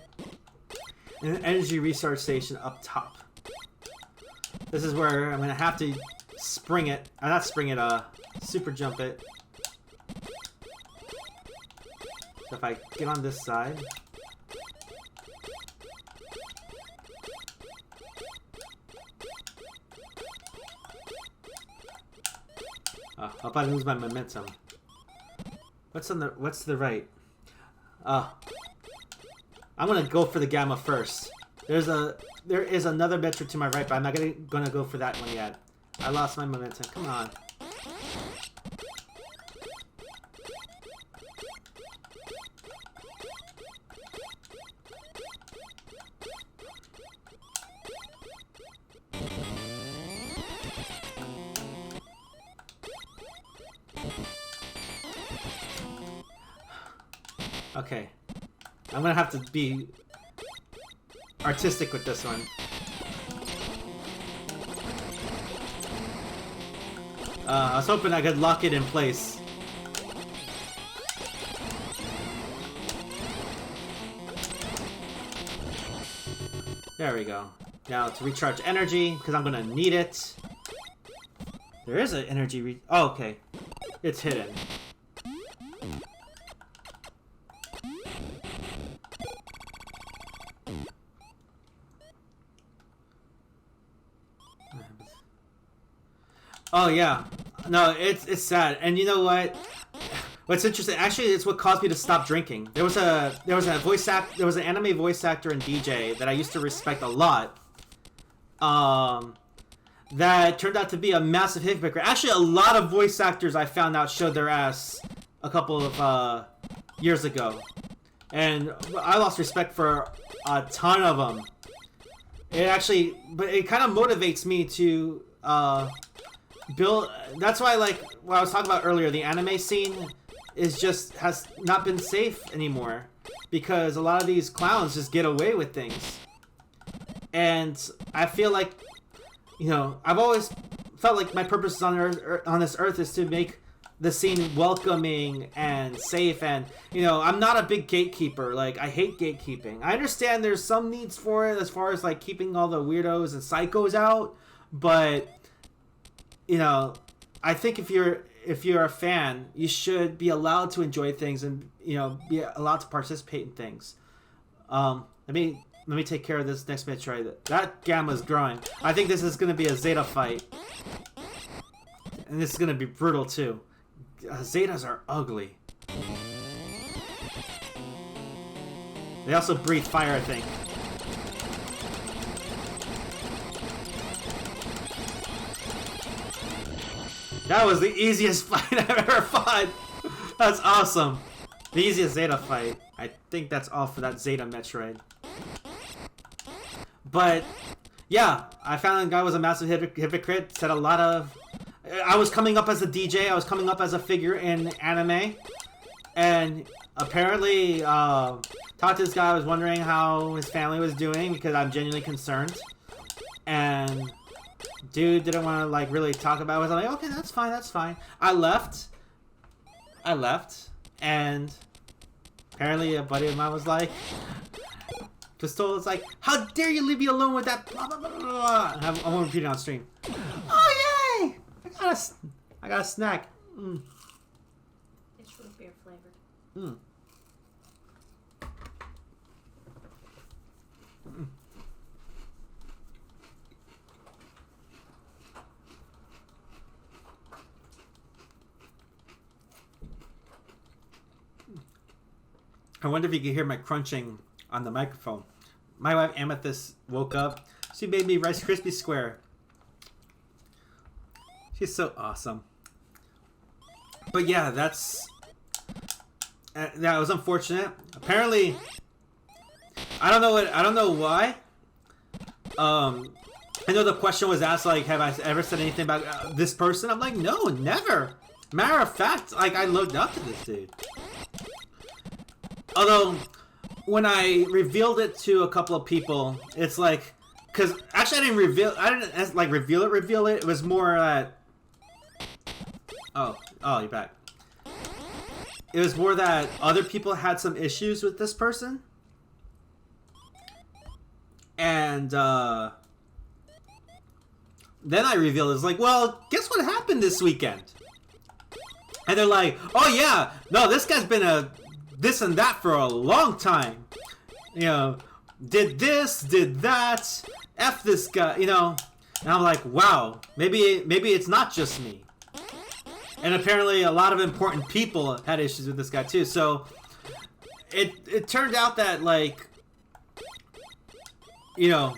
and an energy recharge station up top. This is where I'm gonna have to spring it. Not spring it, super jump it. So if I get on this side. Hope I lose my momentum. What's to the right? I'm gonna go for the Gamma first. There is another Metro to my right, but I'm not gonna go for that one yet. I lost my momentum. Come on. Okay. I'm gonna have to be artistic with this one. I was hoping I could lock it in place. There we go. Now to recharge energy, because I'm gonna need it. There is an energy oh, okay. It's hidden. Oh yeah, no, it's sad, and you know what? What's interesting? Actually, it's what caused me to stop drinking. There was an anime voice actor and DJ that I used to respect a lot. That turned out to be a massive hypocrite. Actually, a lot of voice actors I found out showed their ass a couple of years ago, and I lost respect for a ton of them. But it kind of motivates me to that's why, like what I was talking about earlier, the anime scene has not been safe anymore because a lot of these clowns just get away with things. And I feel like, you know, I've always felt like my purpose on this earth is to make the scene welcoming and safe, and you know, I'm not a big gatekeeper. Like, I hate gatekeeping. I understand there's some needs for it as far as like keeping all the weirdos and psychos out, but you know, I think if you're a fan, you should be allowed to enjoy things and, you know, be allowed to participate in things. Let me take care of this next Metroid. That Gamma's growing. I think this is going to be a Zeta fight. And this is going to be brutal too. Zetas are ugly. They also breathe fire, I think. That was the easiest fight I've ever fought. That's awesome. The easiest Zeta fight. I think that's all for that Zeta Metroid. But yeah, I found the guy was a massive hypocrite. Said a lot of. I was coming up as a DJ. I was coming up as a figure in anime, And apparently, talked to this guy. I was wondering how his family was doing because I'm genuinely concerned. And dude didn't want to like really talk about it. I was like, okay, that's fine, that's fine. I left, and apparently a buddy of mine was like, Pistol is like, how dare you leave me alone with that blah blah blah blah. I won't repeat it on stream. Oh yay! I got a snack. Mm. It's root beer flavored. Mm. Mm. I wonder if you can hear my crunching on the microphone. My wife Amethyst woke up. She made me Rice Krispie Square. She's so awesome. But yeah, that was unfortunate. Apparently, I don't know why. I know the question was asked like, have I ever said anything about this person? I'm like, no, never. Matter of fact, like I looked up to this dude. Although, when I revealed it to a couple of people, it's like, because actually I didn't reveal it. It was more that, oh, you're back. It was more that other people had some issues with this person. And, then I revealed it. It's like, well, guess what happened this weekend? And they're like, oh yeah, no, this guy's been a this and that for a long time. You know, did this, did that, F this guy, you know. And I'm like, wow, maybe it's not just me. And apparently a lot of important people had issues with this guy too. So it turned out that, like, you know,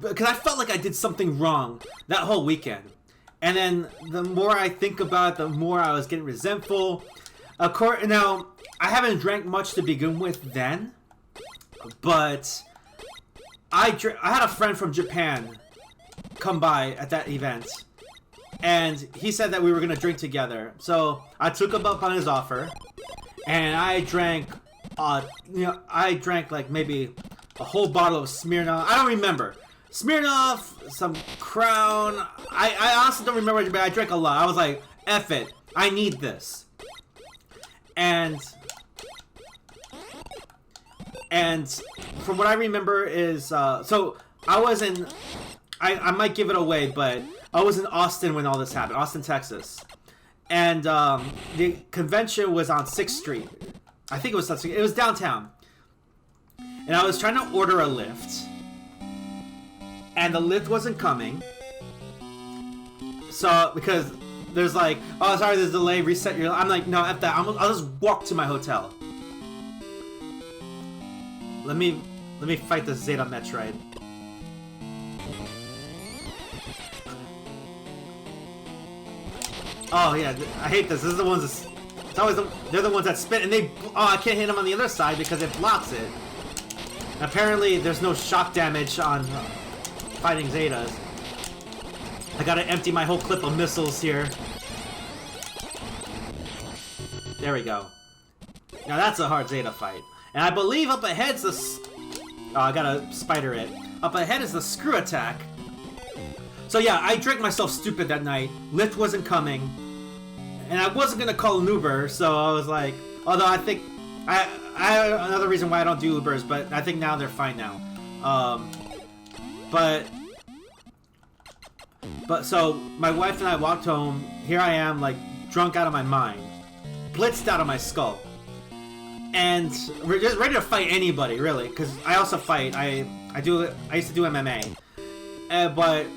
because I felt like I did something wrong that whole weekend. And then the more I think about it, the more I was getting resentful. Of course, now, I haven't drank much to begin with then, but I had a friend from Japan come by at that event, and he said that we were going to drink together. So I took him up on his offer, and I drank, like maybe a whole bottle of Smirnoff. I don't remember. Smirnoff, some Crown. I honestly don't remember, but I drank a lot. I was like, F it. I need this. And from what I remember is, so I was in, I might give it away, but I was in Austin when all this happened, Austin, Texas. And the convention was on 6th Street. I think it was it was downtown. And I was trying to order a lift. And the lift wasn't coming. So, because there's like, oh, sorry, there's a delay, reset your... I'm like, no, F that. I'll just walk to my hotel. Let me fight this Zeta Metroid. Oh, yeah, I hate this. This is the ones that... It's always they're the ones that spin, and they... Oh, I can't hit them on the other side because it blocks it. Apparently, there's no shock damage on fighting Zetas. I gotta empty my whole clip of missiles here. There we go. Now that's a hard Zeta fight. And I believe up ahead's the... Oh, I gotta spider it. Up ahead is the screw attack. So yeah, I drank myself stupid that night. Lift wasn't coming. And I wasn't gonna call an Uber, so I was like... Although I think... I another reason why I don't do Ubers, but I think now they're fine now. But so, my wife and I walked home. Here I am, like, drunk out of my mind. Blitzed out of my skull. And we're just ready to fight anybody, really. Because I also fight. I used to do MMA. But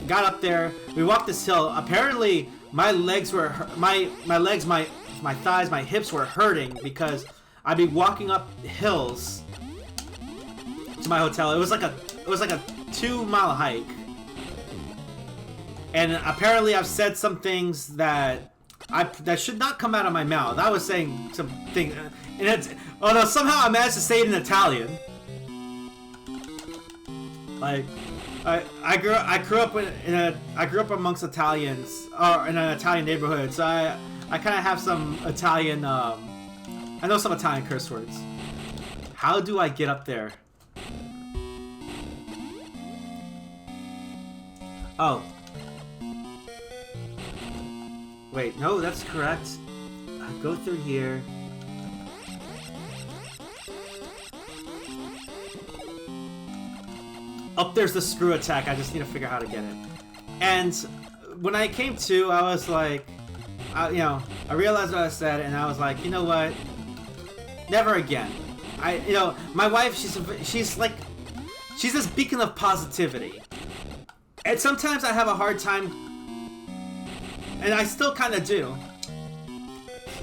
got up there. We walked this hill. Apparently, my legs were... My legs, my thighs, my hips were hurting because I'd be walking up hills to my hotel. It was like a 2-mile hike. And apparently I've said some things that should not come out of my mouth. I was saying some things, and it's... Oh no, somehow I managed to say it in Italian. Like, I grew up amongst Italians, or in an Italian neighborhood, so I kind of have some Italian I know some Italian curse words. How do I get up there? Oh. Wait, no, that's correct. Go through here. Up there's the screw attack. I just need to figure out how to get it. And when I came to, I was like, I realized what I said, and I was like, you know what? Never again. My wife, she's this beacon of positivity. And sometimes I have a hard time, and I still kind of do.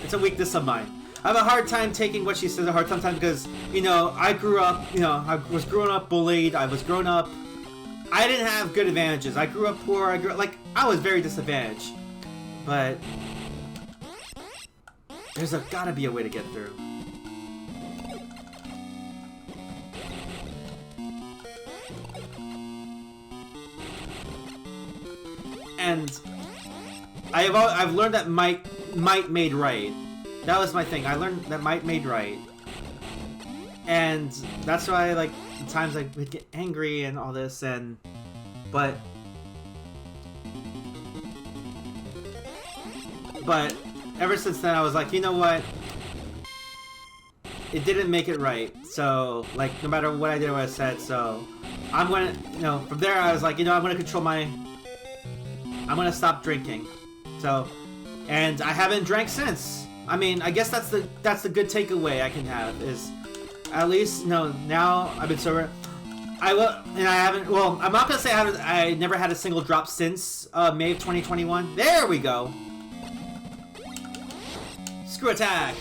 It's a weakness of mine. I have a hard time taking what she says a hard sometimes because, I grew up, I was growing up bullied. I was growing up, I didn't have good advantages. I grew up poor. I was very disadvantaged. But there's gotta be a way to get through. And I've learned that might made right. That was my thing. I learned that might made right. And that's why, the times I would get angry and all this, but ever since then, I was like, you know what? It didn't make it right. So, no matter what I did or what I said, so I'm gonna, from there, I was like, I'm gonna control I'm gonna stop drinking. So, and I haven't drank since. I mean, I guess that's the good takeaway I can have is, at least now I've been sober. I'm not gonna say I never had a single drop since May of 2021. There we go. Screw attack.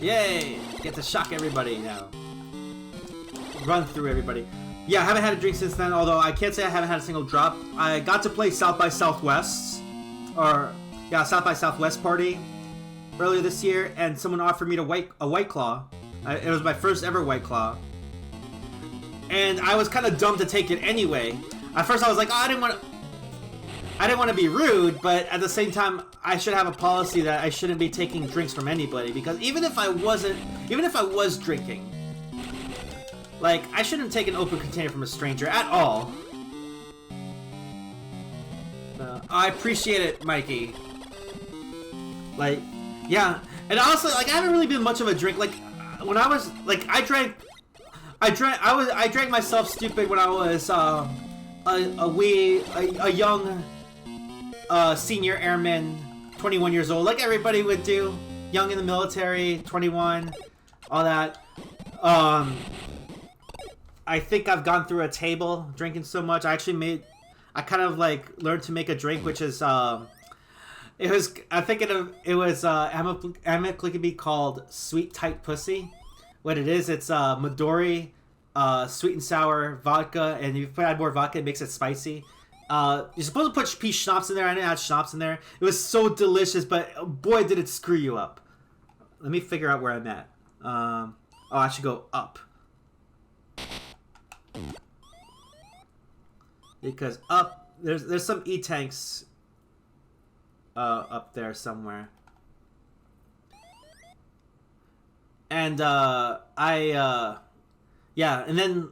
Yay! Get to shock everybody now. Run through everybody. Yeah, I haven't had a drink since then, although I can't say I haven't had a single drop. I got to play South by Southwest, South by Southwest party earlier this year, and someone offered me a White Claw. It was my first ever White Claw. And I was kind of dumb to take it anyway. At first I was like, oh, I didn't want to be rude, but at the same time, I should have a policy that I shouldn't be taking drinks from anybody, because even if I was drinking, I shouldn't take an open container from a stranger at all. I appreciate it, Mikey. Yeah, and also, I haven't really been much of a drink. When I was, I drank myself stupid when I was, a young, senior airman, 21 years old, like everybody would do. Young in the military, 21, all that. I think I've gone through a table drinking so much. I kind of learned to make a drink, which is it was amicably called Sweet Tight Pussy. What it is, it's Midori, sweet and sour vodka, and if you add more vodka, it makes it spicy. You're supposed to put peach schnapps in there. I didn't add schnapps in there. It was so delicious, but boy, did it screw you up. Let me figure out where I'm at. I should go up. Because up, there's some E-tanks up there somewhere. And and then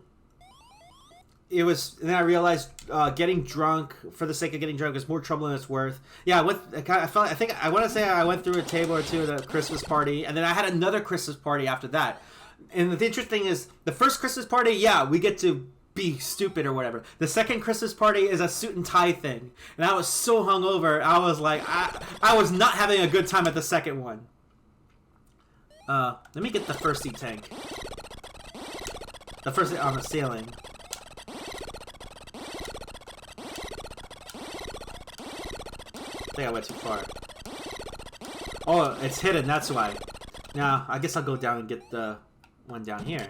I realized getting drunk for the sake of getting drunk is more trouble than it's worth. Yeah, I want to say I went through a table or two at a Christmas party, and then I had another Christmas party after that. And the interesting is, the first Christmas party, yeah, we get to be stupid or whatever. The second Christmas party is a suit and tie thing, and I was so hungover. I was like, I was not having a good time at the second one. Let me get the first E-tank. The first on the ceiling. I think I went too far. Oh, it's hidden, that's why. Now, I guess I'll go down and get the one down here.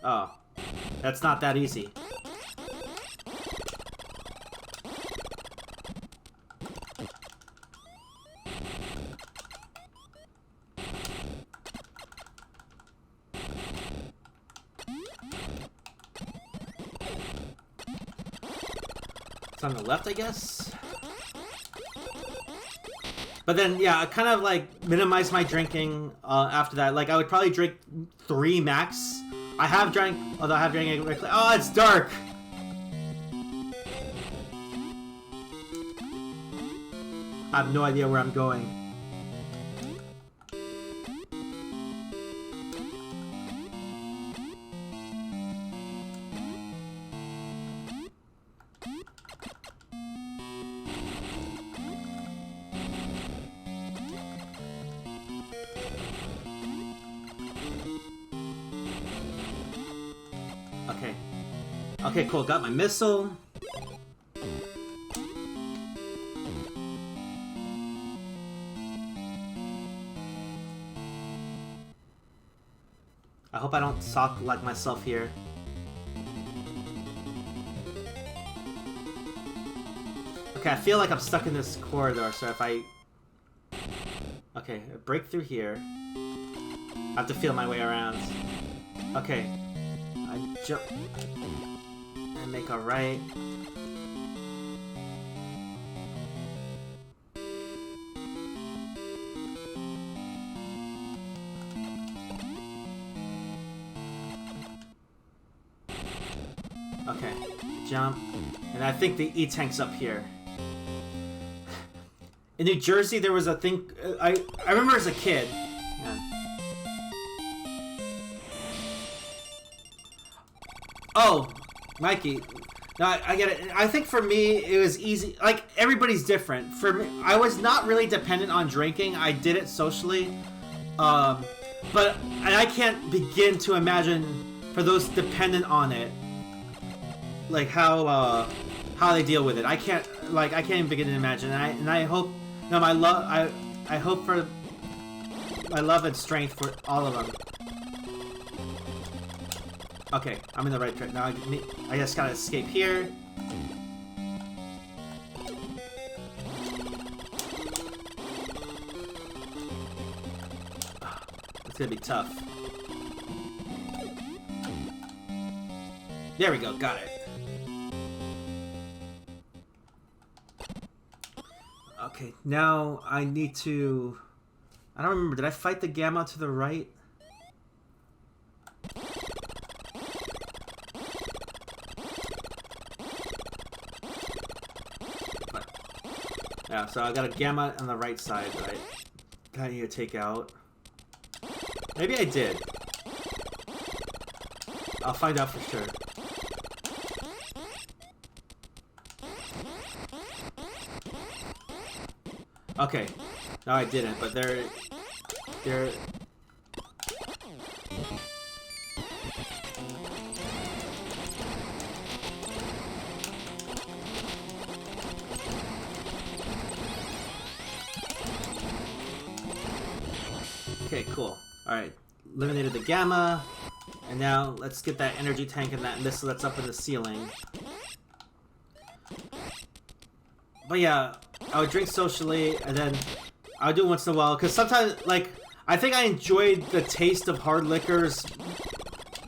Oh, that's not that easy. It's on the left, I guess. But then, yeah, I kind of like minimized my drinking after that. Like, I would probably drink 3 max. I have drank, although I have drank it. Oh, it's dark. I have no idea where I'm going. Okay. Okay, cool. Got my missile. I hope I don't sock like myself here. Okay, I feel like I'm stuck in this corridor, so if I... Okay, break through here. I have to feel my way around. Okay. I jump... and make a right. Okay, jump. And I think the E-tank's up here. In New Jersey, there was a thing... I remember as a kid. Yeah. Oh, Mikey. No, I get it. I think for me, it was easy. Like, everybody's different. For me, I was not really dependent on drinking. I did it socially. But I can't begin to imagine for those dependent on it, like how they deal with it. I can't even begin to imagine. And I hope, no, my love. I hope for my love and strength for all of them. Okay, I'm in the right track now. I just gotta escape here. It's gonna be tough. There we go, got it. Okay, now I need to... I don't remember, did I fight the Gamma to the right? Yeah, so I got a Gamma on the right side, right? That I need to take out. Maybe I did. I'll find out for sure. Okay. No, I didn't, but they're... Okay, cool. Alright. Eliminated the Gamma. And now, let's get that energy tank and that missile that's up in the ceiling. But yeah, I would drink socially, and then I would do it once in a while, because sometimes, like, I think I enjoyed the taste of hard liquors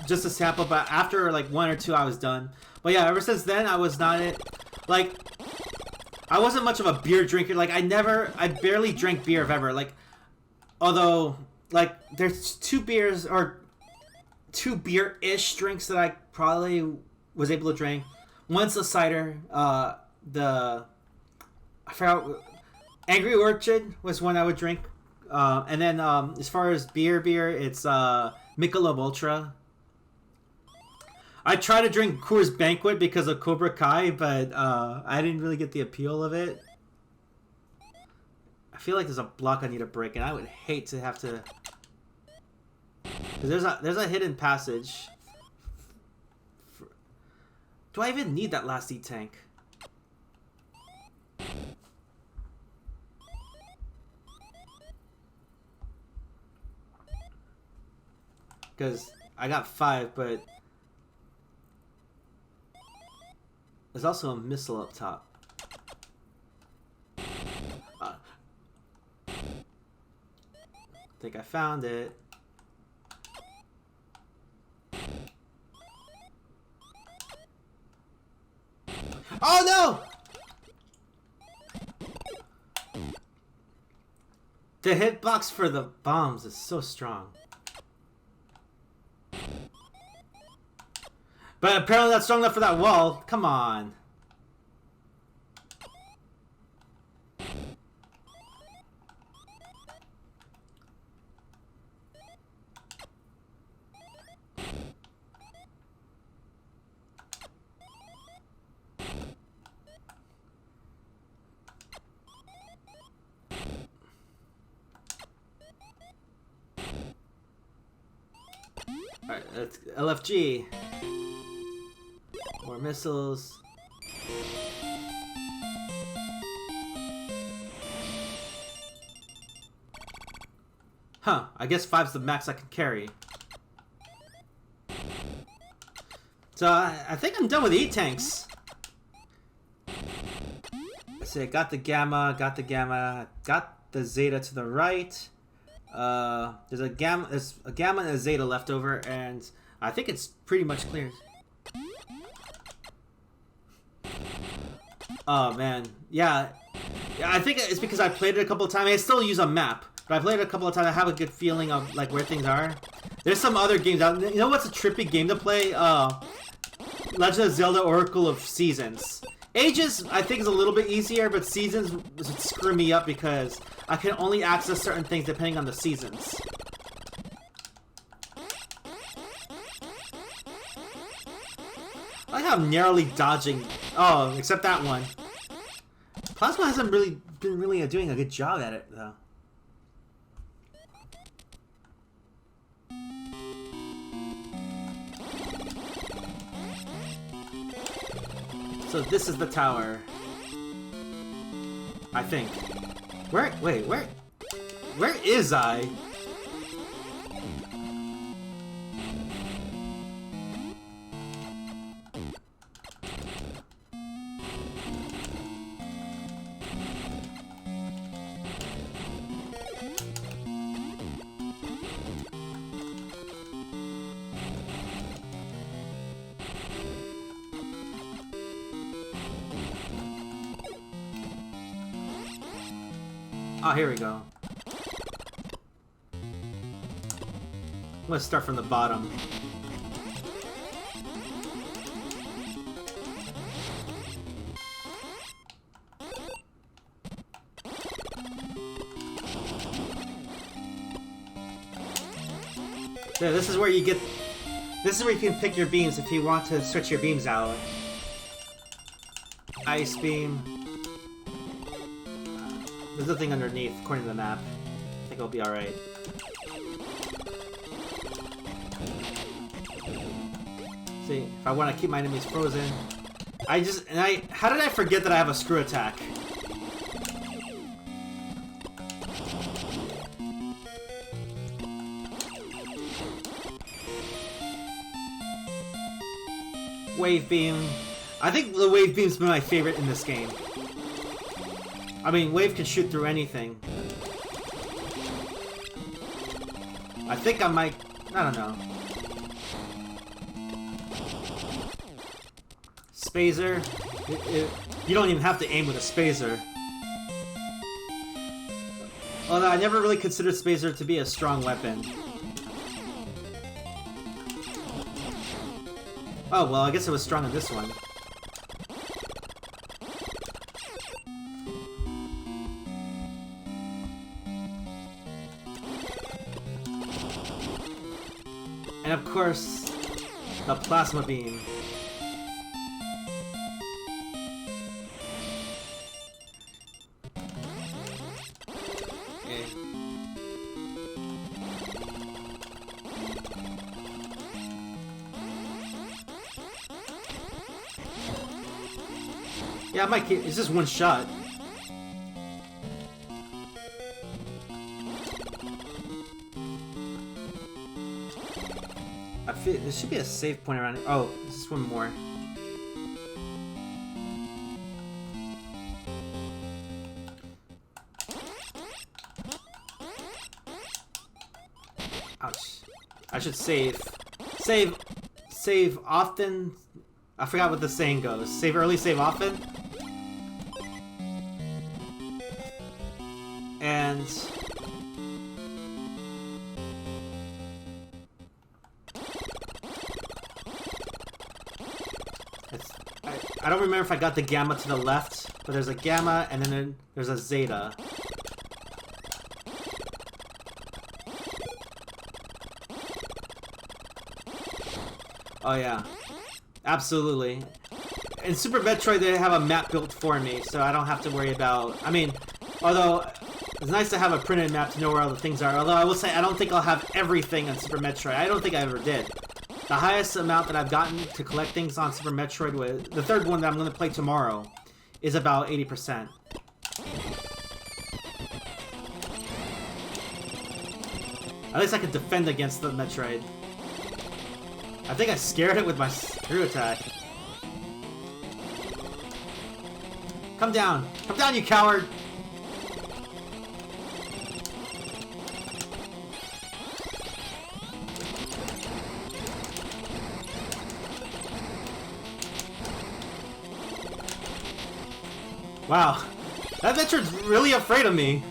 just a sample, but after, like, 1 or 2, I was done. But yeah, ever since then, I was not it. Like, I wasn't much of a beer drinker. Like, I barely drank beer if ever. Like, although, like, there's 2 beers, or 2 beer-ish drinks that I probably was able to drink. One's a cider, I forgot, Angry Orchard was one I would drink. And then, as far as beer, it's, Michelob Ultra. I tried to drink Coors Banquet because of Cobra Kai, but, I didn't really get the appeal of it. I feel like there's a block I need to break, and I would hate to have to... Because there's a hidden passage. Do I even need that last E-tank? Because I got 5, but there's also a missile up top. I think I found it. Oh no! The hitbox for the bombs is so strong. But apparently that's strong enough for that wall. Come on. Alright, that's LFG. More missiles. Huh, I guess 5's the max I can carry. So I think I'm done with E-Tanks. Let's see, I got the Gamma, got the Zeta to the right. There's a Gamma and a Zeta left over, and I think it's pretty much clear. Oh man, yeah. I think it's because I played it a couple of times. I still use a map, but I played it a couple of times. I have a good feeling of like where things are. There's some other games out. You know what's a trippy game to play? Legend of Zelda: Oracle of Seasons. Ages, I think, is a little bit easier, but Seasons would screw me up because I can only access certain things depending on the seasons. I like how I'm narrowly dodging. Oh, except that one. Plasma hasn't really been doing a good job at it, though. So this is the tower. I think. Where is I? Oh, here we go. I'm gonna start from the bottom. Yeah, this is where you get... This is where you can pick your beams if you want to switch your beams out. Ice beam. There's nothing underneath, according to the map. I think it'll be alright. See, if I want to keep my enemies frozen... how did I forget that I have a screw attack? Wave beam. I think the wave beam's been my favorite in this game. I mean, wave can shoot through anything. I think I might... I don't know. Spazer. You don't even have to aim with a Spazer. Although I never really considered Spazer to be a strong weapon. Oh, well, I guess it was strong in this one. And of course, the plasma beam. Okay. Yeah, I might keep... It's just one shot. There should be a save point around here. Oh, there's just one more. Ouch. I should save. Save often. I forgot what the saying goes. Save early, save often. And I don't remember if I got the Gamma to the left, but there's a Gamma and then there's a Zeta. Oh yeah, absolutely. In Super Metroid, they have a map built for me, so I don't have to worry about... I mean, although it's nice to have a printed map to know where all the things are. Although I will say, I don't think I'll have everything on Super Metroid. I don't think I ever did. The highest amount that I've gotten to collect things on Super Metroid was... The third one that I'm going to play tomorrow is about 80%. At least I can defend against the Metroid. I think I scared it with my screw attack. Come down! Come down, you coward! Wow. That Metroid's really afraid of me.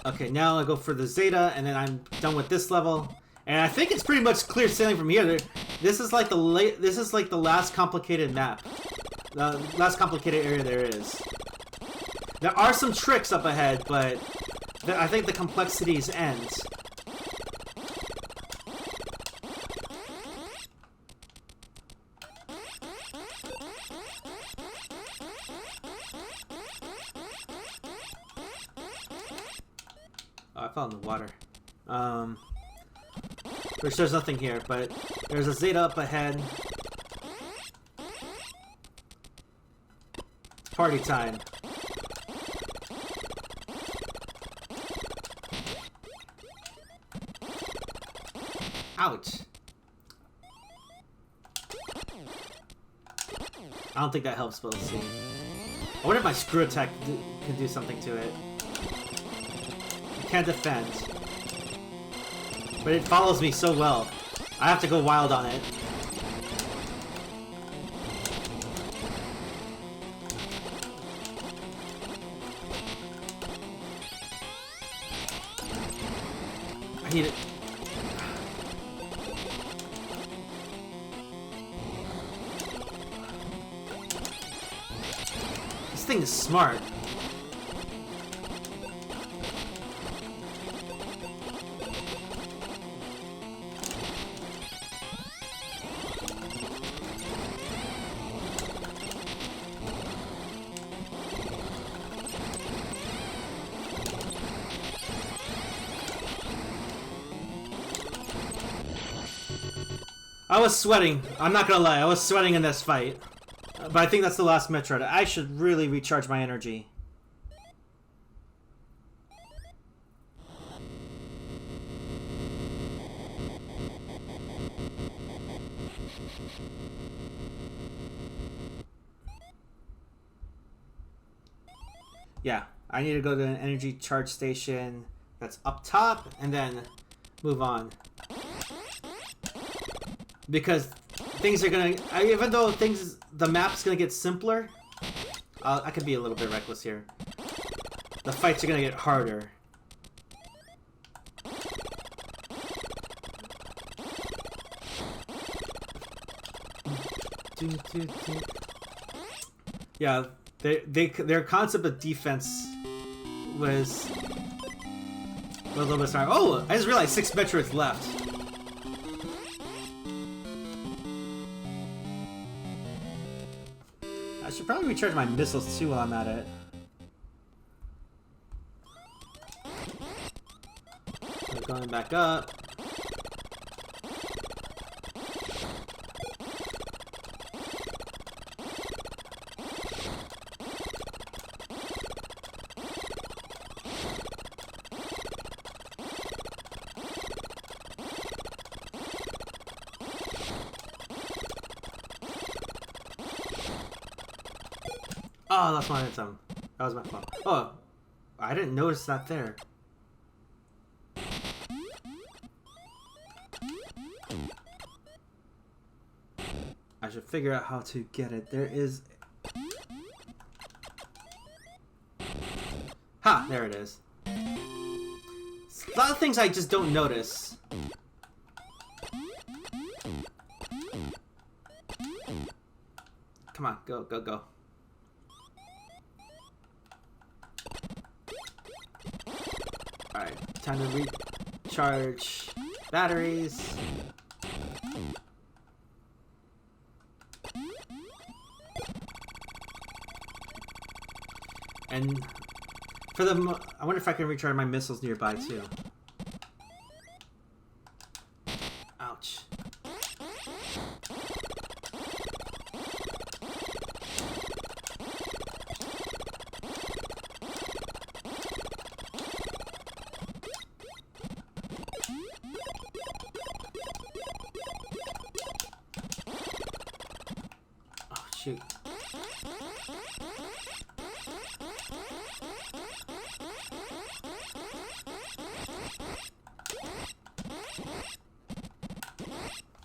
Okay, now I go for the Zeta, and then I'm done with this level. And I think it's pretty much clear sailing from here. This is like the last complicated map, the last complicated area there is. There are some tricks up ahead, but I think the complexities end. Oh, I fell in the water. Which there's nothing here, but there's a Zeta up ahead. It's party time. Ouch. I don't think that helps, but let's see. I wonder if my screw attack can do something to it. Can't defend. But it follows me so well. I have to go wild on it. I need it. This thing is smart. I was sweating. I'm not gonna lie, I was sweating in this fight. But I think that's the last Metroid. I should really recharge my energy. Yeah, I need to go to an energy charge station that's up top and then move on. Because things are gonna, even though the map's gonna get simpler, I could be a little bit reckless here. The fights are gonna get harder. Yeah, their concept of defense was a little bit smart. Oh, I just realized 6 Metroids left. I should probably recharge my missiles too while I'm at it. So going back up. Oh, that's my item. That was my fault. Oh, I didn't notice that there. I should figure out how to get it. There is... Ha! There it is. A lot of things I just don't notice. Come on, go, go, go. Alright, time to recharge batteries. And for the... I wonder if I can recharge my missiles nearby, too. Ouch. Oh, shoot.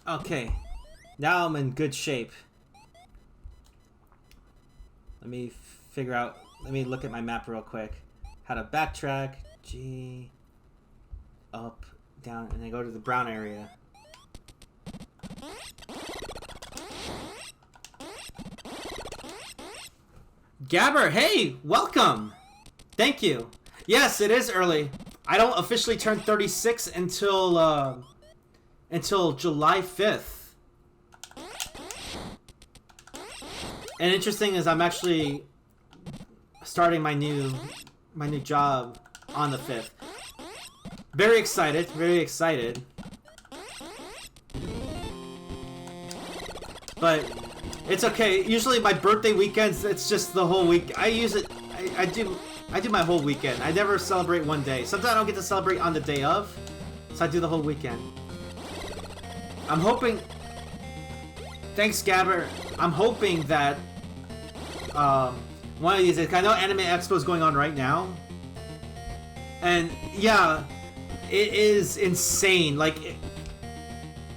Okay, now I'm in good shape. Let me figure out, let me look at my map real quick. How to backtrack, G, up, down, and then go to the brown area. Gabber, hey, welcome! Thank you. Yes, it is early. I don't officially turn 36 until July 5th. And interesting is I'm actually starting my new job on the 5th. Very excited, very excited. But it's okay. Usually my birthday weekends, it's just the whole week. I use it, I do my whole weekend. I never celebrate one day. Sometimes I don't get to celebrate on the day of, so I do the whole weekend. I'm hoping... Thanks, Gabber. I'm hoping that one of these days... I know Anime Expo is going on right now. And, yeah, it is insane. Like,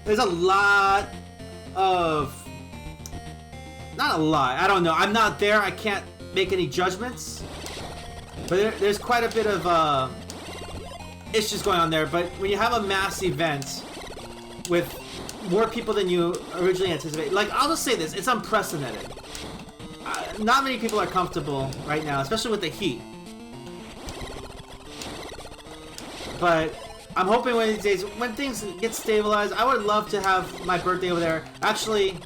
there's a lot of... Not a lot. I don't know. I'm not there. I can't make any judgments. But there's quite a bit of issues going on there. But when you have a mass event with more people than you originally anticipated. Like, I'll just say this, it's unprecedented. Not many people are comfortable right now, especially with the heat. But I'm hoping one of these days, when things get stabilized, I would love to have my birthday over there. Actually,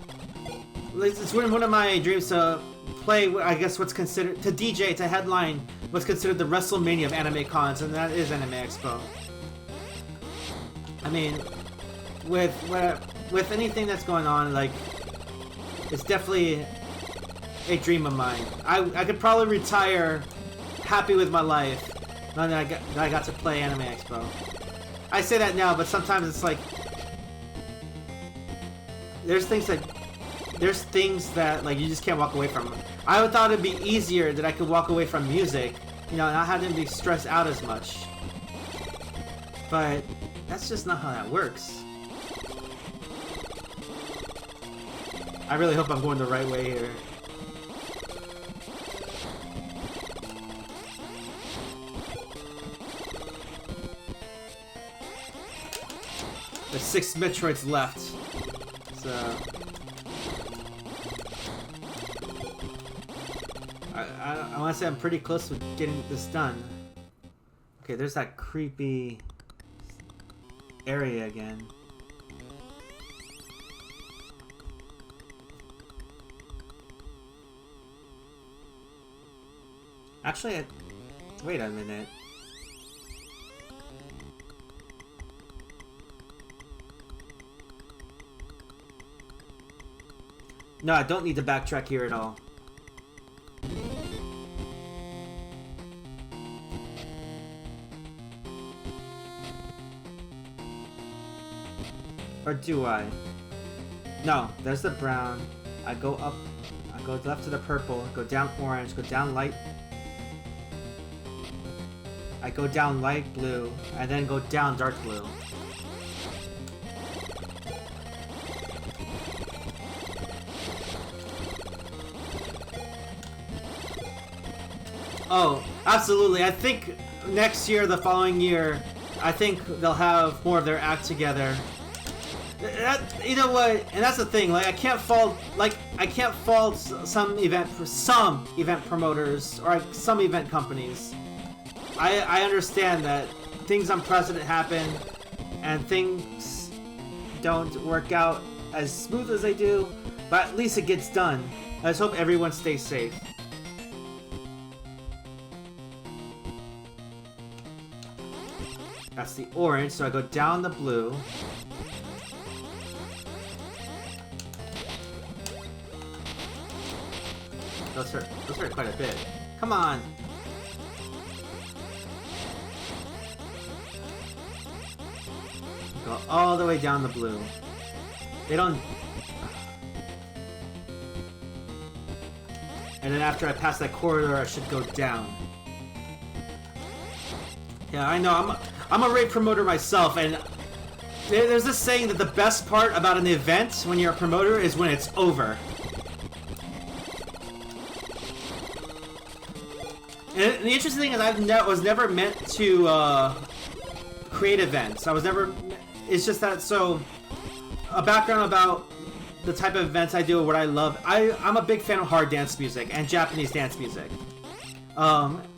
it's one of my dreams to play, I guess what's considered, to DJ, to headline what's considered the WrestleMania of anime cons, and that is Anime Expo. I mean, with anything that's going on, like, it's definitely a dream of mine. I could probably retire happy with my life now that I got to play Anime Expo. I say that now, but sometimes it's like there's things that like you just can't walk away from. I would thought it'd be easier that I could walk away from music, you know, not having to be stressed out as much. But that's just not how that works. I really hope I'm going the right way here. There's 6 Metroids left, so I want to say I'm pretty close with getting this done. Okay, there's that creepy area again. Actually, wait a minute. No, I don't need to backtrack here at all. Or do I? No, there's the brown. I go up, I go left to the purple, go down orange, go down light. I go down light blue, and then go down dark blue. Oh, absolutely. I think next year, the following year, I think they'll have more of their act together. You know what? And that's the thing. Like I can't fault some event promoters or some event companies. I understand that things unprecedented happen and things don't work out as smooth as they do, but at least it gets done. I just hope everyone stays safe. That's the orange, so I go down the blue. Those hurt quite a bit. Come on! Go all the way down the blue. They don't... And then after I pass that corridor, I should go down. Yeah, I know, I'm a Rave promoter myself, and there's this saying that the best part about an event when you're a promoter is when it's over. And the interesting thing is I was never meant to create events. It's just that, so, a background about the type of events I do, what I love. I'm a big fan of hard dance music and Japanese dance music.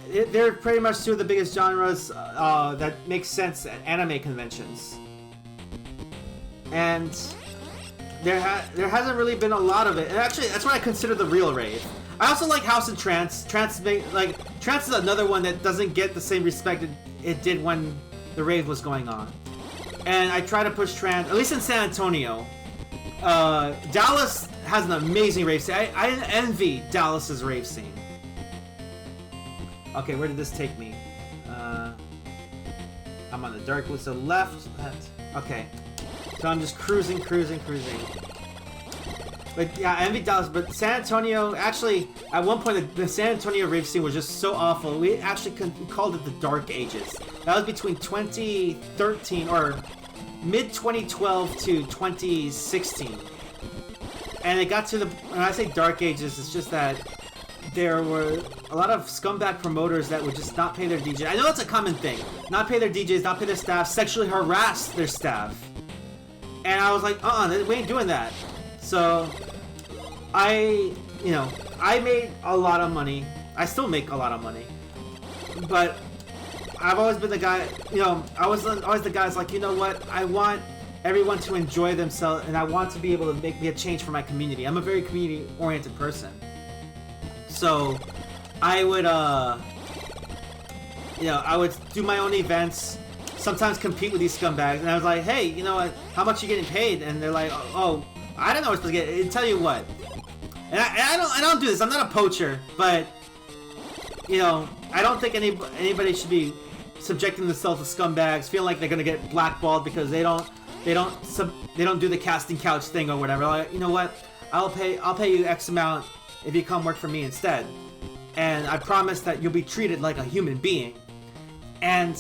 They're pretty much two of the biggest genres that make sense at anime conventions. And there hasn't really been a lot of it. And actually, that's what I consider the real rave. I also like house and trance. Trance is another one that doesn't get the same respect it did when the rave was going on. And I try to push trance, at least in San Antonio. Dallas has an amazing rave scene. I envy Dallas's rave scene. Okay, where did this take me? I'm on the dark blue, so left. Okay. So I'm just cruising. But yeah, I envy Dallas, but San Antonio, actually, at one point, the San Antonio rave scene was just so awful. We actually called it the Dark Ages. That was between 2013, or mid-2012 to 2016. And it got to the, when I say Dark Ages, it's just that there were a lot of scumbag promoters that would just not pay their DJs. I know that's a common thing. Not pay their DJs, not pay their staff, sexually harass their staff. And I was like, we ain't doing that. So, I made a lot of money. I still make a lot of money. But I've always been the guy, I was always the guy that's like, you know what? I want everyone to enjoy themselves, and I want to be able to make a change for my community. I'm a very community-oriented person. So, I would, I would do my own events, sometimes compete with these scumbags, and I was like, hey, you know what? How much are you getting paid? And they're like, oh, I don't know what I'm supposed to get. Tell you what, and I don't do this. I'm not a poacher, but I don't think anybody should be subjecting themselves to scumbags, feeling like they're gonna get blackballed because they don't do the casting couch thing or whatever. Like, you know what? I'll pay you X amount if you come work for me instead, and I promise that you'll be treated like a human being. And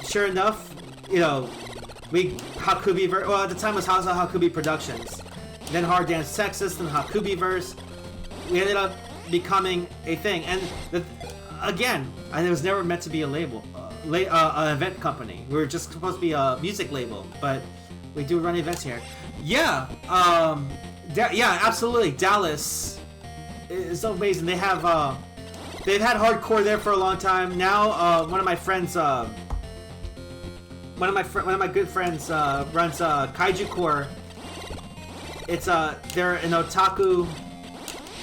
sure enough, Hakubi, well, at the time it was Hakubi Productions. Then Hard Dance Texas, then Hakubiverse. We ended up becoming a thing, and again, it was never meant to be a label, an event company. We were just supposed to be a music label, but we do run events here. Yeah, yeah, absolutely. Dallas is so amazing. They have they've had hardcore there for a long time. Now, one of my friends, one of my good friends runs Kaiju Core. They're an otaku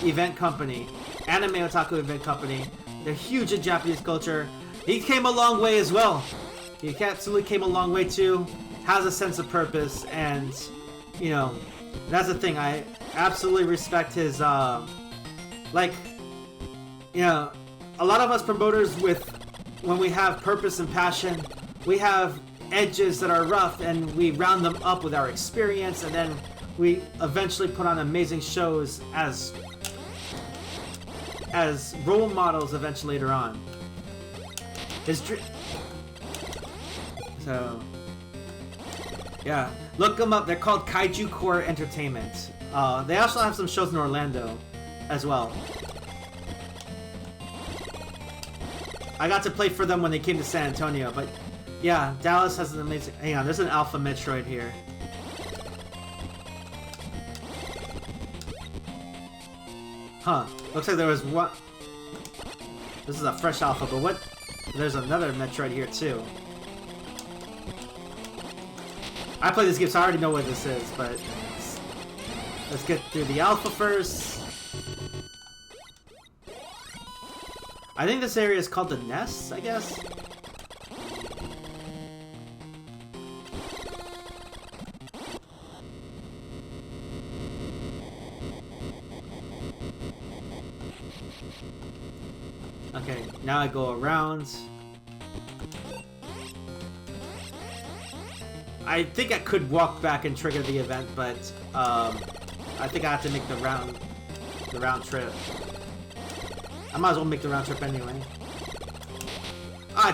event company, anime otaku event company. They're huge in Japanese culture. He came a long way as well. He absolutely came a long way too. Has a sense of purpose, and that's the thing. I absolutely respect his a lot of us promoters, when we have purpose and passion, we have edges that are rough, and we round them up with our experience, and then we eventually put on amazing shows as role models eventually later on. So, yeah, look them up. They're called Kaiju Core Entertainment. They also have some shows in Orlando as well. I got to play for them when they came to San Antonio, but Yeah, Dallas has an amazing... Hang on, there's an Alpha Metroid here. Huh. Looks like there was one... This is a fresh Alpha, but what... There's another Metroid here, too. I play this game, so I already know what this is, but... Let's get through the Alpha first. I think this area is called the Nest, I guess? Okay, now I go around. I think I could walk back and trigger the event, but I think I have to make the round trip. I might as well make the round trip anyway. I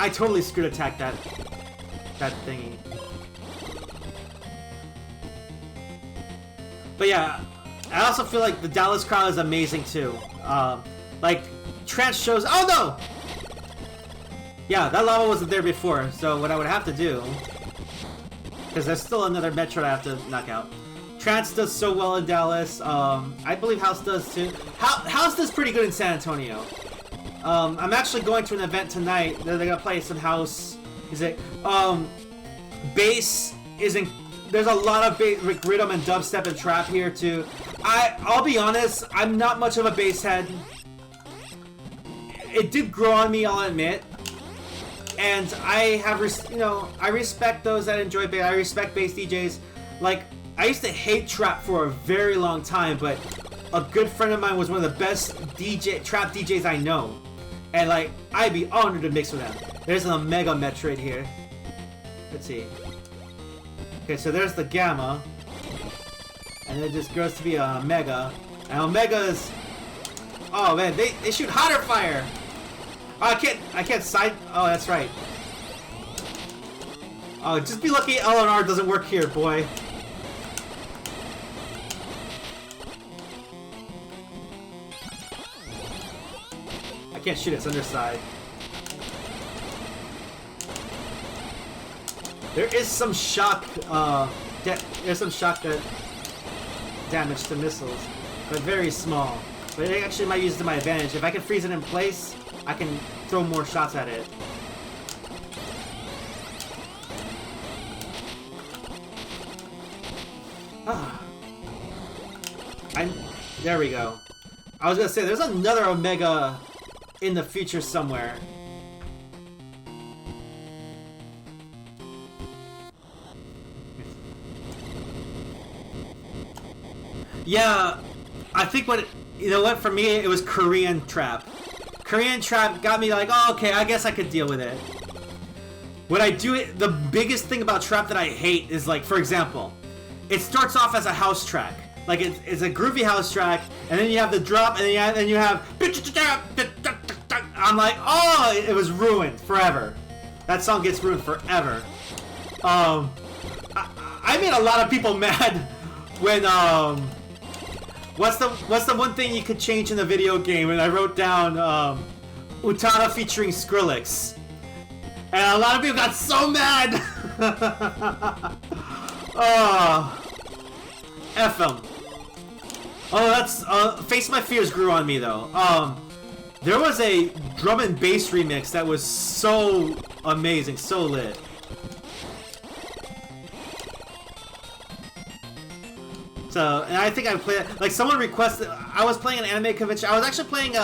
totally screwed attack that thingy. But yeah, I also feel like the Dallas crowd is amazing too. Like Trance shows. Oh no! Yeah, that lava wasn't there before. So what I would have to do, because there's still another Metroid I have to knock out. Trance does so well in Dallas. I believe House does too. House does pretty good in San Antonio. I'm actually going to an event tonight. They're gonna play some House. Is it? Bass isn't. There's a lot of rhythm and dubstep and trap here too. I'll be honest. I'm not much of a bass head. It did grow on me, I'll admit. And I have, I respect those that enjoy bass. I respect bass DJs. Like, I used to hate trap for a very long time, but a good friend of mine was one of the best trap DJs I know. And like, I'd be honored to mix with them. There's an Omega Metroid here. Let's see. Okay, so there's the Gamma. And it just grows to be a Omega. And Omega's... Oh man, they shoot hotter fire! Oh, I can't side... Oh, that's right. Oh, just be lucky L&R doesn't work here, boy. I can't shoot its underside. There is some shock, there's some shock damage to missiles, but very small. But I actually might use it to my advantage. If I can freeze it in place, I can throw more shots at it. There we go. I was gonna say, there's another Omega in the future somewhere. Yeah, I think you know what, for me, it was Korean trap. Korean trap got me like, oh, okay, I guess I could deal with it. When I do it, the biggest thing about trap that I hate is, like, for example, it starts off as a house track. Like, it's a groovy house track, and then you have the drop, and then you have... I'm like, oh, it was ruined forever. That song gets ruined forever. I made a lot of people mad when, What's the one thing you could change in the video game? And I wrote down Utana featuring Skrillex, and a lot of people got so mad. Oh, F them. Oh, that's Face My Fears grew on me though. There was a drum and bass remix that was so amazing, so lit. So, and I think I played, like, someone requested, I was playing an anime convention, I was actually playing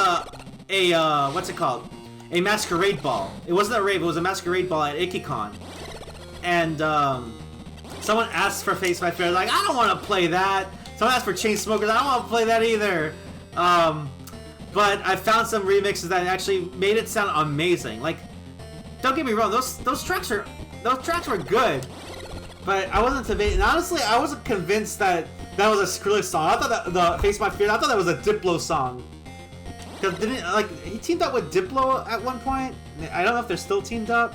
what's it called? A masquerade ball. It wasn't a rave, it was a masquerade ball at Ikikon. And, someone asked for Face My Fear, like, I don't want to play that. Someone asked for Chainsmokers, I don't want to play that either. But I found some remixes that actually made it sound amazing. Like, don't get me wrong, those tracks were good. But I wasn't convinced, and honestly, I wasn't convinced that that was a Skrillex song. I thought that the Face My Fear, I thought that was a Diplo song. Cause didn't, like, he teamed up with Diplo at one point? I don't know if they're still teamed up.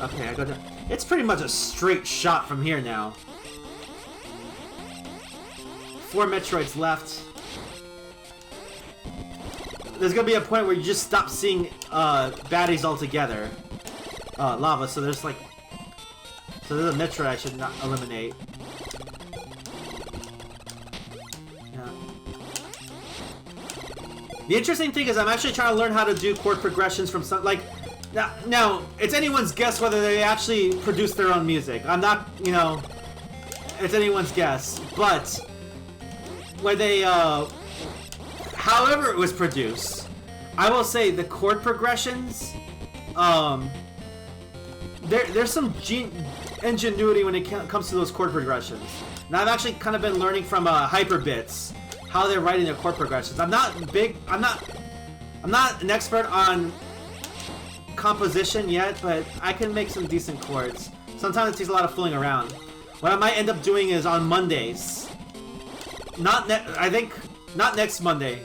Okay, I go down. It's pretty much a straight shot from here now. 4 Metroids left. there's gonna be a point where you just stop seeing baddies altogether. Lava. So there's like, so there's a Metroid I should not eliminate. Yeah. The interesting thing is I'm actually trying to learn how to do chord progressions from some like. Now it's anyone's guess whether they actually produce their own music. I'm not, you know, it's anyone's guess. But when they, however it was produced, I will say the chord progressions, there's some ingenuity when it comes to those chord progressions. And I've actually kind of been learning from Hyperbits how they're writing their chord progressions. I'm not an expert on composition yet, but I can make some decent chords. Sometimes it takes a lot of fooling around. What I might end up doing is on Mondays, I think not next Monday,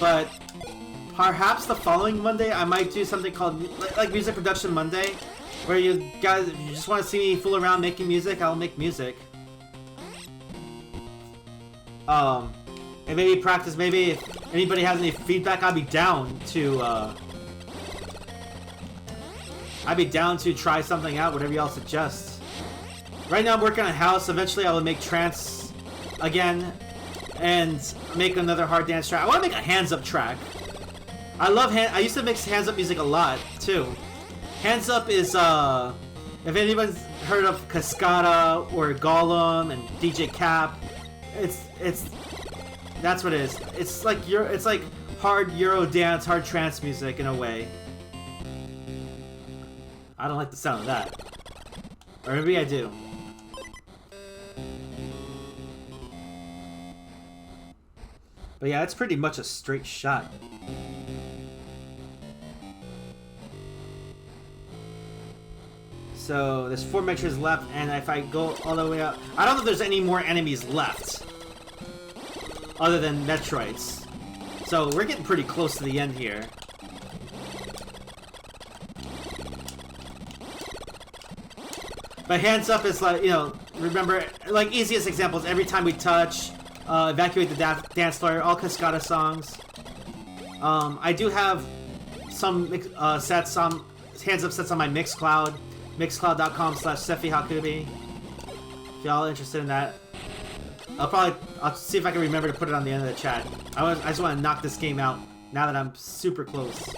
but perhaps the following Monday, I might do something called like Music Production Monday, where you guys, if you just want to see me fool around making music, I'll make music. And maybe practice. Maybe if anybody has any feedback, I'd be down to try something out, whatever y'all suggest. Right now I'm working on a house. Eventually I will make trance again and make another hard dance track. I want to make a hands up track. I used to mix hands up music a lot too. Hands up is if anyone's heard of Cascada or Gollum and DJ Cap, that's what it is. It's like hard Euro dance, hard trance music in a way. I don't like the sound of that. Or maybe I do. But yeah, it's pretty much a straight shot. So there's 4 Metroids left, and if I go all the way up, I don't know if there's any more enemies left other than Metroids. So we're getting pretty close to the end here. But hands up is like, you know, remember, like easiest examples, every time we touch, evacuate the dance floor, all Cascada songs. I do have some sets, some hands up sets on my Mixcloud, mixcloud.com/Sephi Hakubi. If y'all interested in that. I'll see if I can remember to put it on the end of the chat. I just want to knock this game out now that I'm super close.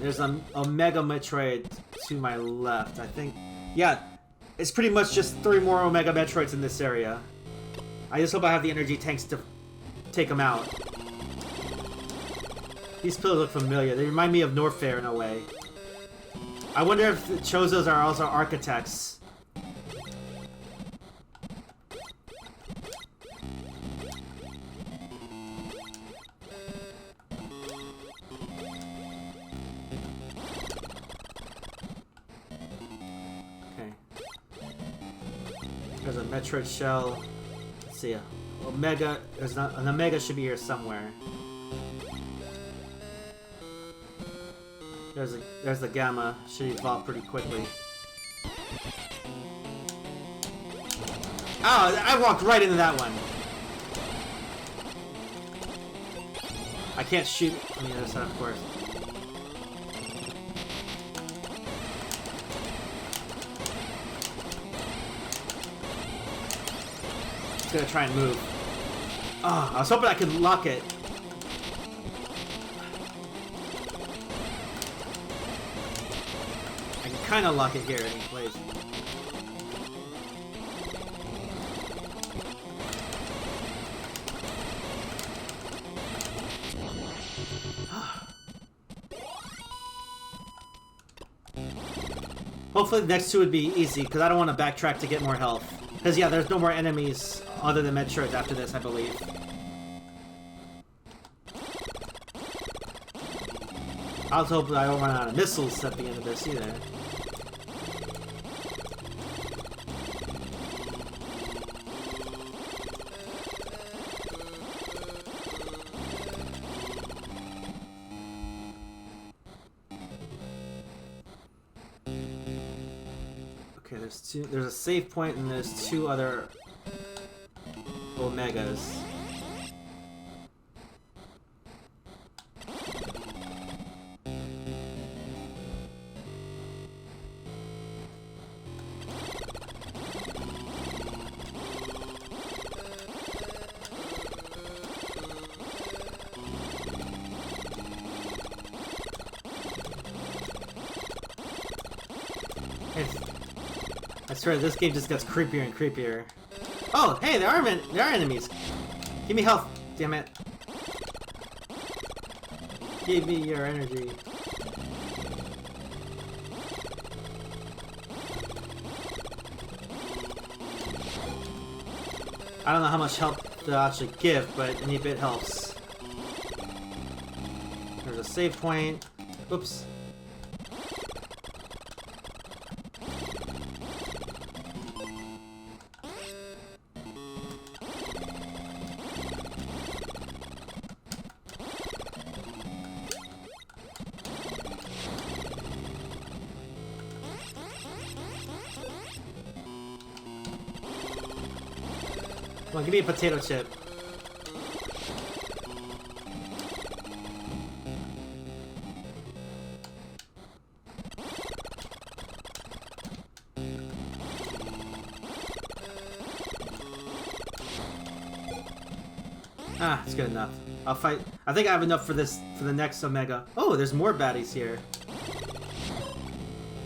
There's a Omega Metroid to my left, I think. Yeah, it's pretty much just 3 more Omega Metroids in this area. I just hope I have the energy tanks to take them out. These pillars look familiar. They remind me of Norfair in a way. I wonder if the Chozos are also architects. There's a Metroid shell. Let's see. Omega. There's not an Omega should be here somewhere. There's the Gamma. Should evolve pretty quickly. Oh, I walked right into that one. I can't shoot on the other side, of course. Gonna try and move. Oh, I was hoping I could lock it. I can kind of lock it here in place. Hopefully the next 2 would be easy, because I don't want to backtrack to get more health. Because, yeah, there's no more enemies other than Metroid after this, I believe. I was hoping I don't run out of missiles at the end of this either. Okay, There's a save point and there's 2 other Omegas. I swear this game just gets creepier and creepier. Oh, hey, there are enemies. Give me health, damn it. Give me your energy. I don't know how much help they'll actually give, but any bit helps. There's a save point. Oops. Come on, give me a potato chip. Ah, it's good enough. I'll fight. I think I have enough for the next Omega. Oh, there's more baddies here.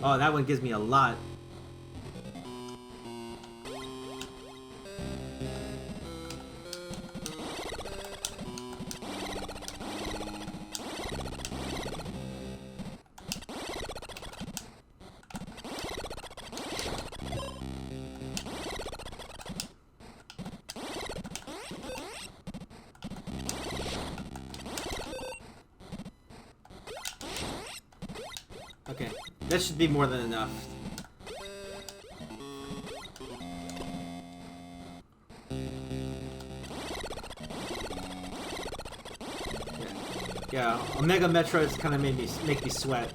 Oh, that one gives me a lot. Okay, that should be more than enough. Yeah, Omega Metroids kind of make me sweat.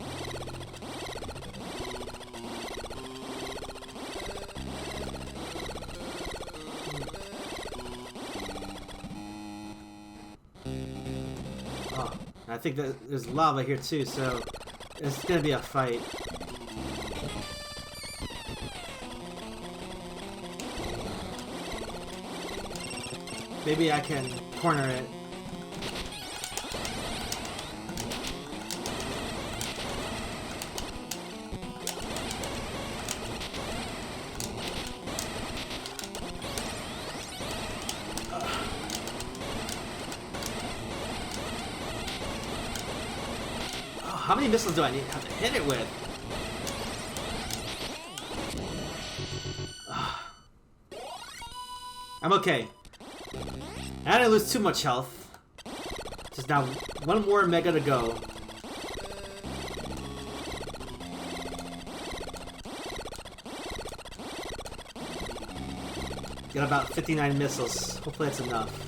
Oh, I think that there's lava here too, so it's gonna be a fight. Maybe I can corner it. How many missiles do I need to have to hit it with? I'm okay. I didn't lose too much health. Just now one more Mega to go. Got about 59 missiles. Hopefully that's enough.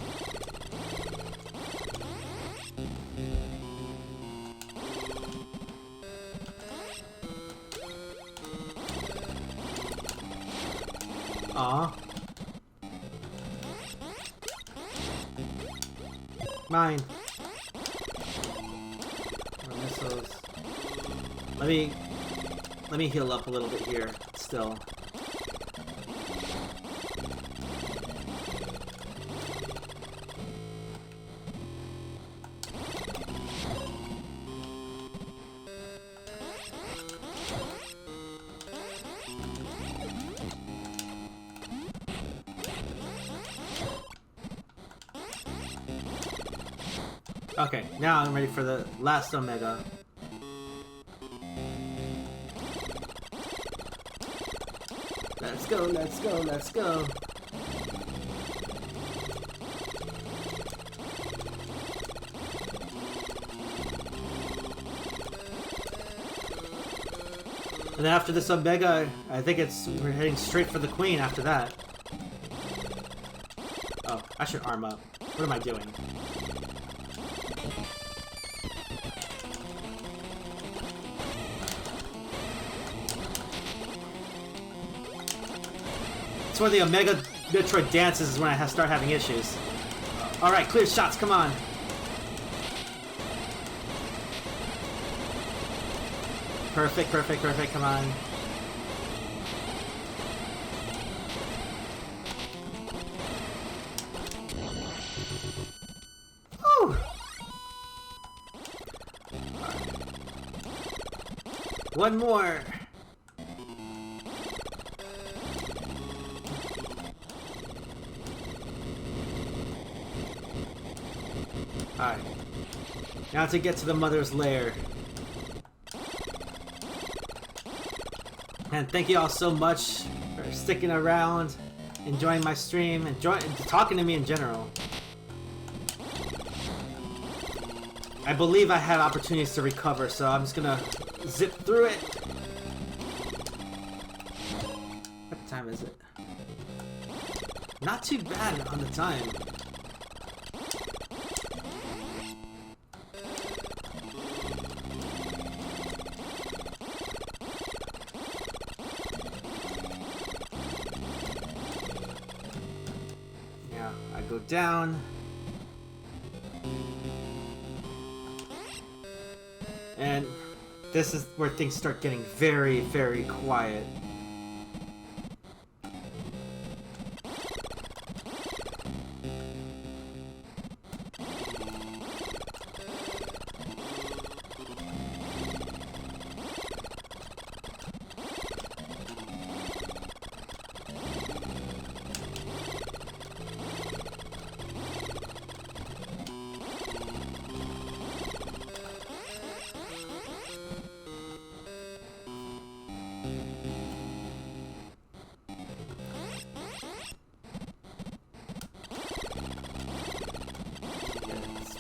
Aw. Mine. More missiles. Let me heal up a little bit here still. Okay, now I'm ready for the last Omega. Let's go, let's go, let's go. And after this Omega, I think we're heading straight for the Queen after that. Oh, I should arm up. What am I doing? where the Omega Metroid dances is when I start having issues. Alright, clear shots, come on. Perfect, perfect, perfect, come on. Woo! One more. Alright. Now to get to the mother's lair. And thank you all so much for sticking around, enjoying my stream, and talking to me in general. I believe I have opportunities to recover, so I'm just gonna zip through it. What time is it? Not too bad on the time. Go down. And this is where things start getting very, very quiet.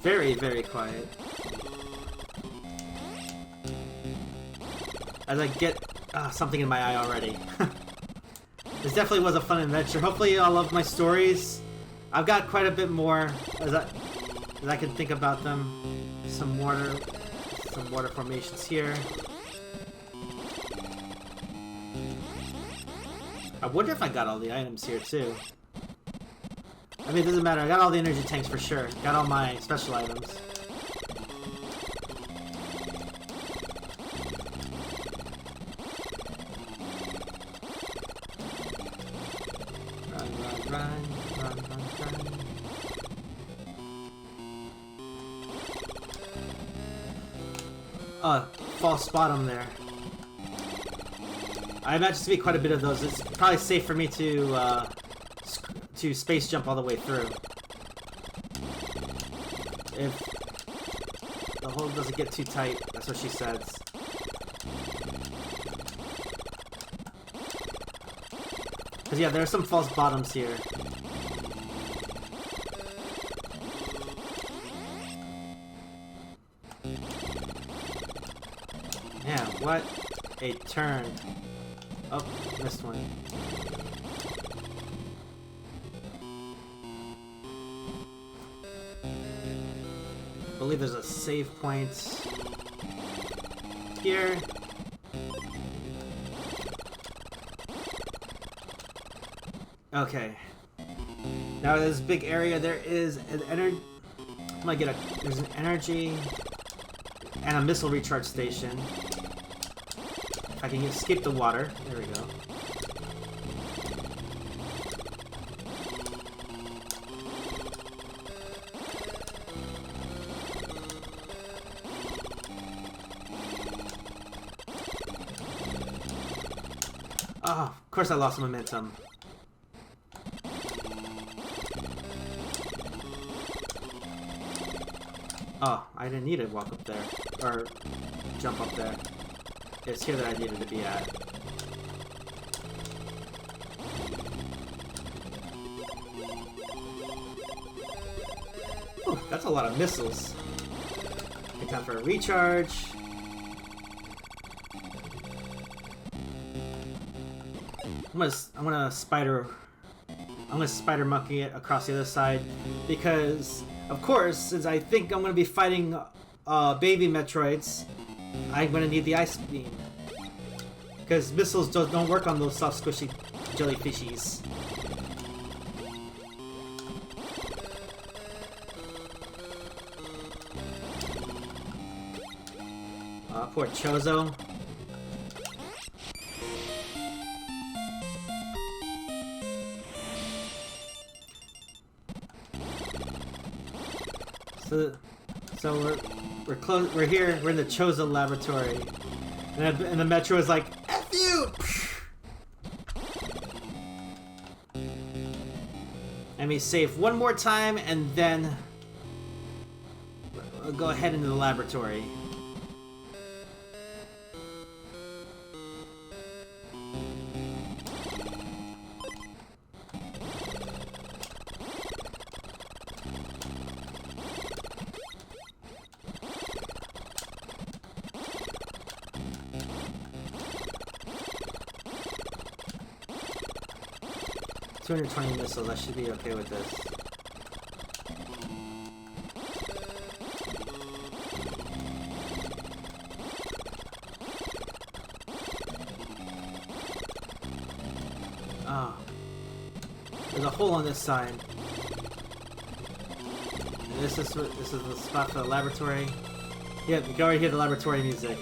Very, very quiet. As I get something in my eye already. This definitely was a fun adventure. Hopefully you all love my stories. I've got quite a bit more as I can think about them. Some water formations here. I wonder if I got all the items here too. I mean, it doesn't matter. I got all the energy tanks for sure. Got all my special items. Run. False bottom there. I imagine to be quite a bit of those. It's probably safe for me to space jump all the way through. If the hole doesn't get too tight, that's what she says. Because yeah, there are some false bottoms here. Yeah, what a turn. Oh, missed one. I believe there's a save point here. Okay. Now this big area, there is an energy. There's an energy and a missile recharge station. If I can escape the water. There we go. Oh, of course I lost momentum. Oh, I didn't need to walk up there. Or jump up there. It's here that I needed to be at. Ooh, that's a lot of missiles. Okay, time for a recharge. I'm gonna spider monkey it across the other side because, of course, since I think I'm gonna be fighting baby Metroids, I'm gonna need the ice beam because missiles don't work on those soft, squishy jellyfishies. Poor Chozo. So we're close. We're here. We're in the Chozo laboratory, and the Metro is like, "F you!" Let me save one more time, and then we'll go ahead into the laboratory. $220 missiles, I should be okay with this. Oh. There's a hole on this side. And this is the spot for the laboratory. Yeah, you can already hear the laboratory music.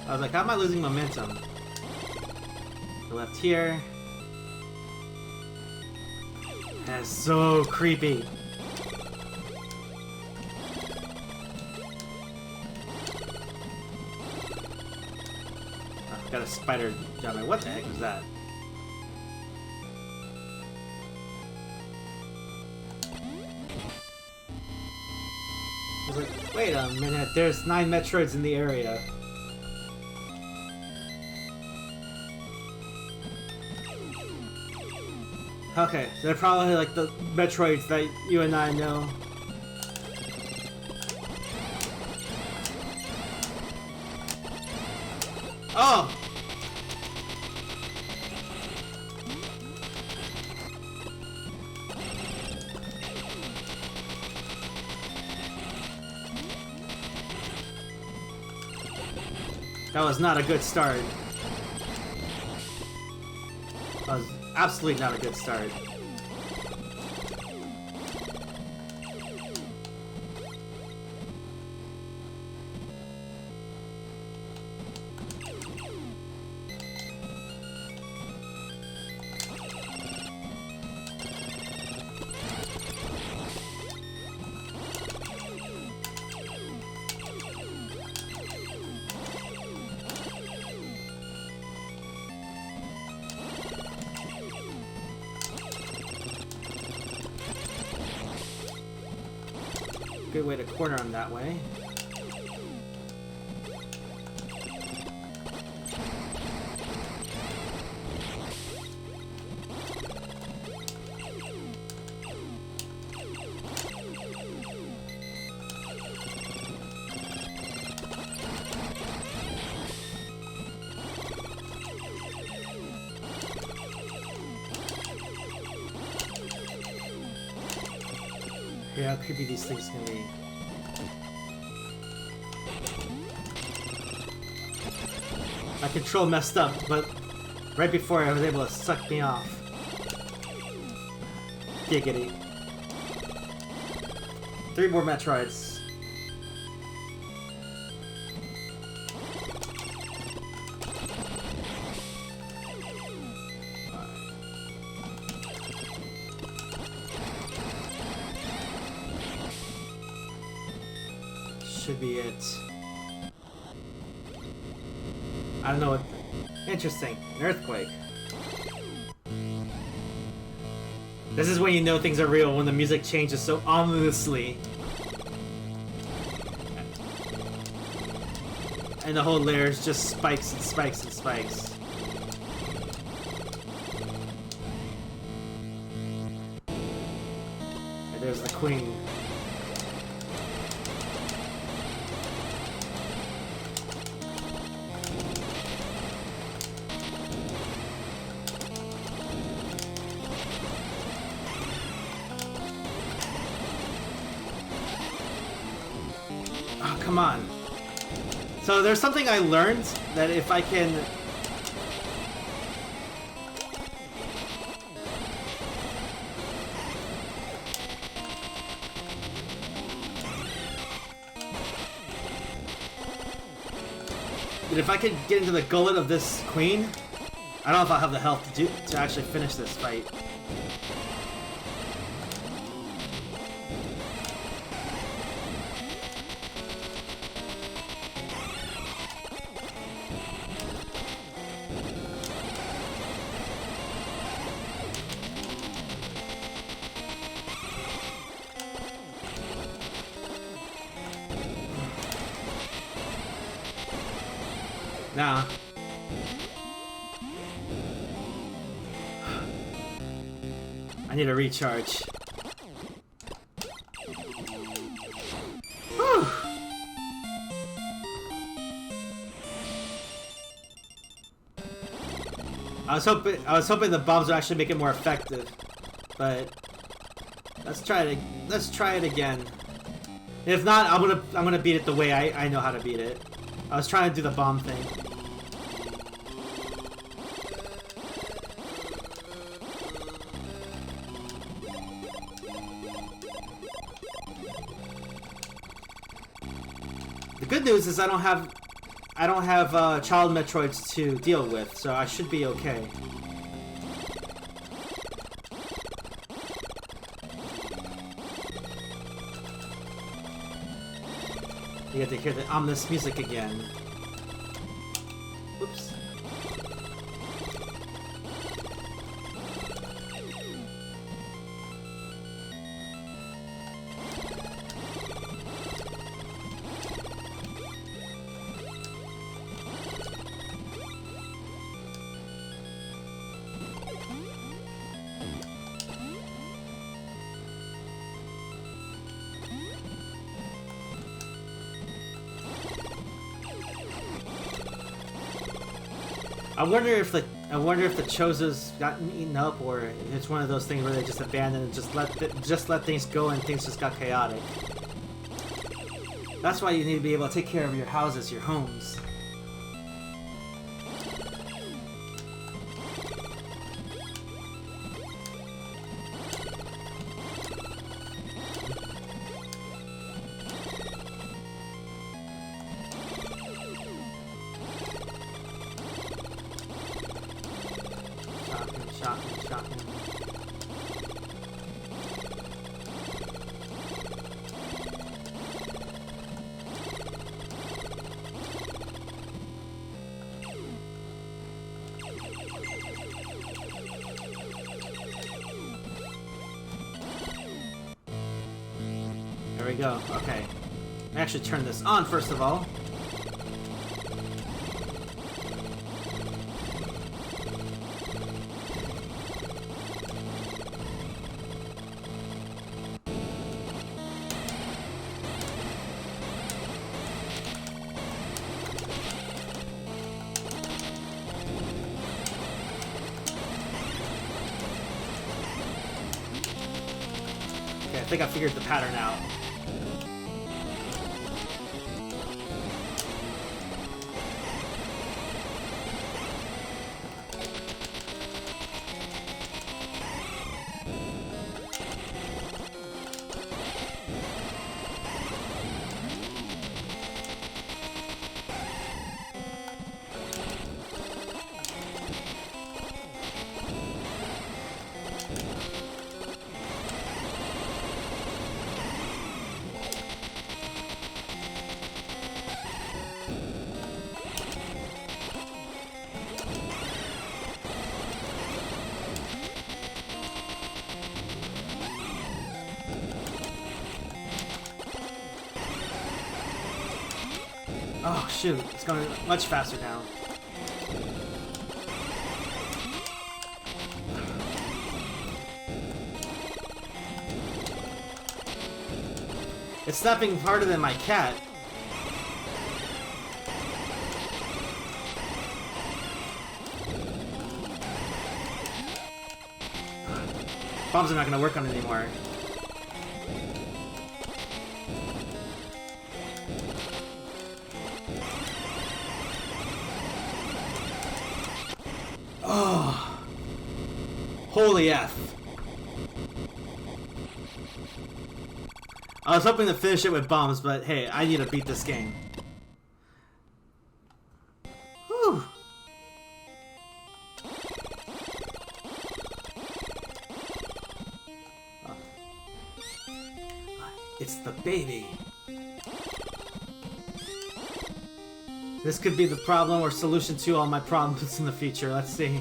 I was like, how am I losing momentum? The left here. That's so creepy. Oh, got a spider down there. What the heck was that? I was like, wait a minute, there's 9 Metroids in the area. Okay, they're probably like the Metroids that you and I know. Oh! That was not a good start. That was absolutely not a good start. Good way to corner him that way. Yeah, how creepy these things can be. My control messed up, but right before I was able to suck me off. Giggity. 3 more Metroids. Should be it. I don't know what. Interesting. An earthquake. This is when you know things are real, when the music changes so ominously. And the whole layer is just spikes and spikes and spikes. And there's the queen. Come on. So there's something I learned that if I can But if I could get into the gullet of this queen, I don't know if I'll have the health to actually finish this fight. Nah. I need a recharge. Whew. I was hoping the bombs would actually make it more effective, but let's try it again. If not, I'm gonna beat it the way I know how to beat it. I was trying to do the bomb thing. The good news is I don't have child Metroids to deal with, so I should be okay. You get to hear the ominous music again. Whoops. I wonder if the Chozo's gotten eaten up, or if it's one of those things where they just abandoned and just let things go and things just got chaotic. That's why you need to be able to take care of your houses, your homes. Shocking. There we go. Okay. I actually turn this on first of all. I think I figured the pattern out. Oh shoot, it's going much faster now. It's snapping harder than my cat. Bombs are not going to work on it anymore. Oh, holy F. I was hoping to finish it with bombs, but hey, I need to beat this game. But baby, this could be the problem or solution to all my problems in the future. Let's see.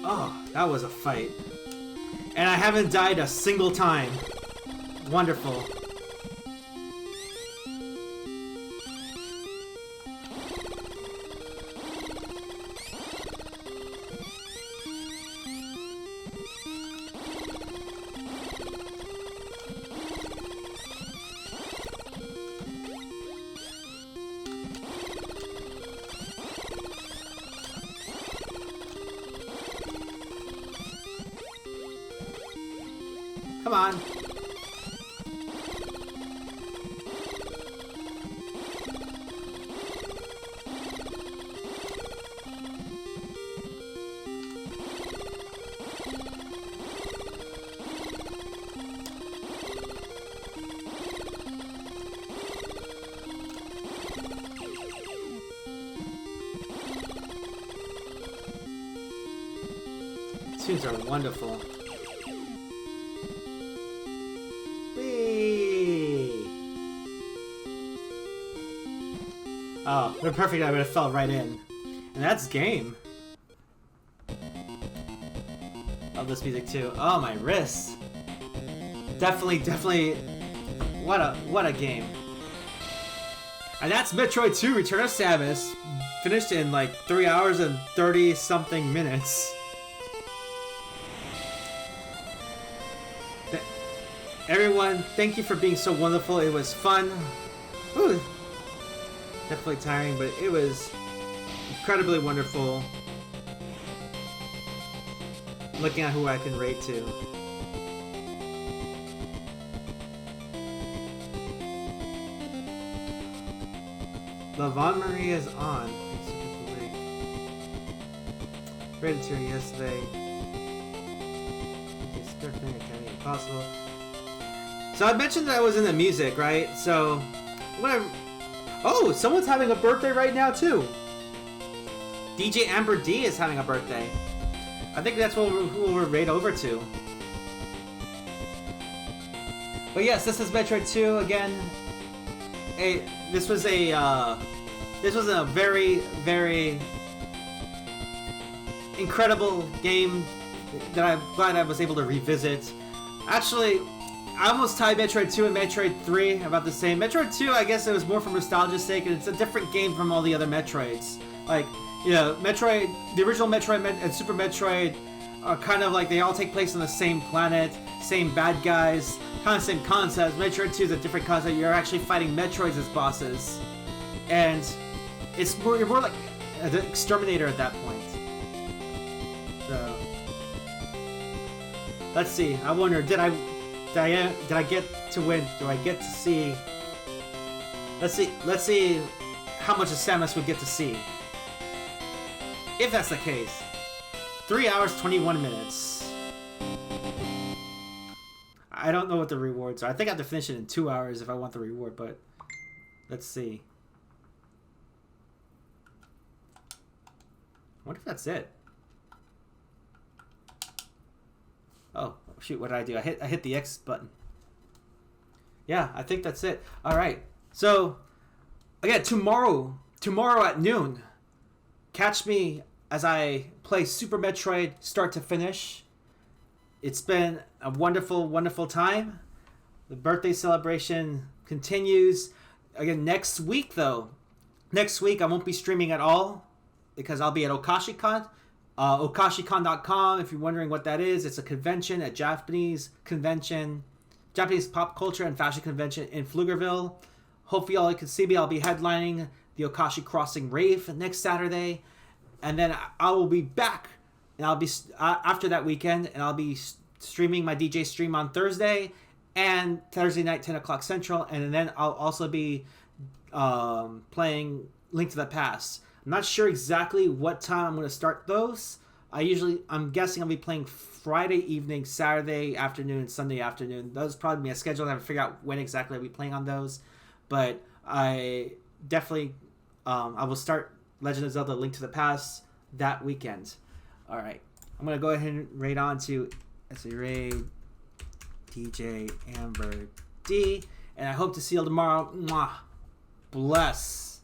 Oh, that was a fight. And I haven't died a single time. Wonderful. Come on. Tunes are wonderful. Oh, they're perfect. I would have fell right in. And that's game. Love this music too. Oh, my wrists. Definitely. What a game. And that's Metroid 2: Return of Samus. Finished in like 3 hours and 30 something minutes. Everyone, thank you for being so wonderful. It was fun. Ooh. Definitely tiring, but it was incredibly wonderful. Looking at who I can rate to. Lavon Marie is on. Rated to her yesterday. Academy Impossible. So I mentioned that I was in the music, right? So whatever. Oh, someone's having a birthday right now too. DJ Amber D is having a birthday. I think that's who we'll rate over to. But yes, this is Metroid 2 again. This was a very, very incredible game that I'm glad I was able to revisit. Actually, I almost tied Metroid 2 and Metroid 3 about the same. Metroid 2, I guess it was more for nostalgia's sake, and it's a different game from all the other Metroids. Like, you know, Metroid, the original Metroid and Super Metroid are kind of like they all take place on the same planet, same bad guys, kind of same concepts. Metroid 2 is a different concept. You're actually fighting Metroids as bosses, and it's more, you're more like the exterminator at that point. So, let's see. I wonder, did I get to win? Do I get to see? Let's see how much of Samus we get to see. If that's the case. 3 hours, 21 minutes. I don't know what the rewards are. I think I have to finish it in 2 hours if I want the reward, but let's see. I wonder if that's it. Oh, shoot, what did I do? I hit the X button. Yeah, I think that's it. All right. So, again, tomorrow at noon, catch me as I play Super Metroid start to finish. It's been a wonderful, wonderful time. The birthday celebration continues. Again, next week, though. Next week, I won't be streaming at all because I'll be at OkashiCon. Okashicon.com, if you're wondering what that is, it's a convention, a Japanese convention, Japanese pop culture and fashion convention in Pflugerville. Hopefully all you can see me. I'll be headlining the Okashi Crossing Rave next Saturday. And then I will be back, and I'll be after that weekend, and I'll be streaming my DJ stream on Thursday and Thursday night, 10 o'clock Central, and then I'll also be playing Link to the Past. I'm not sure exactly what time I'm going to start those. I'm guessing I'll be playing Friday evening, Saturday afternoon, and Sunday afternoon. Those probably be my schedule. I haven't figured out when exactly I'll be playing on those, but I definitely I will start Legend of Zelda: Link to the Past that weekend. All right. I'm going to go ahead and rate on to SA Raid, DJ, Amber, D. And I hope to see you all tomorrow. Mwah. Bless.